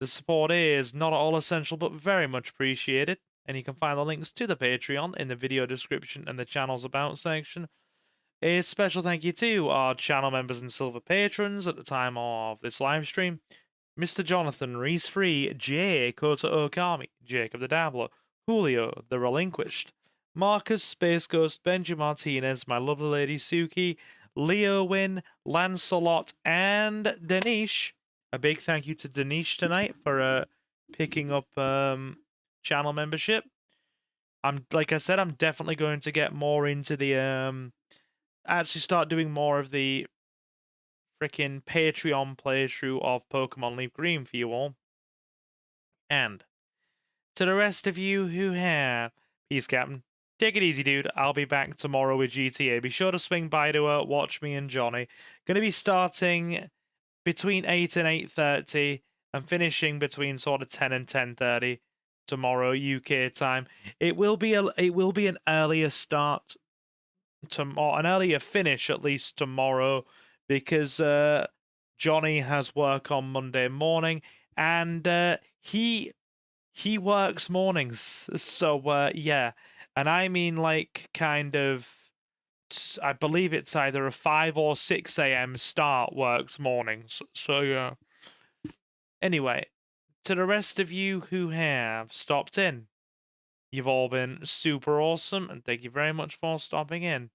The support is not at all essential, but very much appreciated, and you can find the links to the Patreon in the video description and the channel's About section. A special thank you to our channel members and Silver Patrons at the time of this live stream: Mr. Jonathan, Reese Free, Jay, Kota Okami, Jacob the Dabbler, Julio, The Relinquished, Marcus, Space Ghost, Benji Martinez, my lovely lady Suki, Leo Win, Lancelot, and Danish. A big thank you to Danish tonight for picking up channel membership. Like I said, I'm definitely going to get more into the actually start doing more of the freaking Patreon playthrough of Pokemon Leaf Green for you all. And to the rest of you who have, peace, Captain. Take it easy, dude. I'll be back tomorrow with GTA. Be sure to swing by to watch me and Johnny. Gonna be starting between 8 and 8:30 and finishing between sort of 10 and 10:30 tomorrow UK time. It will be an earlier start tomorrow, an earlier finish at least tomorrow, because Johnny has work on Monday morning, and he works mornings. So yeah, and I mean like kind of, I believe it's either a 5 or 6 a.m. start works mornings. So yeah. Anyway, to the rest of you who have stopped in, you've all been super awesome, and thank you very much for stopping in.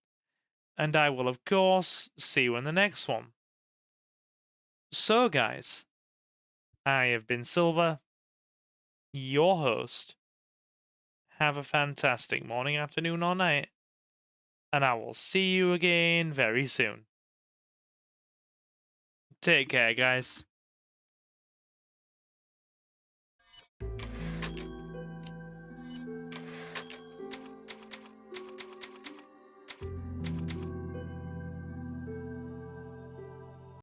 And I will, of course, see you in the next one. So, guys, I have been Silver, your host. Have a fantastic morning, afternoon, or night, and I will see you again very soon. Take care, guys.